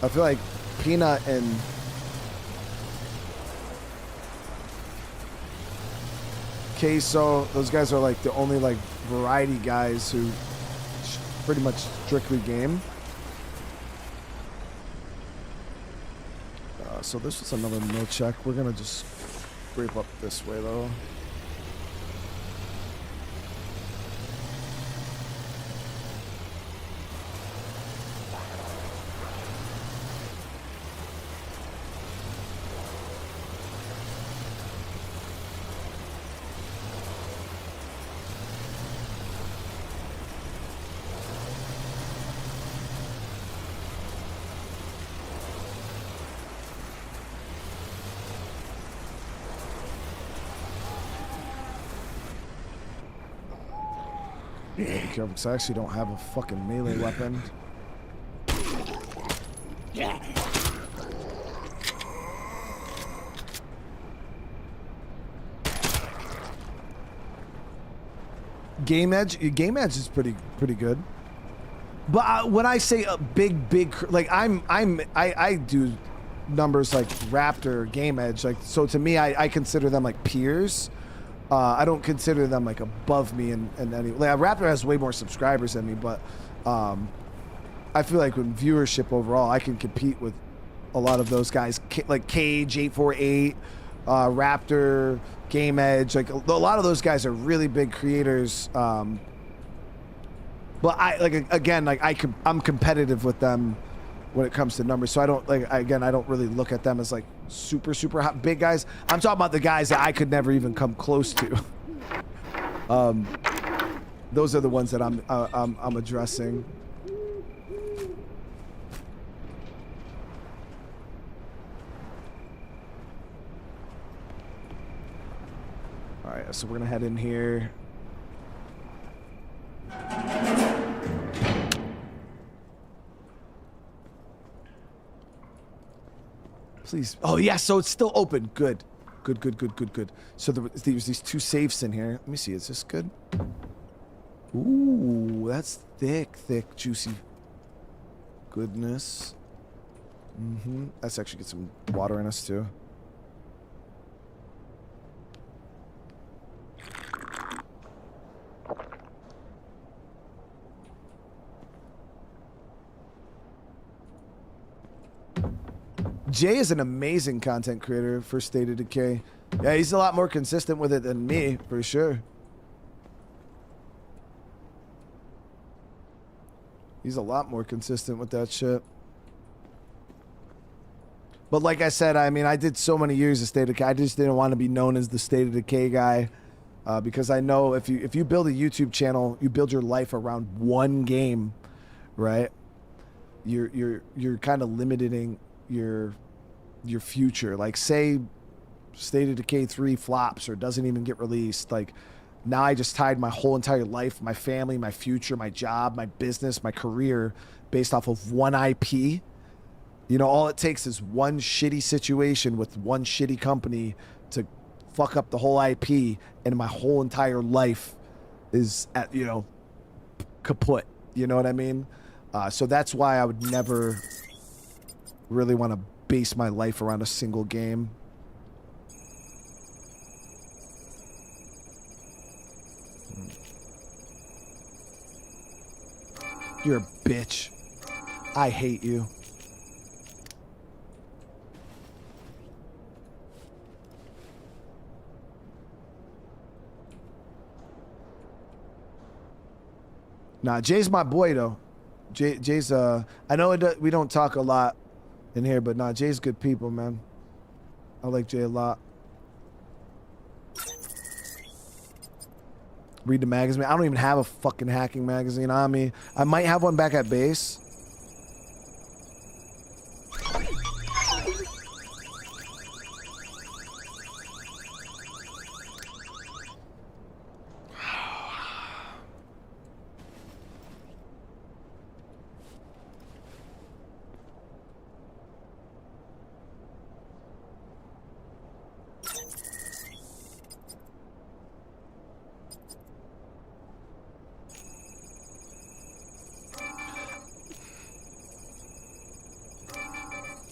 feel like Peanut and Queso, those guys are like the only like variety guys who pretty much strictly game. So this is another mill check. We're gonna just scrape up this way though. Be careful, because I actually don't have a fucking melee weapon. Game Edge is pretty good. But when I say a big, like I do numbers like Raptor, Game Edge, like, so to me, I consider them like peers. I don't consider them like above me in any like Raptor has way more subscribers than me, but I feel like with viewership overall, I can compete with a lot of those guys like Cage 848, Raptor, Game Edge. Like a lot of those guys are really big creators. But I like again like I'm competitive with them when it comes to numbers, so I don't like I don't really look at them as like super hot big guys. I'm talking about the guys that I could never even come close to. Those are the ones that I'm addressing. All right, so we're gonna head in here. Please. Oh, yeah, so it's still open. Good. So there's these two safes in here. Let me see. Is this good? Ooh, that's thick, juicy goodness. Let's actually get some water in us, too. Jay is an amazing content creator for State of Decay. Yeah, he's a lot more consistent with it than me, for sure. He's a lot more consistent with that shit. But like I said, I mean, I did so many years of State of Decay. I just didn't want to be known as the State of Decay guy, because I know if you build a YouTube channel, you build your life around one game, right? You're kind of limiting your future. Like, say State of Decay 3 flops or doesn't even get released, like, now I just tied my whole entire life, my family, my future, my job, my business, my career based off of one IP. You know, all it takes is one shitty situation with one shitty company to fuck up the whole IP, and my whole entire life is at, you know, kaput. You know what I mean? So that's why I would never really want to base my life around a single game. You're a bitch. I hate you. Nah, Jay's my boy though. Jay's I know we don't talk a lot in here, but nah, Jay's good people, man. I like Jay a lot. Read the magazine. I don't even have a fucking hacking magazine on me. I might have one back at base.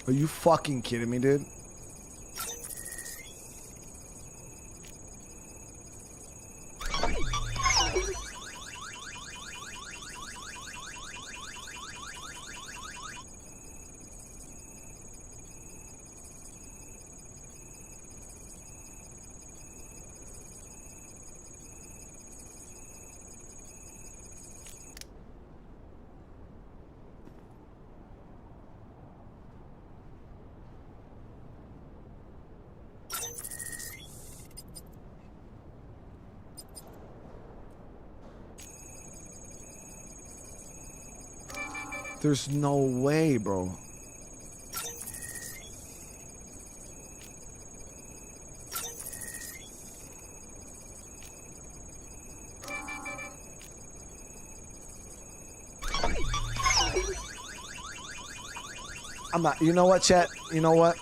Are you fucking kidding me, dude? There's no way, bro. I'm not, you know what, chat? You know what?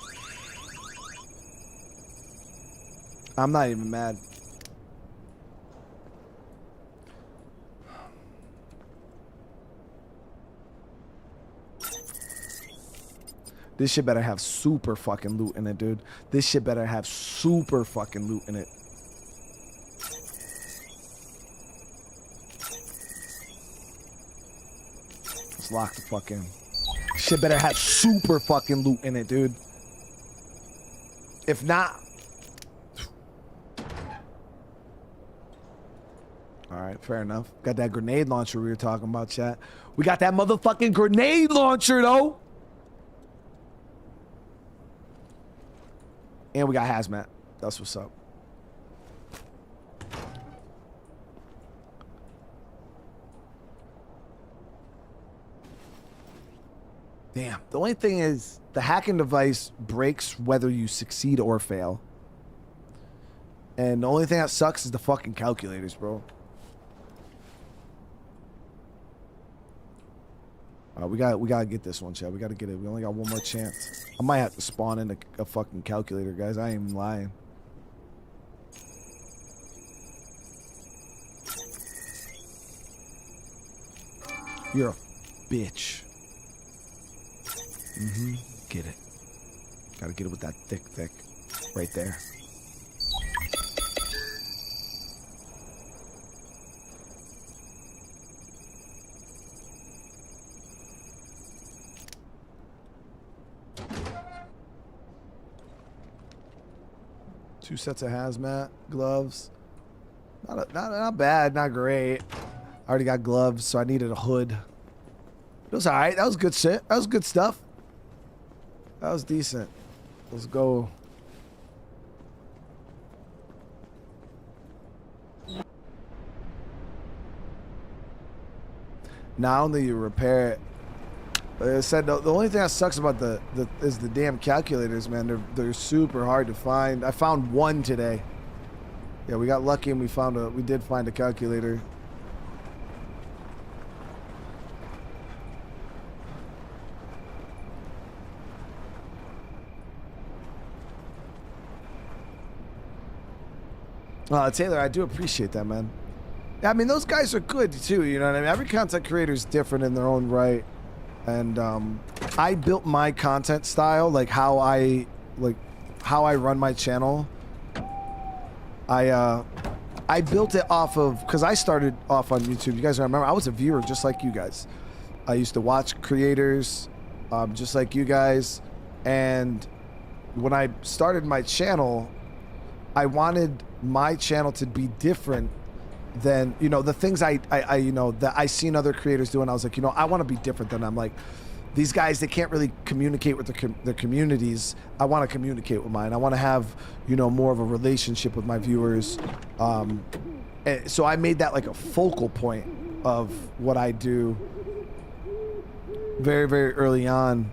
I'm not even mad. This shit better have super fucking loot in it, dude. This shit better have super fucking loot in it. Let's lock the fuck in. Shit better have super fucking loot in it, dude. If not... Alright, fair enough. Got that grenade launcher we were talking about, chat. We got that motherfucking grenade launcher, though! And we got Hazmat. That's what's up. Damn. The only thing is, the hacking device breaks whether you succeed or fail. And the only thing that sucks is the fucking calculators, bro. We gotta get this one, chat. We gotta get it. We only got one more chance. I might have to spawn in a fucking calculator, guys. I ain't even lying. You're a bitch. Get it. Gotta get it with that thick. Right there. Two sets of hazmat gloves. Not bad, not great. I already got gloves, so I needed a hood. It was alright. That was good shit. That was good stuff. That was decent. Let's go. Not only you repair it, like I said, the only thing that sucks about is the damn calculators, man. They're super hard to find. I found one today. Yeah, we got lucky and we did find a calculator. Taylor, I do appreciate that, man. Yeah, I mean, those guys are good too, you know what I mean? Every content creator is different in their own right. And I built my content style, like how I run my channel. I built it off of, because I started off on YouTube. You guys remember, I was a viewer just like you guys. I used to watch creators just like you guys. And when I started my channel, I wanted my channel to be different than, you know, the things I you know, that I seen other creators doing. I was like, you know, I want to be different than them. Like, these guys, they can't really communicate with their communities. I want to communicate with mine. I want to have, you know, more of a relationship with my viewers. So I made that like a focal point of what I do very, very early on.